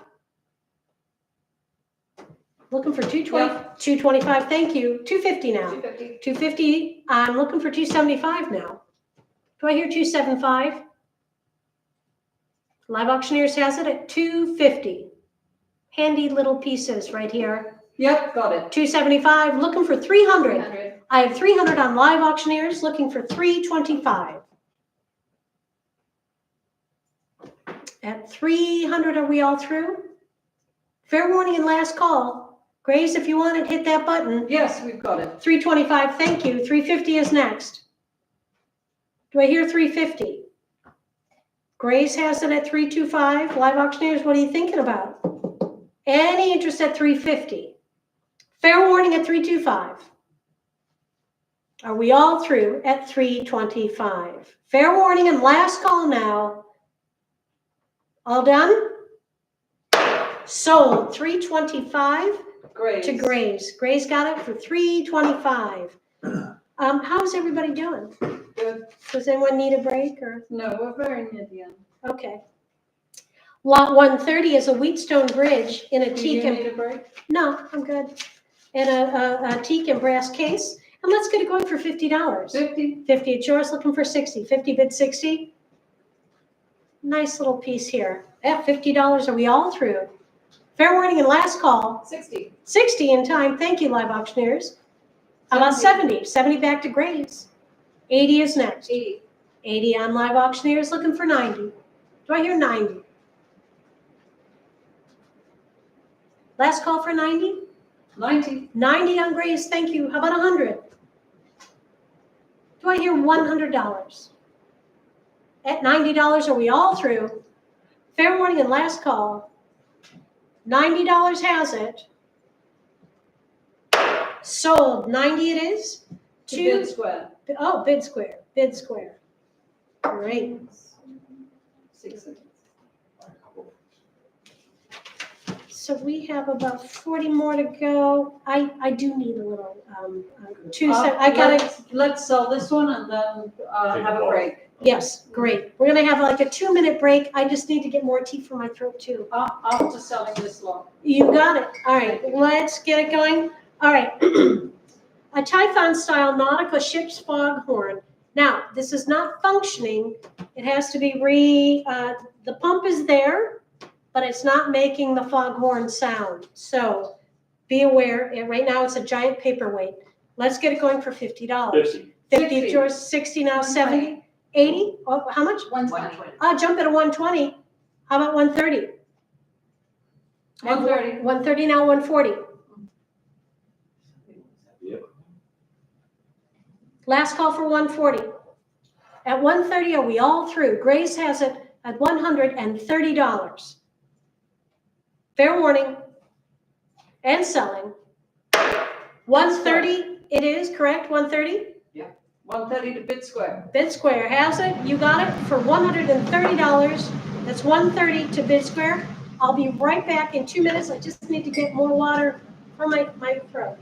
Looking for 220, 225, thank you. 250 now. 250. 250, I'm looking for 275 now. Do I hear 275? Live Auctioneers has it at 250. Handy little pieces right here. Yep. Got it. 275, looking for 300. 300. I have 300 on Live Auctioneers, looking for 325. At 300, are we all through? Fair warning and last call. Grace, if you want it, hit that button. Yes, we've got it. 325, thank you. 350 is next. Do I hear 350? Grace has it at 325. Live Auctioneers, what are you thinking about? Any interest at 350? Fair warning at 325. Are we all through at 325? Fair warning and last call now. All done? Sold. 325 Great. to Grace. Grace got it for 325. How's everybody doing? Good. Does anyone need a break or? No, we're very near the end. Okay. Lot 130 is a Wheatstone bridge in a Do teak you and, need a break? no, I'm good. In a teak and brass case. And let's get it going for $50. 50. 50, it's yours, looking for 60. 50 bid 60. Nice little piece here. At $50, are we all through? Fair warning and last call. 60. 60 in time. Thank you, Live Auctioneers. How about 70? 70 back to Grace. 80 is next. 80. 80 on Live Auctioneers, looking for 90. Do I hear 90? Last call for 90? 90. 90 on Grace, thank you. How about 100? Do I hear $100? At $90, are we all through? Fair warning and last call. $90 has it. Sold, 90 it is. To bid square. Oh, bid square, bid square. Great. 60. So we have about 40 more to go. I do need a little, 2 seconds. I gotta, Let's sell this one and then Take have a a pause. break. yes, great. We're gonna have like a 2-minute break. I just need to get more tea for my throat too. After selling this lot. You got it. All right, let's get it going. All right. A Typhon style nautical ship's foghorn. Now, this is not functioning. It has to be the pump is there, but it's not making the foghorn sound. So be aware, right now it's a giant paperweight. Let's get it going for $50. 50. 50, 60. yours, 60 now, 70, 80? Oh, how much? 120. I'll jump at a 120. How about 130? 130. 130 now, 140. Yep. Last call for 140. At 130, are we all through? Grace has it at $130. Fair warning. And selling. 130 it is, correct? 130? 130 to bid square. Bid Square has it. You got it for $130. That's 130 to Bid Square. I'll be right back in 2 minutes. I just need to get more water for my throat.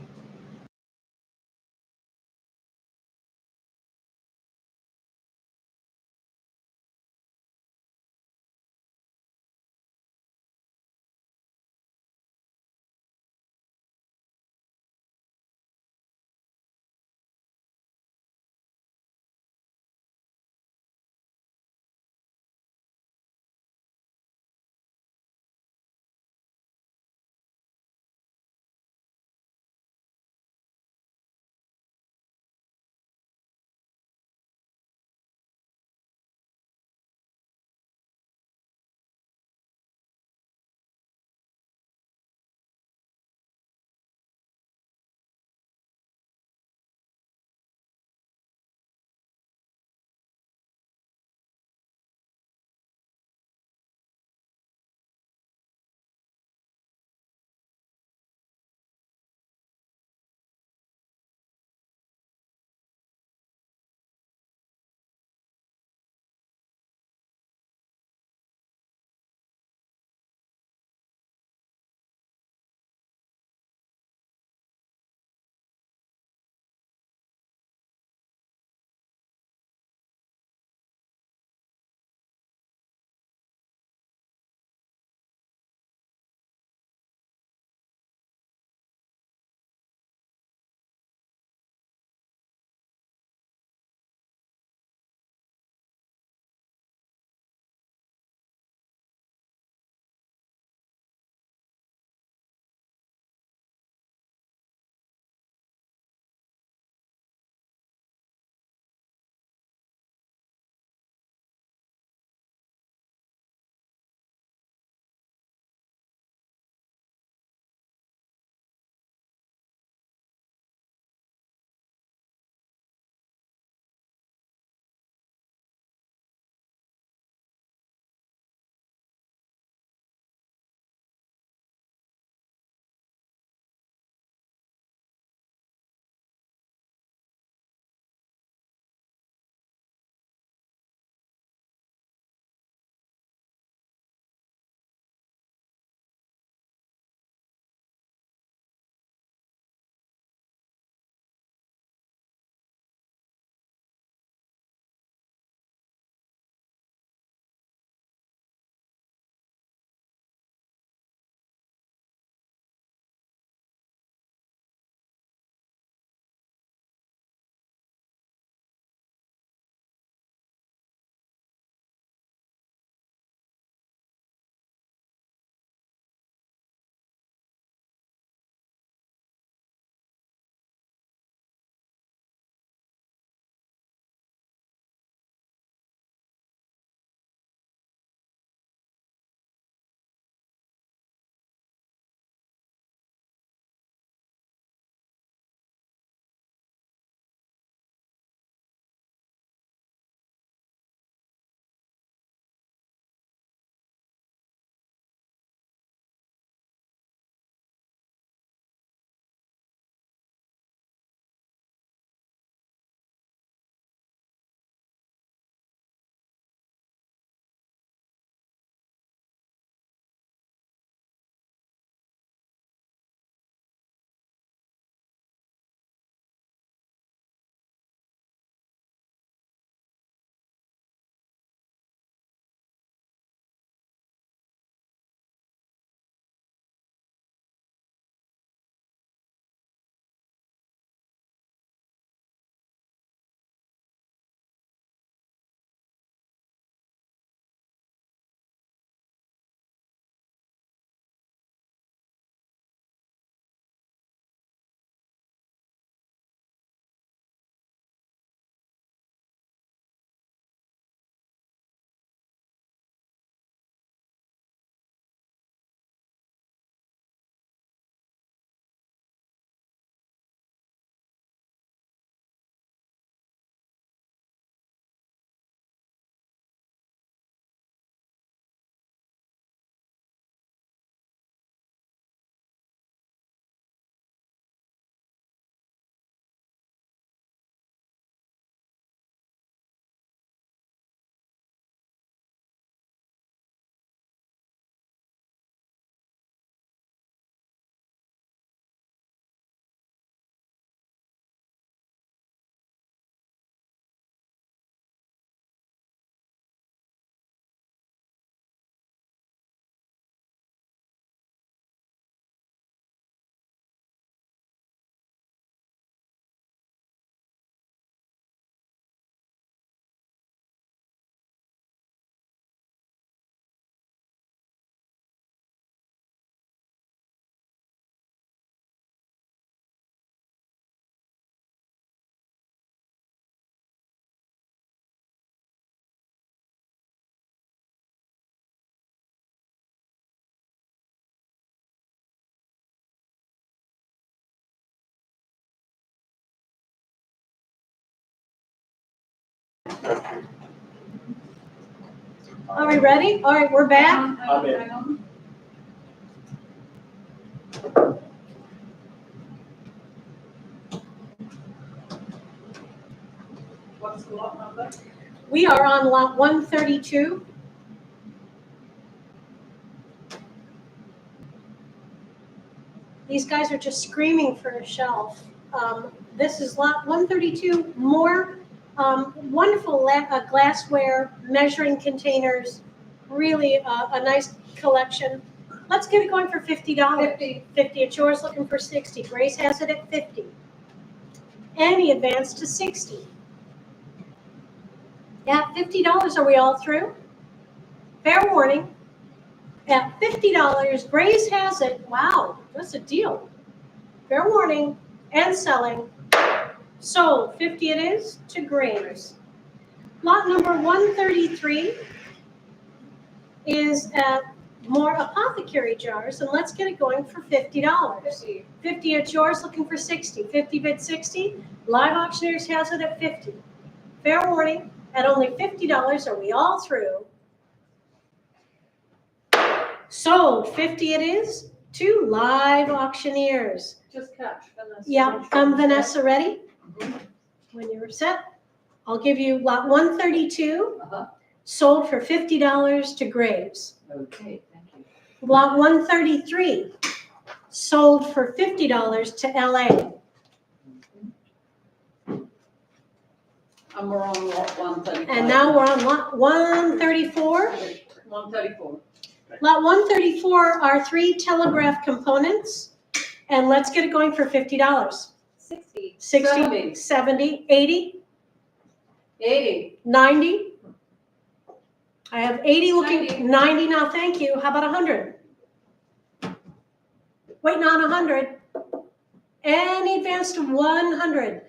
Are we ready? All right, we're back. I'm in. Hang on. What's the lot number? We are on lot 132. These guys are just screaming for a shelf. This is lot 132, more wonderful glassware, measuring containers, really a nice collection. Let's get it going for $50. 50, it's yours, looking for 60. Grace has it at 50. Any advance to 60. At $50, are we all through? Fair warning. At $50, Grace has it. Wow, that's a deal. Fair warning, and selling. Sold, 50 it is, to Grace. Lot number 133 is at more apothecary jars, and let's get it going for $50. 50, it's yours, looking for 60. 50 bid 60. Live Auctioneers has it at 50. Fair warning, at only $50, are we all through? Sold, 50 it is, to Live Auctioneers. Just catch Vanessa. Yeah, Vanessa, ready? When you're set, I'll give you lot 132, Uh-huh. sold for $50 to Graves. Okay, thank you. Lot 133, sold for $50 to LA. And we're on lot 135. And now we're on lot 134. 134. Lot 134 are 3 telegraph components, and let's get it going for $50. 60. 60, 70, 80, 80. 90. I have 80 looking, 90. 90 now, thank you. How about 100? Waiting on 100. Any advance to 100.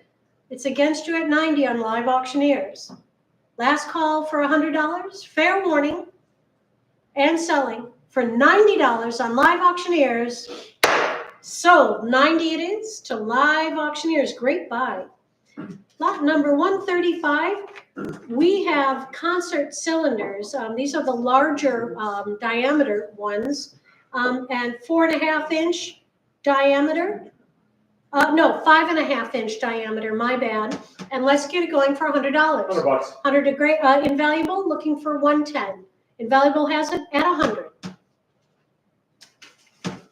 It's against you at 90 on Live Auctioneers. Last call for $100. Fair warning. And selling for $90 on Live Auctioneers. Sold, 90 it is to Live Auctioneers. Great buy. Lot number 135, we have concert cylinders. These are the larger diameter ones, and 4.5 inch diameter. No, 5.5 inch diameter, my bad. And let's get it going for $100. $100. 100 degree, Invaluable, looking for 110. Invaluable has it at 100.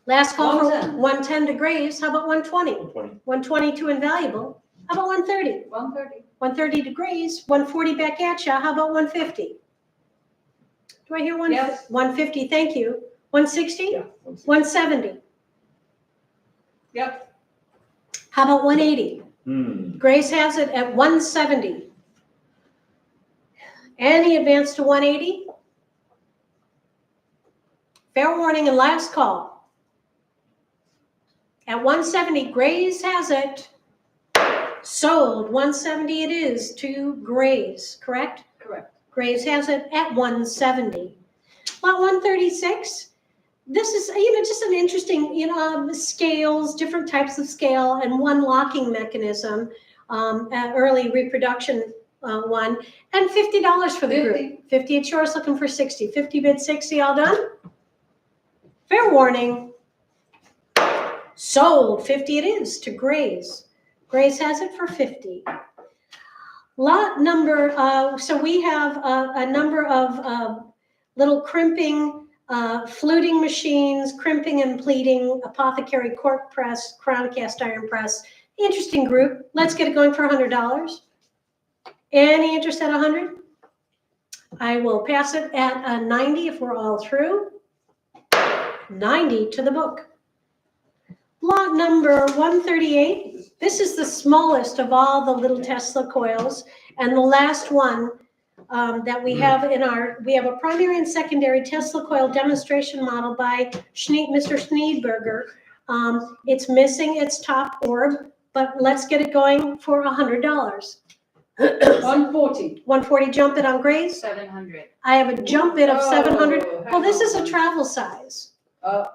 Last call for 110. 110 to Graves. How about 120? 120. 120 to Invaluable. How about 130? 130. 130 to Graves. 140 back at you. How about 150? Do I hear one? Yes. 150, thank you. 160? Yeah. 170. Yep. How about 180? Grace has it at 170. Any advance to 180? Fair warning and last call. At 170, Grace has it. Sold, 170 it is to Grace, correct? Correct. Graves has it at 170. Lot 136, this is, just an interesting, scales, different types of scale, and one locking mechanism, early reproduction one, and $50 for the group. 50, it's yours, looking for 60. 50 bid 60, all done? Fair warning. Sold, 50 it is to Grace. Grace has it for 50. Lot number, so we have a number of little crimping, fluting machines, crimping and pleating, apothecary cork press, crown cast iron press. Interesting group. Let's get it going for $100. Any interest at 100? I will pass it at 90 if we're all through. 90 to the book. Lot number 138. This is the smallest of all the little Tesla coils, and the last one that we have we have a primary and secondary Tesla coil demonstration model by Mr. Schneidberger. It's missing its top orb, but let's get it going for $100. 140. 140 jump it on Grace. 700. I have a jump bid of 700. Oh, Well, this is a hang on. travel size.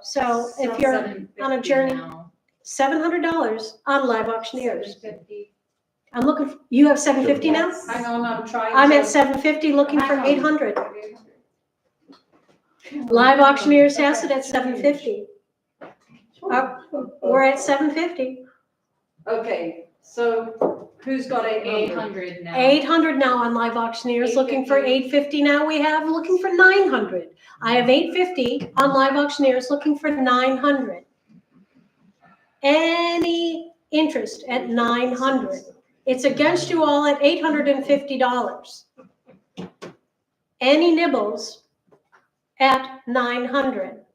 So if So you're 750 on a journey, now. $700 on Live Auctioneers. 750. I'm looking, you have 750 now? Hang on, I'm trying to. I'm at 750, looking for Hang on. 800. Live Auctioneers has it at 750. We're at 750. Okay, so who's got 800? 800 now. 800 now on Live Auctioneers, looking for 850 now. We have looking for 900. I have 850 on Live Auctioneers, looking for 900. Any interest at 900? It's against you all at $850. Any nibbles at 900?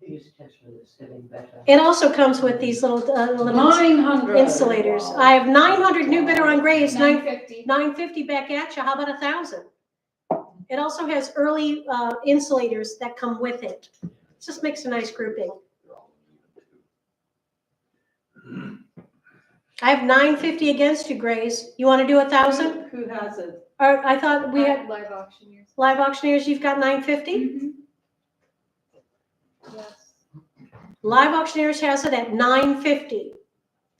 Use Tesla that's selling better. It also comes with these little 900. insulators. Wow. I have 900 new bidder on Grays, 950. 950 back at you. How about 1,000? It also has early insulators that come with it. Just makes a nice grouping. I have 950 against you, Grays. You want to do 1,000? Who has it? Or I thought we had Live Auctioneers. Live Auctioneers. You've got 950. Mm-hmm. Yes. Live Auctioneers has it at 950.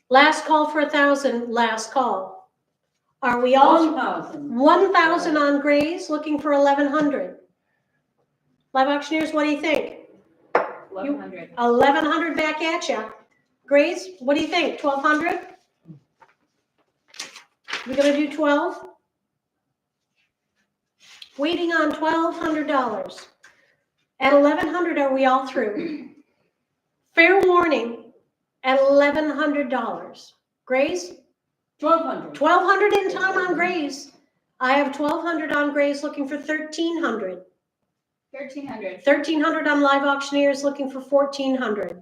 Last call for 1,000. Last call. Are we all 1,000. 1,000 on Grays? Looking for 1,100. Live Auctioneers, what do you think? 1100. 1,100 back at you. Grays, what do you think? 1,200? We're gonna do 12? Waiting on $1,200. At 1,100, are we all through? Fair warning at $1,100. Grays, 1,200. 1,200 in time on Grays. I have 1,200 on Grays, looking for 1,300. 1300. 1,300 on Live Auctioneers, looking for 1,400.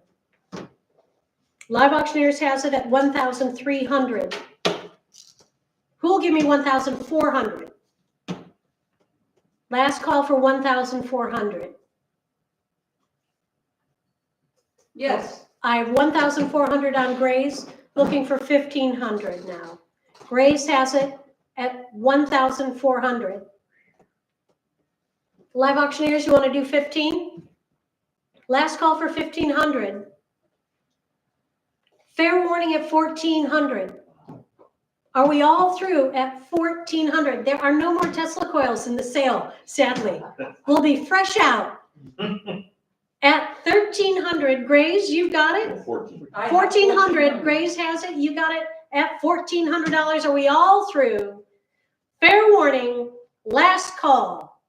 Live Auctioneers has it at 1,300. Who'll give me 1,400? Last call for 1,400. Yes. I have 1,400 on Grays, looking for 1,500 now. Grays has it at 1,400. Live Auctioneers, you want to do 15? Last call for 1,500. Fair warning at 1,400. Are we all through at 1,400? There are no more Tesla coils in the sale, sadly. We'll be fresh out. At 1,300, Grays, you've got it? 14. 1,400, Grays has it, you got it at $1,400. Are we all through? Fair warning, last call.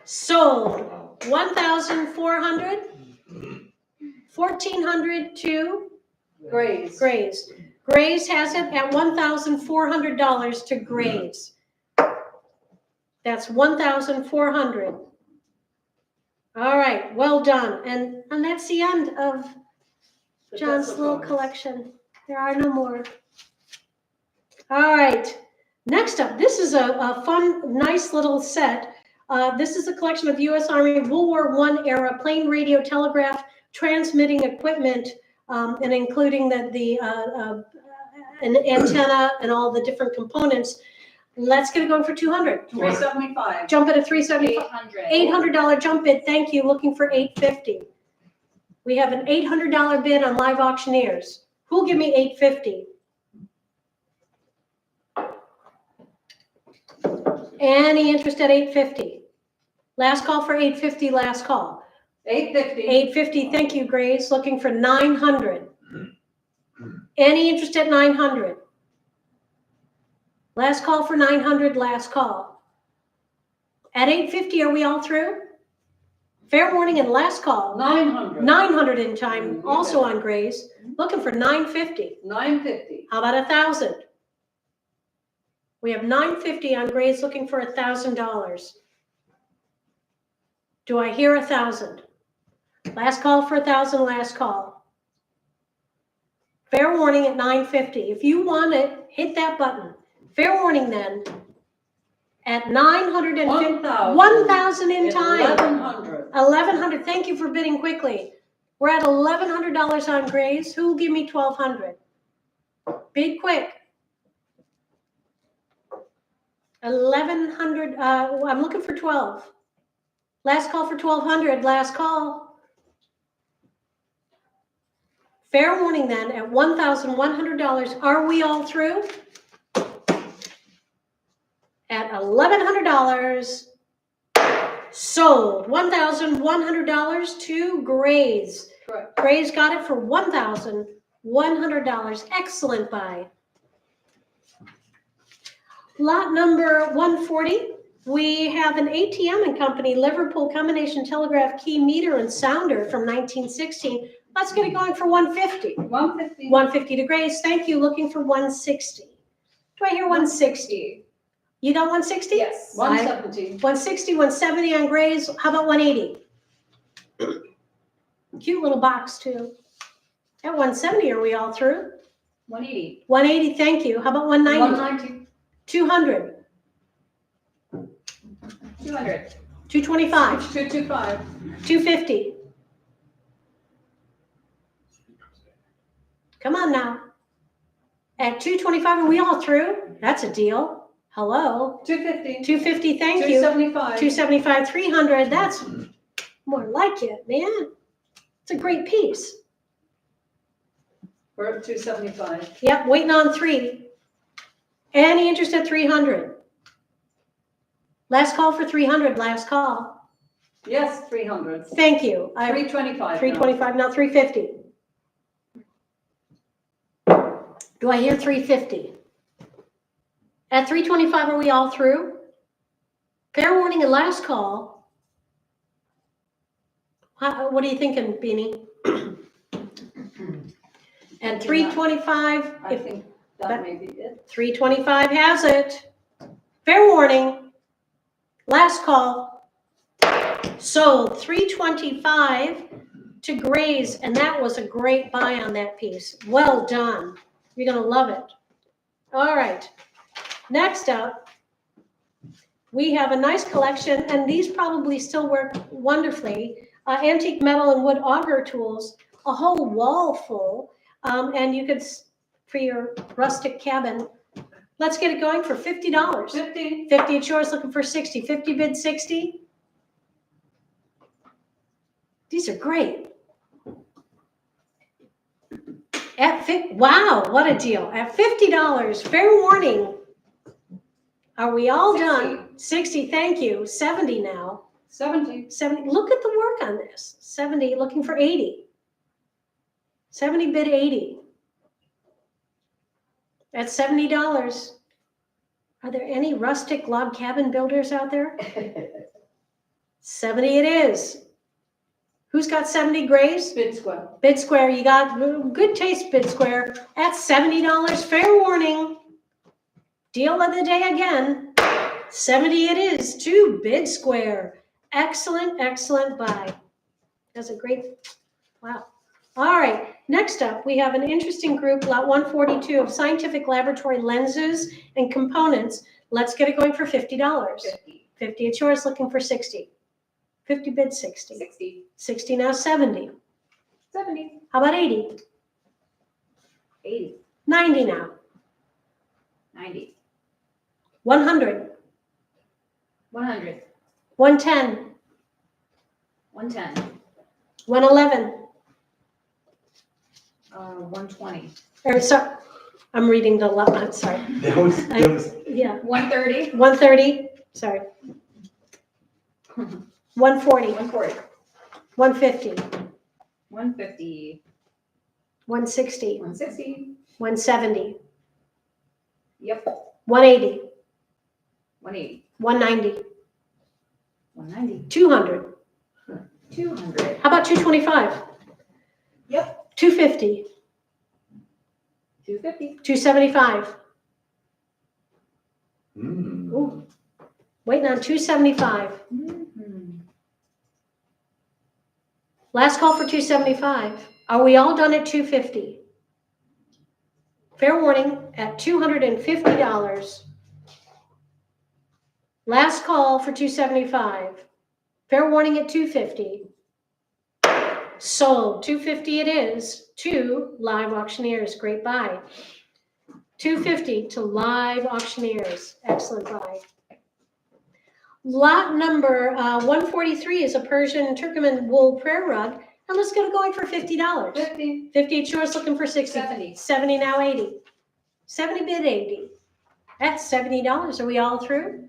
Sold. 1,400. 1,400 to Grays. Grays. Grays has it at $1,400 to Grays. That's 1,400. All right, well done. And that's the end of The John's Tesla little coils. collection. There are no more. All right, next up, this is a fun, nice little set. This is a collection of U.S. Army World War I era plane radio telegraph transmitting equipment, and including an antenna and all the different components. Let's get it going for 200. 375. Jump it at 375. 800. $800 jump bid, thank you, looking for 850. We have an $800 bid on Live Auctioneers. Who'll give me 850? Any interest at 850? Last call for 850, last call. 850. 850, thank you, Grace, looking for 900. Any interest at 900? Last call for 900, last call. At 850, are we all through? Fair warning and last call. 900. 900 in time, also on Grays. Looking for 950. 950. How about 1,000? We have 950 on Grays, looking for $1,000. Do I hear 1,000? Last call for 1,000, last call. Fair warning at 950. If you want it, hit that button. Fair warning then. At 950, 1,000 in time. 1,100. 1,100. Thank you for bidding quickly. We're at $1,100 on Grays. Who will give me 1,200? Bid quick. 1,100. I'm looking for 12. Last call for 1,200. Last call. Fair warning then, at $1,100, are we all through? At $1,100, sold. $1,100 to Grays. Correct. Grays got it for $1,100. Excellent buy. Lot number 140, we have an ATM and Company Liverpool combination telegraph key meter and sounder from 1916. Let's get it going for 150. 150. 150 to Grace. Thank you. Looking for 160. Do I hear 160? You got 160? Yes. 170. 160, 170 on Grays. How about 180? Cute little box too. At 170, are we all through? 180. 180, thank you. How about 190? 190. 200, 200. 225, 225. 250. Come on now. At 225, are we all through? That's a deal. Hello. 250. 250, thank you. 275. 275, 300. That's more like it, man. It's a great piece. We're at 275. Yep, waiting on 3. Any interest at 300? Last call for 300, last call. Yes, 300. Thank you. 325. 325, now 350. Do I hear 350? At 325, are we all through? Fair warning and last call. What are you thinking, Beanie? At 325, I if think that may be it. 325 has it. Fair warning. Last call. Sold 325 to Grays, and that was a great buy on that piece. Well done. You're going to love it. All right. Next up, we have a nice collection, and these probably still work wonderfully. Antique metal and wood auger tools, a whole wall full, and you could, for your rustic cabin. Let's get it going for $50. 50. 50 at yours, looking for 60. 50 bid 60. These are great. Wow, what a deal. At $50, fair warning. Are we all 60. done? 60, thank you. 70 now. 70. 70, look at the work on this. 70, looking for 80. 70 bid 80. At $70. Are there any rustic log cabin builders out there? 70 it is. Who's got 70 Grays? Bid square. Bid Square, you got good taste, Bid Square. At $70, fair warning. Deal of the day again. 70 it is to Bid Square. Excellent, excellent buy. That's a great, wow. All right, next up, we have an interesting group, lot 142 of scientific laboratory lenses and components. Let's get it going for $50. 50. 50 at yours, looking for 60. 50 bid 60. 60. 60 now 70. 70. How about 80? 80. 90 now. 90. 100. 100. 110. 110. 111. 120. Or sorry, I'm reading the lot. I'm sorry. That was, Yeah. 130. 130. Sorry. 140. 140. 150. 150. 160. 160. 170. Yep. 180. 180. 190. 190. 200. 200. How about 225? Yep. 250. 250. 275. mm. Ooh. Waiting on 275. Mm-hmm. Last call for 275. Are we all done at 250? Fair warning at $250. Last call for 275. Fair warning at 250. Sold. 250 it is to Live Auctioneers. Great buy. 250 to Live Auctioneers. Excellent buy. Lot number 143 is a Persian Turkoman wool prayer rug. And let's get it going for $50. 50. 50 at yours, looking for 60. 70. 70 now, 80. 70 bid 80. That's $70. Are we all through?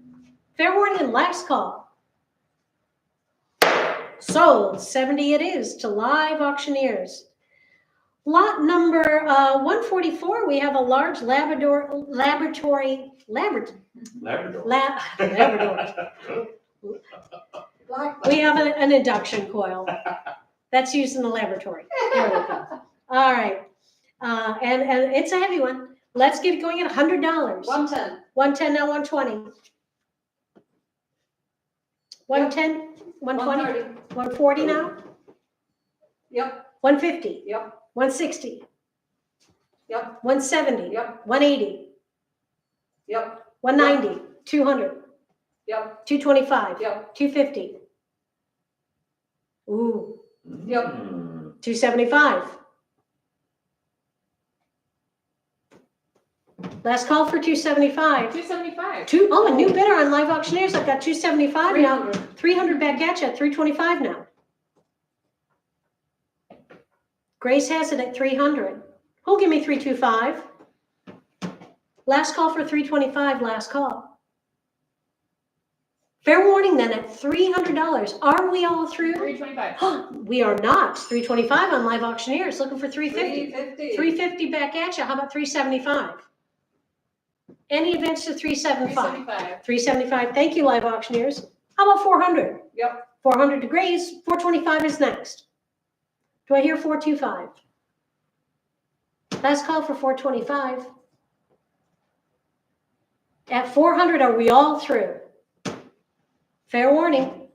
Fair warning, last call. Sold, 70 it is to Live Auctioneers. Lot number 144, we have a large Labrador. Labrador. Like We have an induction coil. That's used in the laboratory. There we go. All right. And it's a heavy one. Let's get it going at $100. 110. 110 now, 120. 110, 120, 130. 140 now, Yep, 150, yep, 160, yep, 170, yep, 180, yep, 190, 200, yep, 225, yep, 250. Ooh, yep. 275. Last call for 275. 275. A new bidder on Live Auctioneers. I've got 275 now. 300. 300 back at you, 325 now. Grace has it at 300. Who'll give me 325? Last call for 325, last call. Fair warning then at $300. Are we all through? 325. We are not. 325 on Live Auctioneers, looking for 350. 350. 350 back at you. How about 375? Any advance to 375? 375. 375. Thank you, Live Auctioneers. How about 400? Yep. 400 to Grace. 425 is next. Do I hear 425? Last call for 425. At 400, are we all through? Fair warning.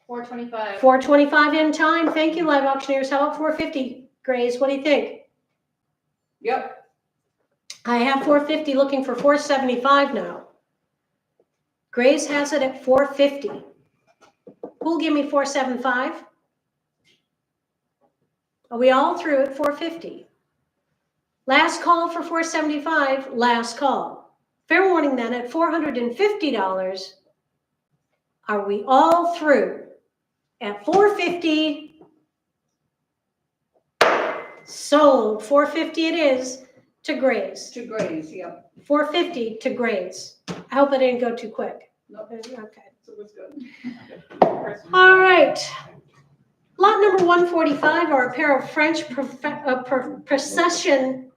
425. 425 in time. Thank you, Live Auctioneers. How about 450? Grace, what do you think? Yep. I have 450 looking for 475 now. Grace has it at 450. Who'll give me 475? Are we all through at 450? Last call for 475, last call. Fair warning then at $450. Are we all through at 450? Sold, 450 it is to Grace. To Grace, yep. 450 to Grace. I hope I didn't go too quick. Nope. Okay. So it's good. All right. Lot number 145 are a pair of French procession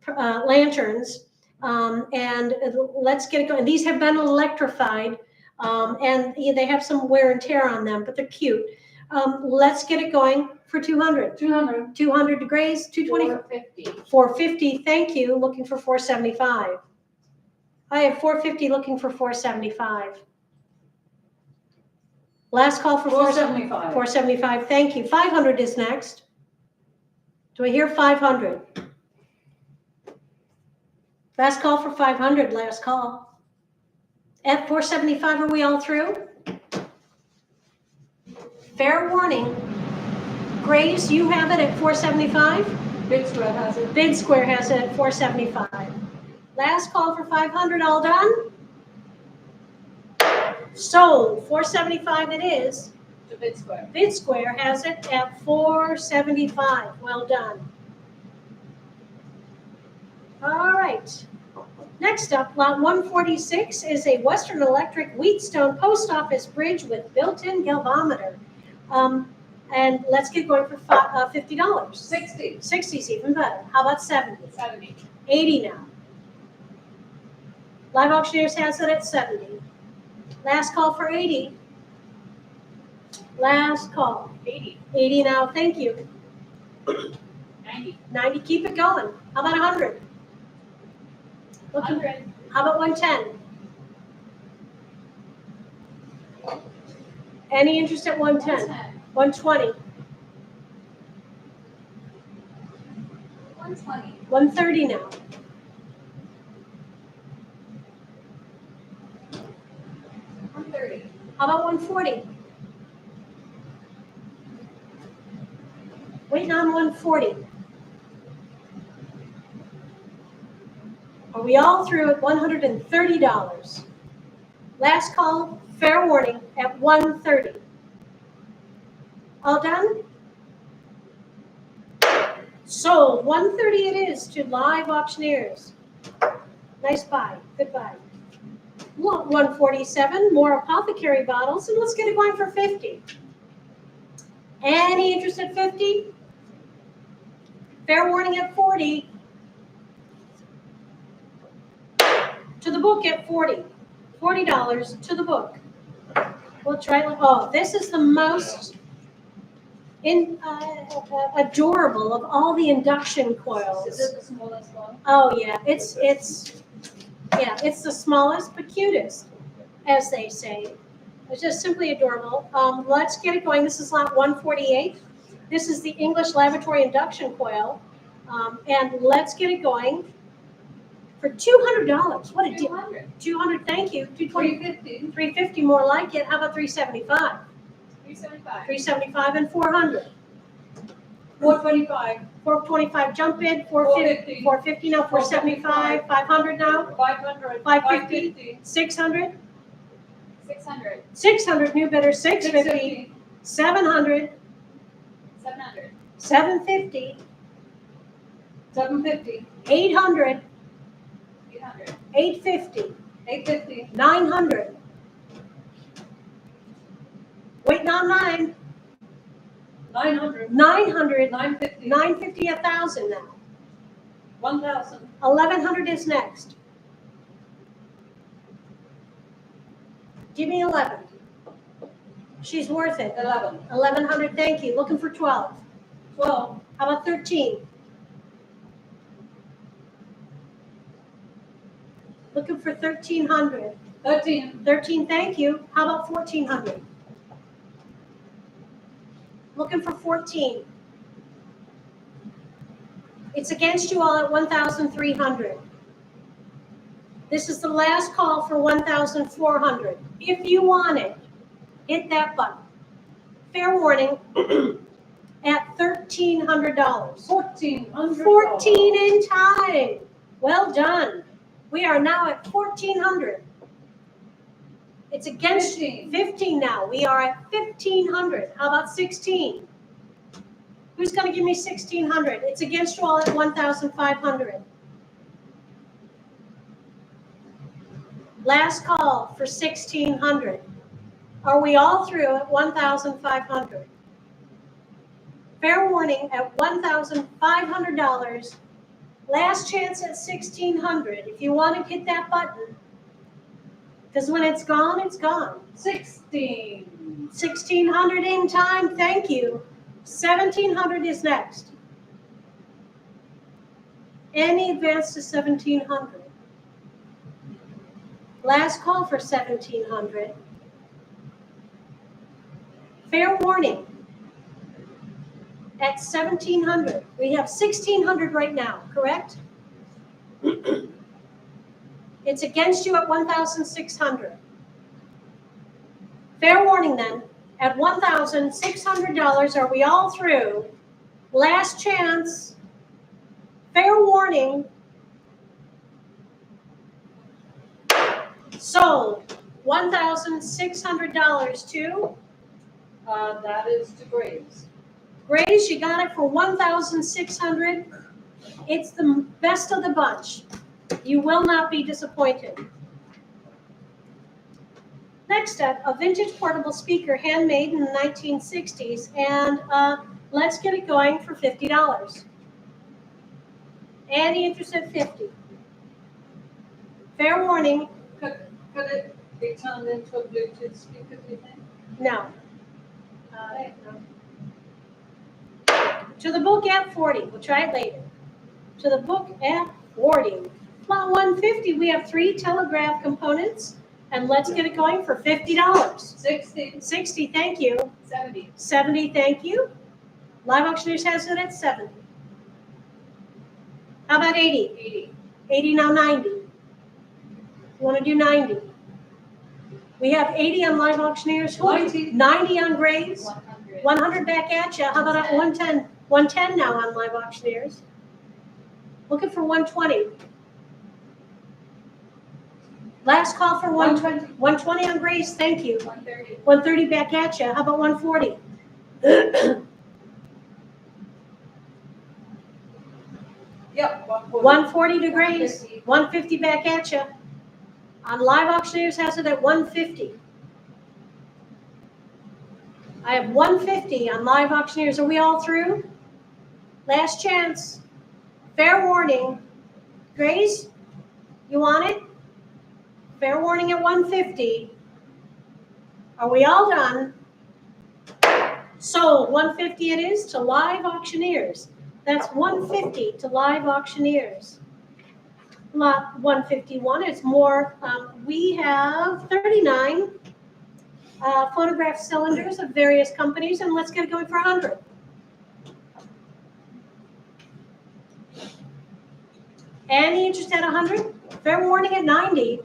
lanterns. And let's get it going. These have been electrified, and they have some wear and tear on them, but they're cute. Let's get it going for 200. 200. 200 to Grace, 220. 450. 450, thank you. Looking for 475. I have 450 looking for 475. Last call for 475. 475, thank you. 500 is next. Do I hear 500? Last call for 500, last call. At 475, are we all through? Fair warning. Grace, you have it at 475? Big Square has it. Bid Square has it at 475. Last call for 500, all done? Sold, 475 it is. To Bid Square. Bid Square has it at 475. Well done. All right. Next up, lot 146 is a Western Electric Wheatstone Post Office bridge with built-in galvanometer. And let's get going for $50. 60. 60 is even better. How about 70? 70. 80 now. Live Auctioneers has it at 70. Last call for 80. Last call. 80. 80 now, thank you. 90. 90, keep it going. How about 100? Looking, 100. how about 110? Any interest at 110? 120? 120. 130 now. 130. How about 140? Waiting on 140. Are we all through at $130? Last call, fair warning, at 130. All done? Sold, 130 it is to Live Auctioneers. Nice buy, good buy. Lot 147, more apothecary bottles, and let's get it going for 50. Any interest at 50? Fair warning at 40. To the book at 40. $40 to the book. We'll try, oh, this is the most adorable of all the induction coils. Is it the smallest one? Oh, yeah, it's the smallest but cutest, as they say. It's just simply adorable. Let's get it going. This is lot 148. This is the English Lavatory Induction Coil. And let's get it going for $200. What a deal. 200. 200, thank you. 220, 350. 350 more like it. How about 375? 375. 375 and 400. 425. 425 jump bid, 450, 450 now, 475, 500 now, 500. 550. 600, 600. 600 new bidder, 650, 700, 700. 750, 750. 800, 800. 850, 850. 900. Waiting on 9, 900. 900, 950. 950, 1,000 now. 1,000. 1,100 is next. Give me 11. She's worth it. 11. 1,100, thank you. Looking for 12. 12. How about 13? Looking for 1,300. 13. 13, thank you. How about 1,400? Looking for 14. It's against you all at 1,300. This is the last call for 1,400. If you want it, hit that button. Fair warning at $1,300. 1,400. 14 in time. Well done. We are now at 1,400. It's against 15. 15 now. We are at 1,500. How about 16? Who's going to give me 1,600? It's against you all at 1,500. Last call for 1,600. Are we all through at 1,500? Fair warning at $1,500. Last chance at 1,600. If you want to hit that button, because when it's gone, it's gone. 16. 1,600 in time, thank you. 1,700 is next. Any advance to 1,700? Last call for 1,700. Fair warning. At 1,700. We have 1,600 right now, correct? It's against you at 1,600. Fair warning then, at $1,600, are we all through? Last chance. Fair warning. Sold. $1,600 to That is to Graves. Grace. You got it for 1,600. It's the best of the bunch. You will not be disappointed. Next up, a vintage portable speaker handmade in the 1960s, and let's get it going for $50. Any interest at 50? Fair warning, Could it be turned into a Bluetooth speaker, do you think? no. No. To the book at 40. We'll try it later. To the book at 40. Lot 150, we have 3 telegraph components, and let's get it going for $50. 60. 60, thank you. 70. 70, thank you. Live Auctioneers has it at 70. How about 80? 80. 80 now 90. You want to do 90? We have 80 on Live Auctioneers. 90. 90 on Graves. 100. 100 back at you. How about at 110? 110 now on Live Auctioneers. Looking for 120. Last call for 120. 120 on Grace, thank you. 130. 130 back at you. How about 140? Yep, 140. 140 to Grace, 150. 150 back at you. On Live Auctioneers has it at 150. I have 150 on Live Auctioneers. Are we all through? Last chance. Fair warning. Grace, you want it? Fair warning at 150. Are we all done? Sold. 150 it is to Live Auctioneers. That's 150 to Live Auctioneers. Lot 151 is more. We have 39 photograph cylinders of various companies, and let's get it going for 100. Any interest at 100? Fair warning at 90.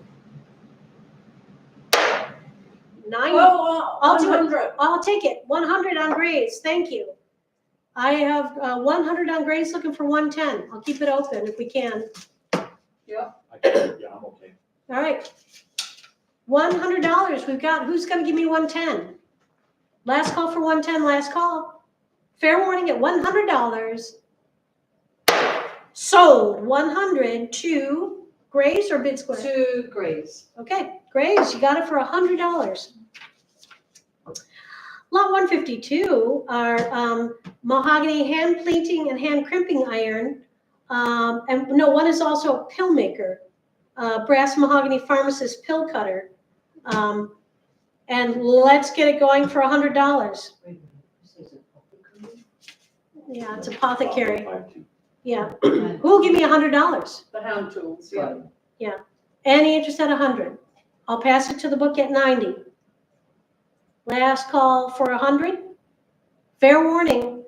90. Oh, I'll do it. 100. I'll take it. 100 on Grace. Thank you. I have 100 on Grace, looking for 110. I'll keep it open if we can. Yeah, I'm okay. All right. $100. We've got, who's going to give me 110? Last call for 110, last call. Fair warning at $100. Sold 100 to Grace or Bid Square? To Grace. Okay, Grace, you got it for $100. Lot 152 are mahogany hand pleating and hand crimping iron. And no, one is also a pill maker, brass mahogany pharmacist pill cutter. And let's get it going for $100. Yeah, it's apothecary. Yeah. Who'll give me $100? The hand tools, yeah. Any interest at 100? I'll pass it to the book at 90. Last call for 100. Fair warning.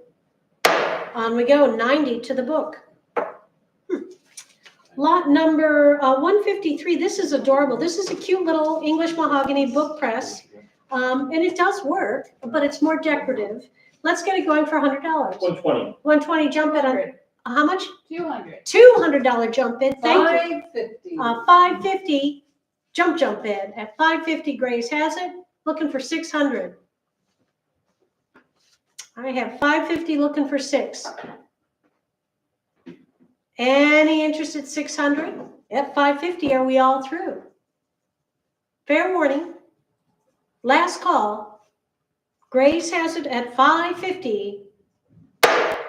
On we go, 90 to the book. Lot number 153. This is adorable. This is a cute little English mahogany book press. And it does work, but it's more decorative. Let's get it going for $100. 120. 120, jump it on. How much? 200. $200 jump bid. Thank you. 550. 550 jump bid at 550. Grace has it. Looking for 600. I have 550 looking for 6. Any interest at 600? At 550, are we all through? Fair warning. Last call. Grace has it at 550.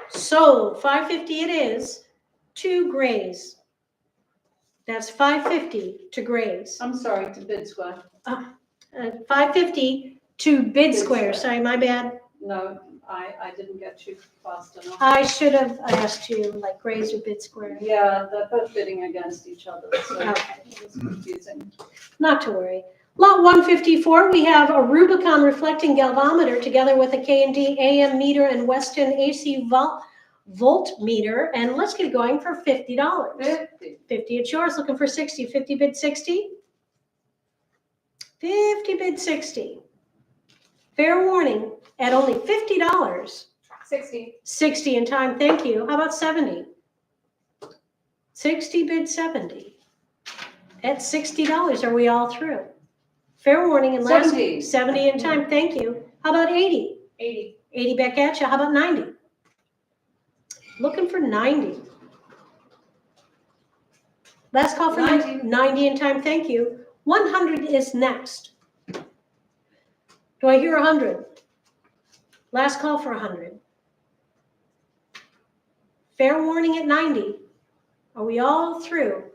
Sold. 550 it is to Grace. That's 550 to Grace. I'm sorry, to Bid Square. 550 to Bid Square. Sorry, my bad. No, I didn't get you fast enough. I should have asked you like Grace or Bid Square. Yeah, they're both bidding against each other, so Okay. it was confusing. Not to worry. Lot 154, we have a Rubicon reflecting galvanometer together with a K&D AM meter and Weston AC voltmeter. And let's get it going for $50. 50. 50 at yours, looking for 60. 50 bid 60. 50 bid 60. Fair warning at only $50. 60. 60 in time, thank you. How about 70? 60 bid 70. At $60, are we all through? Fair warning and last 70. 70 in time, thank you. How about 80? 80. 80 back at you. How about 90? Looking for 90. Last call for 90. 90 in time, thank you. 100 is next. Do I hear 100? Last call for 100. Fair warning at 90. Are we all through?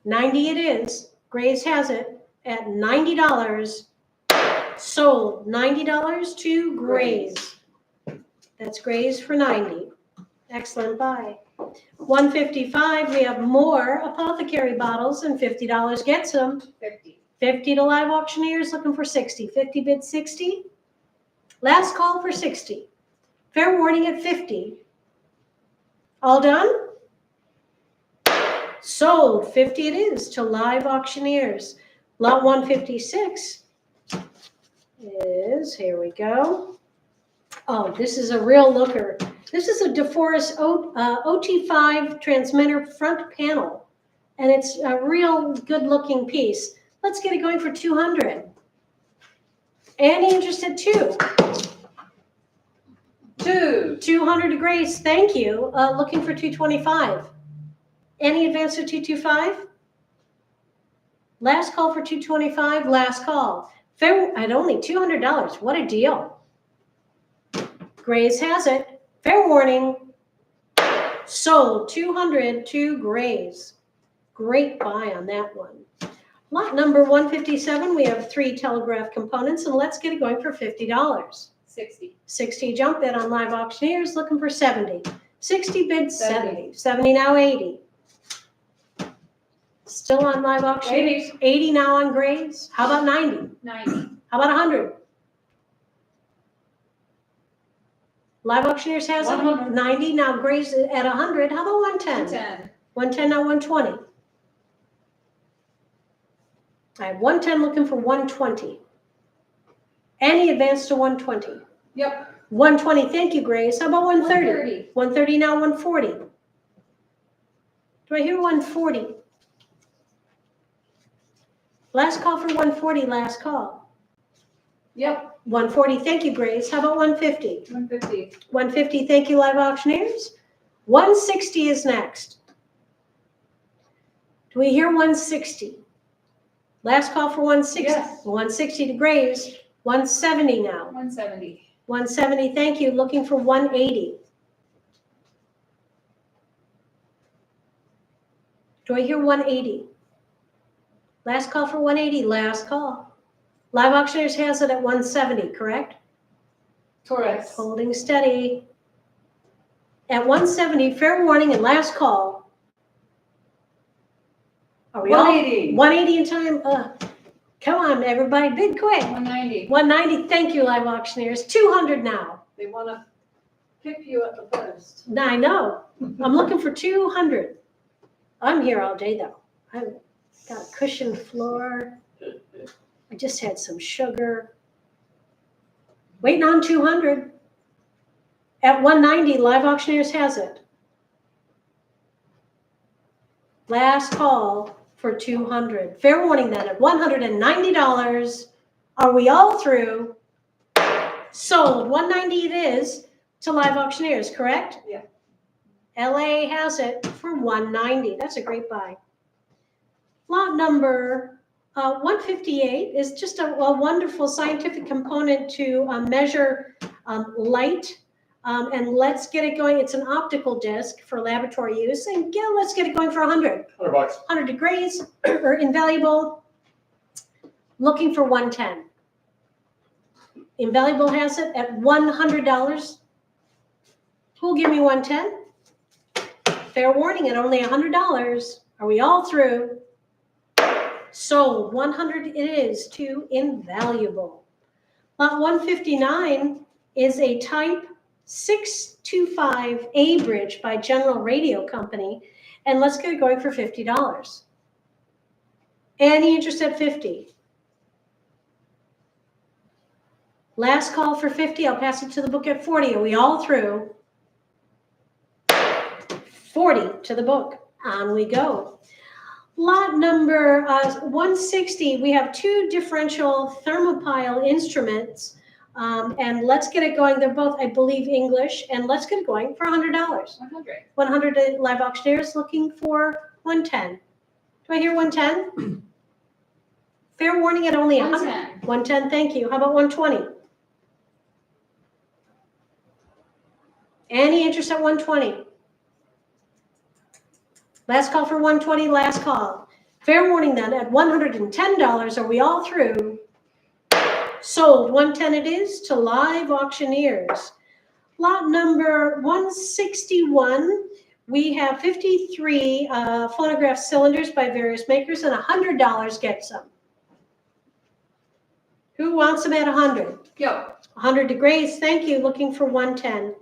90 it is. Grace has it at $90. Sold. $90 to Grace. That's Grace for 90. Excellent buy. 155, we have more apothecary bottles and $50 gets them. 50. 50 to Live Auctioneers looking for 60. 50 bid 60. Last call for 60. Fair warning at 50. All done? Sold. 50 it is to Live Auctioneers. Lot 156 is, here we go. Oh, this is a real looker. This is a DeForest OT5 transmitter front panel, and it's a real good looking piece. Let's get it going for 200. Any interest at 2? 2. 200 to Grace, thank you. Looking for 225. Any advance to 225? Last call for 225, last call. Fair, at only $200, what a deal. Grace has it. Fair warning. Sold 200 to Grace. Great buy on that one. Lot number 157, we have 3 telegraph components, and let's get it going for $50. 60. 60 jump bid on live auctioneers, looking for 70. 60 bid 70. 70. 70 now 80. Still on live auctioneers. 80 now on Grace. How about 90? 90. How about 100? Live auctioneers has it 100. 90 now. Grace at 100. How about 110? 10. 110 now 120. I have 110 looking for 120. Any advance to 120? Yep. 120, thank you, Grace. How about 130? 130. 130 now 140. Do I hear 140? Last call for 140, last call. Yep. 140, thank you, Grace. How about 150? 150. 150, thank you, live auctioneers. 160 is next. Do we hear 160? Last call for 160. Yes. 160 to Grace. 170 now. 170. 170, thank you. Looking for 180. Do I hear 180? Last call for 180, last call. Live auctioneers has it at 170, correct? Correct. Holding steady. At 170, fair warning and last call. Are we all? 180. 180 in time. Come on, everybody, bid quick. 190. 190, thank you, live auctioneers. 200 now. They want to pip you at the first. I know. I'm looking for 200. I'm here all day, though. I've got a cushioned floor. I just had some sugar. Waiting on 200. At 190, live auctioneers has it. Last call for 200. Fair warning then, at $190. Are we all through? Sold. 190 it is to live auctioneers, correct? Yeah. LA has it for 190. That's a great buy. Lot number 158 is just a wonderful scientific component to measure light. And let's get it going. It's an optical disc for laboratory use. And let's get it going for 100. $100. 100 degrees or invaluable. Looking for 110. Invaluable has it at $100. Who'll give me 110? Fair warning at only $100. Are we all through? Sold. 100 it is to invaluable. Lot 159 is a type 625A bridge by General Radio Company. And let's get it going for $50. Any interest at 50? Last call for 50. I'll pass it to the book at 40. Are we all through? 40 to the book. On we go. Lot number 160. We have 2 differential thermopile instruments. And let's get it going. They're both, I believe, English. And let's get it going for $100. 100. 100 live auctioneers looking for 110. Do I hear 110? Fair warning at only 100. 110. 110, thank you. How about 120? Any interest at 120? Last call for 120, last call. Fair warning then, at $110, are we all through? Sold. 110 it is to live auctioneers. Lot number 161, we have 53 phonograph cylinders by various makers, and $100 gets them. Who wants them at 100? Go. 100 to Grace, thank you. Looking for 110.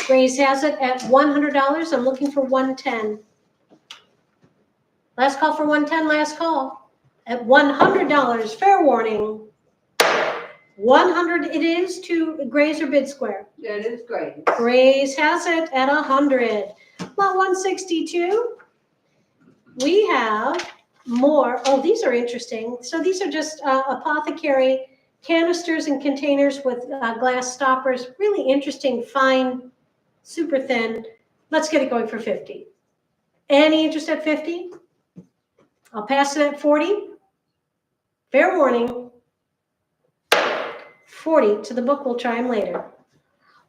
Grace has it at $100. I'm looking for 110. Last call for 110, last call. At $100, fair warning. 100 it is to Grace or Bid Square. It is great. Grace has it at 100. Lot 162, we have more. Oh, these are interesting. So these are just apothecary canisters and containers with glass stoppers, really interesting, fine, super thin. Let's get it going for 50. Any interest at 50? I'll pass it at 40. Fair warning. 40 to the book, we'll try them later.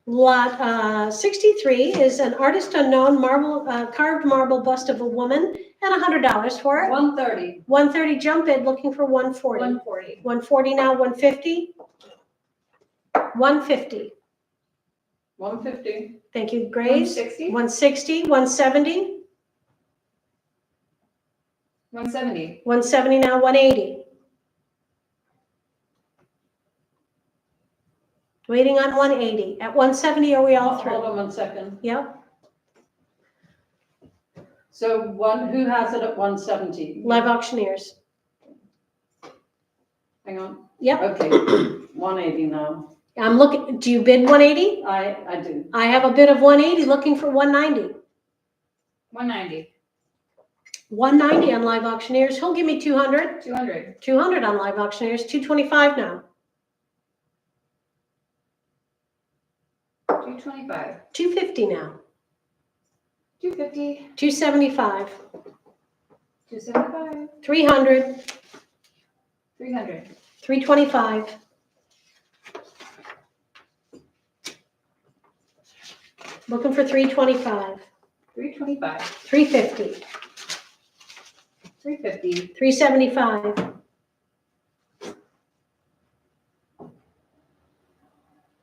Lot 63 is an artist unknown marble, carved marble bust of a woman and $100 for it. 130. 130 jump bid, looking for 140. 140. 140 now, 150. 150. 150. Thank you, Grace. 160. 160, 170. 170. 170 now, 180. Waiting on 180. At 170, are we all Hold through? on 1 second. Yep. So who has it at 170? Live auctioneers. Hang on. Yep. Okay, 180 now. I'm looking, do you bid 180? I do. I have a bid of 180, looking for 190. 190. 190 on live auctioneers. He'll give me 200. 200. 200 on live auctioneers. 225 now. 225. 250 now. 250. 275. 275. 300. 300. 325. Looking for 325. 325. 350. 350. 375.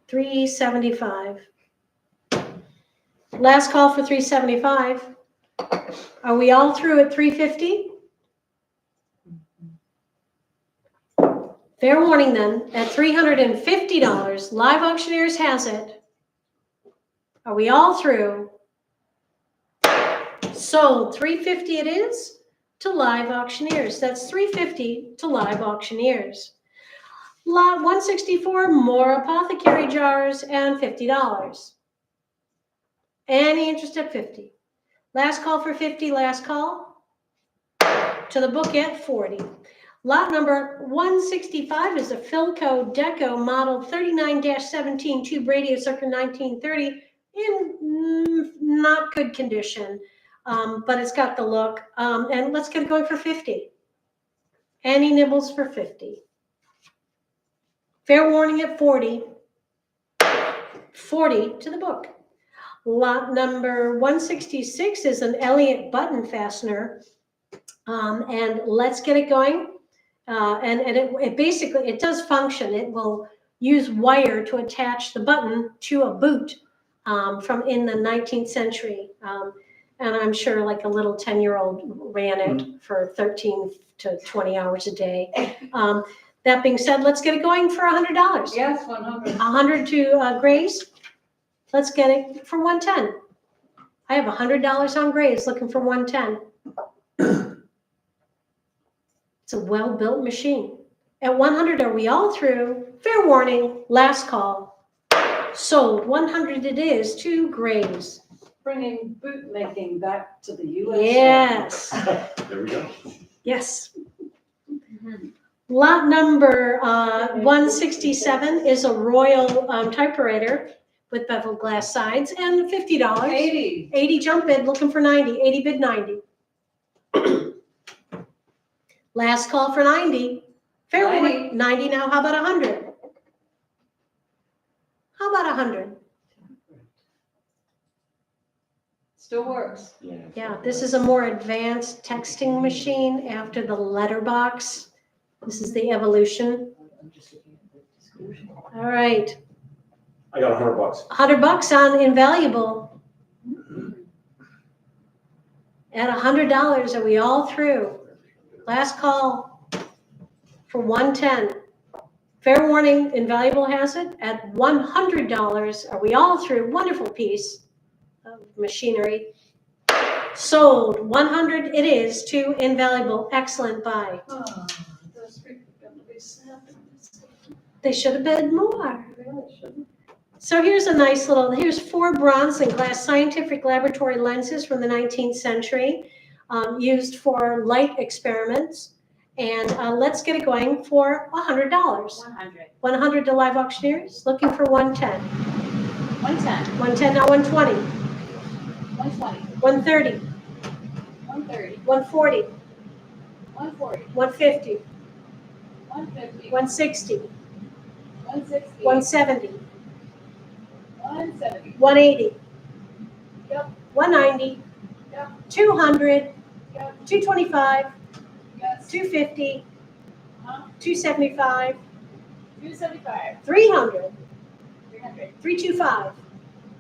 375. Last call for 375. Are we all through at 350? Fair warning then, at $350, live auctioneers has it. Are we all through? Sold, 350 it is to live auctioneers. That's 350 to live auctioneers. Lot 164, more apothecary jars and $50. Any interest at 50? Last call for 50, last call. To the book at 40. Lot number 165 is a Philco Deco model 39-17 tube radio circa 1930 in not good condition, but it's got the look. And let's get it going for 50. Any nibbles for 50? Fair warning at 40. 40 to the book. Lot number 166 is an Elliott button fastener. And let's get it going. And it basically, it does function. It will use wire to attach the button to a boot from in the 19th century. And I'm sure like a little 10-year-old ran it for 13 to 20 hours a day. That being said, let's get it going for $100. Yes, 100. 100 to Grace. Let's get it for 110. I have $100 on Grace, looking for 110. It's a well-built machine. At 100, are we all through? Fair warning, last call. Sold, 100 it is to Grace. Bringing boot making back to the US. Yes, There we go. yes. Lot number 167 is a Royal typewriter with beveled glass sides and $50. 80. 80 jump bid, looking for 90. 80 bid 90. Last call for 90. Fair 90. warning, 90 now. How about 100? How about 100? Still works. Yeah, this is a more advanced texting machine after the letterbox. This is the evolution. All right, I got $100. $100 on invaluable. At $100, are we all through? Last call for 110. Fair warning, invaluable has it at $100. Are we all through? Wonderful piece of machinery. Sold, 100 it is to invaluable. Excellent buy. Oh, those people are going to be sad. They should have bid more. So here's a nice little, here's 4 bronze and glass scientific laboratory lenses from the 19th century, used for light experiments. And let's get it going for $100. 100. 100 to live auctioneers, looking for 110. 110. 110, now 120, 120. 130, 130. 140, 140. 150, 150. 160, 160. 170, 170. 180, Yep. 190, Yep. 200, Yep. 225, Yes. 250, Uh-huh. 275, 275. 300, 300. 325,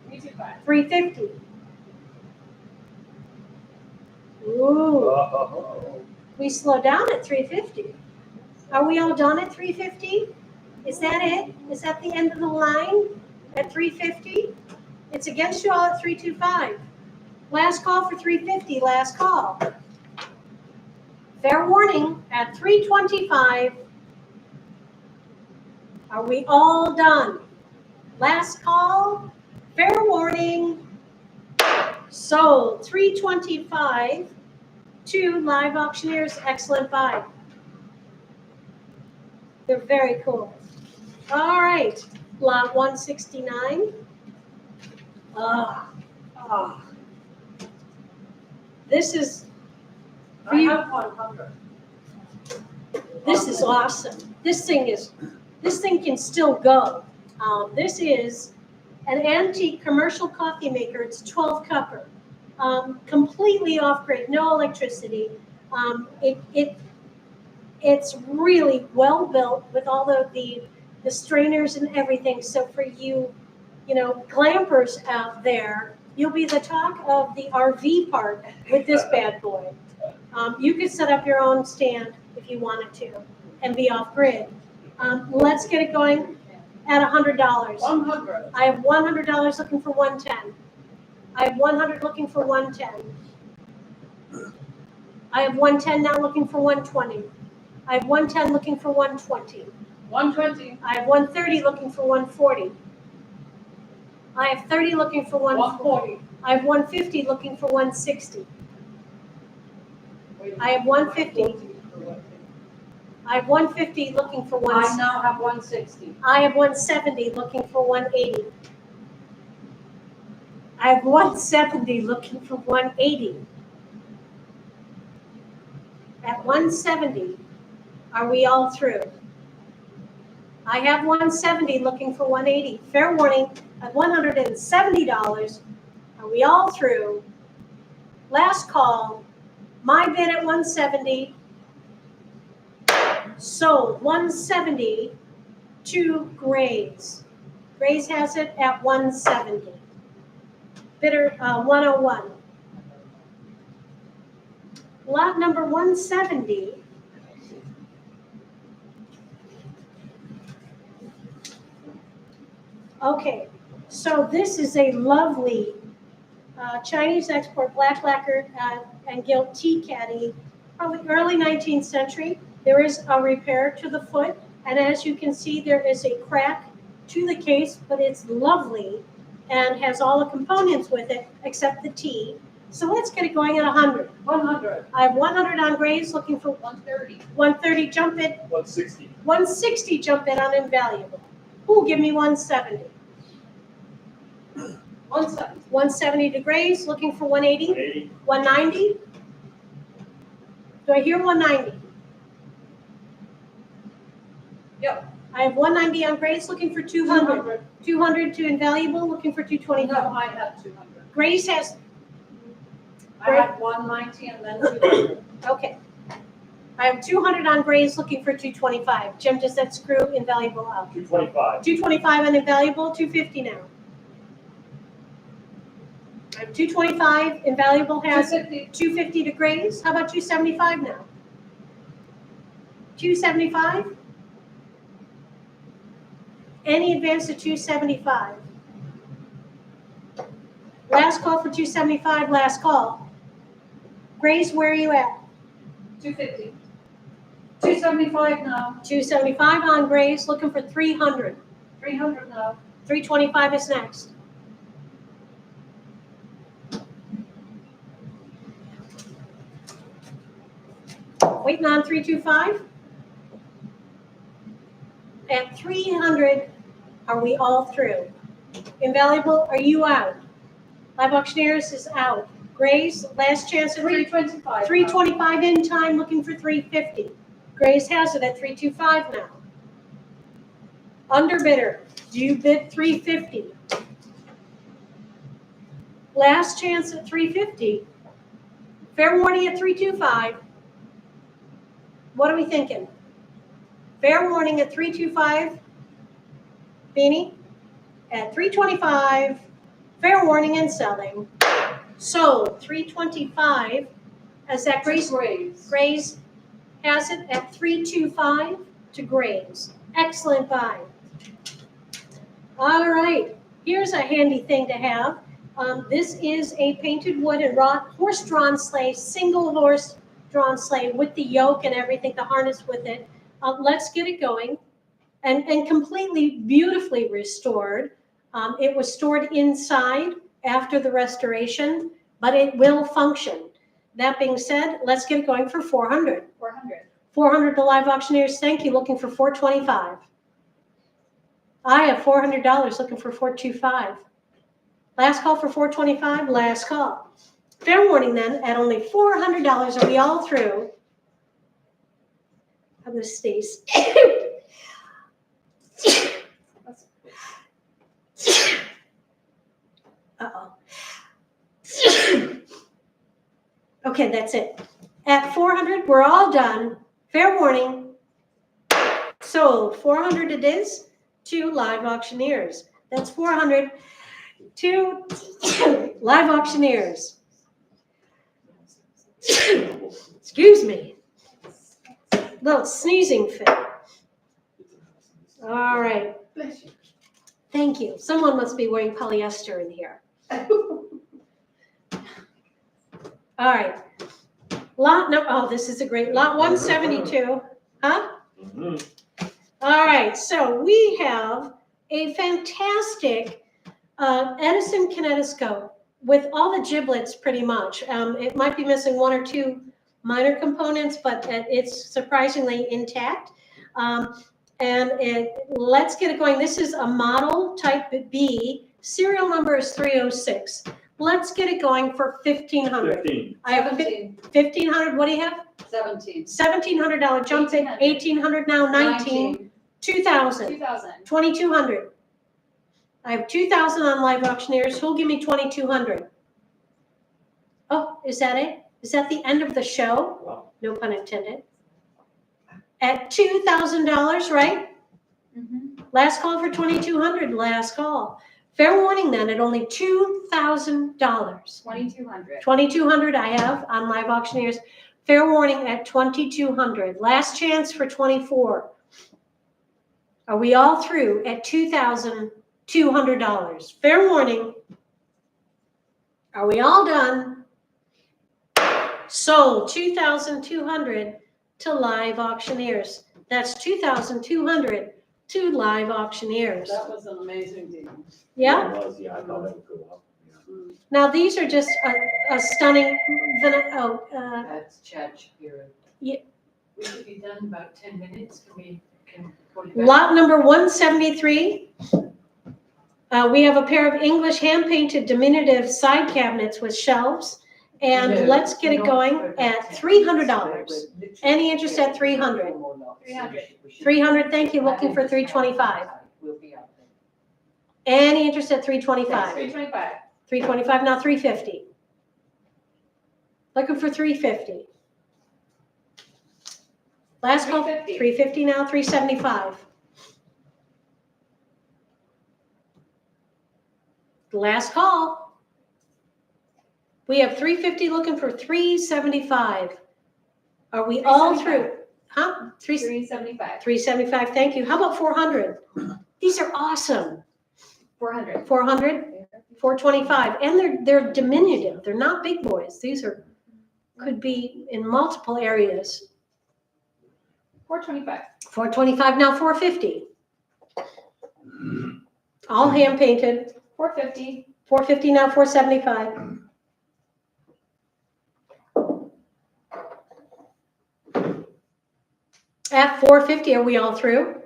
325. 350. Ooh, Oh, we slow down at 350. Are we all done at 350? Is that it? Is that the end of the line at 350? It's against you all at 325. Last call for 350, last call. Fair warning, at 325, are we all done? Last call, fair warning, sold 325 to live auctioneers, excellent buy. They're very cool. All right, lot 169. This is, for I you, have 100. this is awesome. This thing can still go. This is an antique commercial coffee maker. It's 12 cupper, completely off grid, no electricity. It's really well built with all the strainers and everything. So for you glampers out there, you'll be the talk of the RV park with this bad boy. You could set up your own stand if you wanted to and be off grid. Let's get it going at $100. 100. I have $100 looking for 110. I have 100 looking for 110. I have 110 now looking for 120. I have 110 looking for 120. 120. I have 130 looking for 140. I have 30 looking for 140. 140. I have 150 looking for 160. I have 150. I have 150 looking for I 160. now have 160. I have 170 looking for 180. I have 170 looking for 180. At 170, are we all through? I have 170 looking for 180. Fair warning, at $170, are we all through? Last call, my bid at 170, sold 170 to Grays. Grays has it at 170. Bidder 101. Lot number 170. Okay, so this is a lovely Chinese export black lacquer and gilt tea caddy, probably early 19th century. There is a repair to the foot, and as you can see, there is a crack to the case, but it's lovely and has all the components with it except the tea. So let's get it going at 100. 100. I have 100 on Grays, looking for 130. 130, jump it. 160. 160, jump it on Invaluable. Who'll give me 170? 170. 170 to Grays, looking for 180. 180. 190? Do I hear 190? Yep. I have 190 on Grace, looking for 200. 200 to Invaluable, looking for 225. No, I had 200. Grace has, I had 190 and then 200. okay. I have 200 on Grace, looking for 225. Jim, does that screw Invaluable out? 225. 225 on Invaluable, 250 now. I have 225, Invaluable has 250. 250 to Grace. How about 275 now? 275? Any advance to 275? Last call for 275, last call. Grace, where are you at? 250. 275 now. 275 on Grace, looking for 300. 300 now. 325 is next. Waiting on 325? At 300, are we all through? Invaluable, are you out? Live Auctioneers is out. Grays, last chance at 325. 325 in time, looking for 350. Grays has it at 325 now. Underbidder, do you bid 350? Last chance at 350. Fair warning at 325. What are we thinking? Fair warning at 325. Beanie? At 325. Fair warning and selling. Sold 325. As that Grace Graves. Grays has it at 325 to Grays. Excellent buy. All right, here's a handy thing to have. This is a painted wood and horse-drawn sleigh, single horse-drawn sleigh with the yoke and everything, the harness with it. Let's get it going. And completely beautifully restored. It was stored inside after the restoration, but it will function. That being said, let's get it going for 400. 400. 400 to Live Auctioneers, thank you, looking for 425. I have $400 looking for 425. Last call for 425, last call. Fair warning then, at only $400, are we all through? I'm gonna sneeze. Uh-oh. Okay, that's it. At 400, we're all done. Fair warning. Sold. 400 it is to Live Auctioneers. That's 400 to Live Auctioneers. Excuse me. Little sneezing fit. All right. Bless you. Thank you. Someone must be wearing polyester in here. All right. This is a great lot 172. Huh? Mhm. All right. So we have a fantastic Edison kinetoscope with all the giblets pretty much. It might be missing one or two minor components, but it's surprisingly intact. Let's get it going. This is a model type B. Serial number is 306. Let's get it going for 1,500. 15. I have 17, 1,500. What do you have? 17. $1,700 jump in. 1,800 now. 19. 2,000. 2,000. 2,200. I have 2,000 on Live Auctioneers. Who'll give me 2,200? Oh, is that it? Is that the end of the show? Wow. No pun intended. At $2,000, right? Mm-hmm. Last call for 2,200. Last call. Fair warning then at only $2,000. 2,200. 2,200 I have on Live Auctioneers. Fair warning at 2,200. Last chance for 24. Are we all through at $2,200? Fair warning. Are we all done? Sold 2,200 to Live Auctioneers. That's 2,200 to Live Auctioneers. That was an amazing deal. Yeah? It was, yeah, I thought it would go up. Yeah. Now these are just a stunning. That's Chad Shapiro. Yeah. We should be done in about 10 minutes. Can call you back? Lot number 173. We have a pair of English hand-painted diminutive side cabinets with shelves. And No, let's get it not going for at that. $300. We're literally Any interest at 300? 300. 300, thank you, looking for 325. We'll be up there. Any interest at 325? 325. 325, now 350. Looking for 350. Last call, 350. 350 now, 375. Last call. We have 350 looking for 375. Are we all through? Huh? 375. 375, thank you. How about 400? These are awesome. 400. 400, 425, and they're diminutive. They're not big boys. These could be in multiple areas. 425. 425 now, 450. All hand painted. 450. 450 now, 475. At 450, are we all through?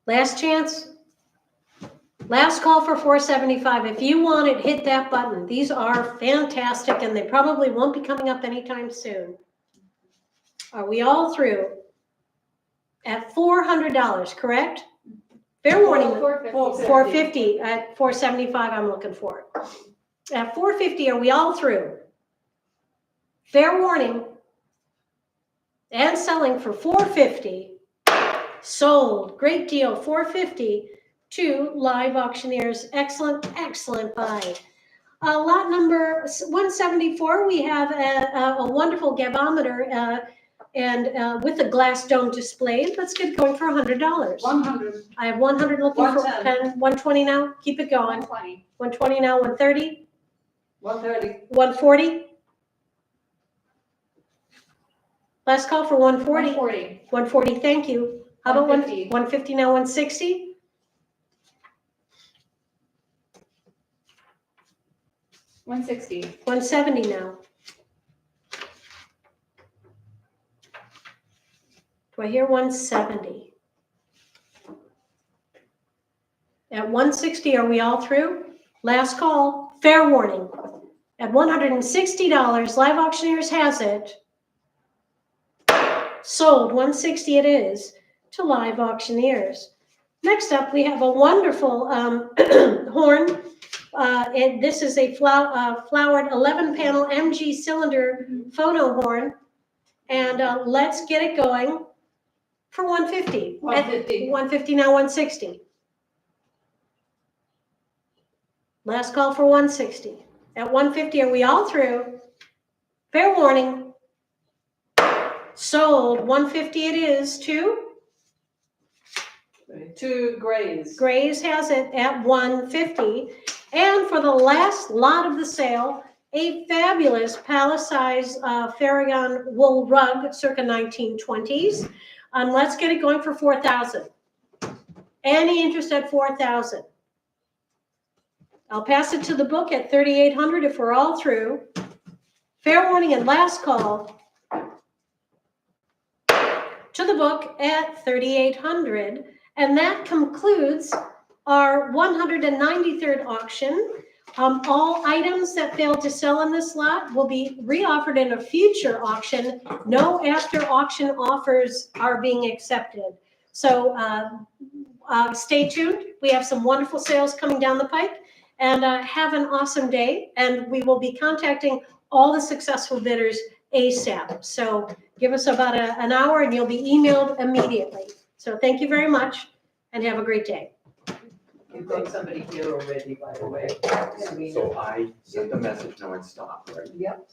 Last chance. Last call for 475. If you want it, hit that button. These are fantastic and they probably won't be coming up anytime soon. Are we all through? At $400, correct? Fair warning. 450. 450 at 475, I'm looking for it. At 450, are we all through? Fair warning. And selling for 450. Sold. Great deal. 450 to Live Auctioneers. Excellent, excellent buy. Lot number 174, we have a wonderful gavometer and with a glass dome display. Let's get going for $100. 100. I have 100 looking for 110. 120 now. Keep it going. 120. 120 now, 130, 130. 140. Last call for 140. 140. 140, thank you. How about 150. 150 now, 160? 160. 170 now. Do I hear 170? At 160, are we all through? Last call, fair warning. At $160, Live Auctioneers has it. Sold, 160 it is, to Live Auctioneers. Next up, we have a wonderful horn. And this is a flowered 11-panel MG cylinder phono horn. And let's get it going for 150. 150. 150 now, 160. Last call for 160. At 150, are we all through? Fair warning. Sold. 150 it is to 2 grays. Grays has it at 150. And for the last lot of the sale, a fabulous palace-size Farragon wool rug circa 1920s. Let's get it going for 4,000. Any interest at 4,000? I'll pass it to the book at 3,800 if we're all through. Fair warning and last call to the book at 3,800. And that concludes our 193rd auction. All items that failed to sell in this lot will be reoffered in a future auction. No after auction offers are being accepted. So stay tuned. We have some wonderful sales coming down the pike. And have an awesome day. And we will be contacting all the successful bidders ASAP. So give us about an hour and you'll be emailed immediately. So thank you very much and have a great day. You've got somebody here already, by the way. So I sent a message, now it's stopped, right? Yep.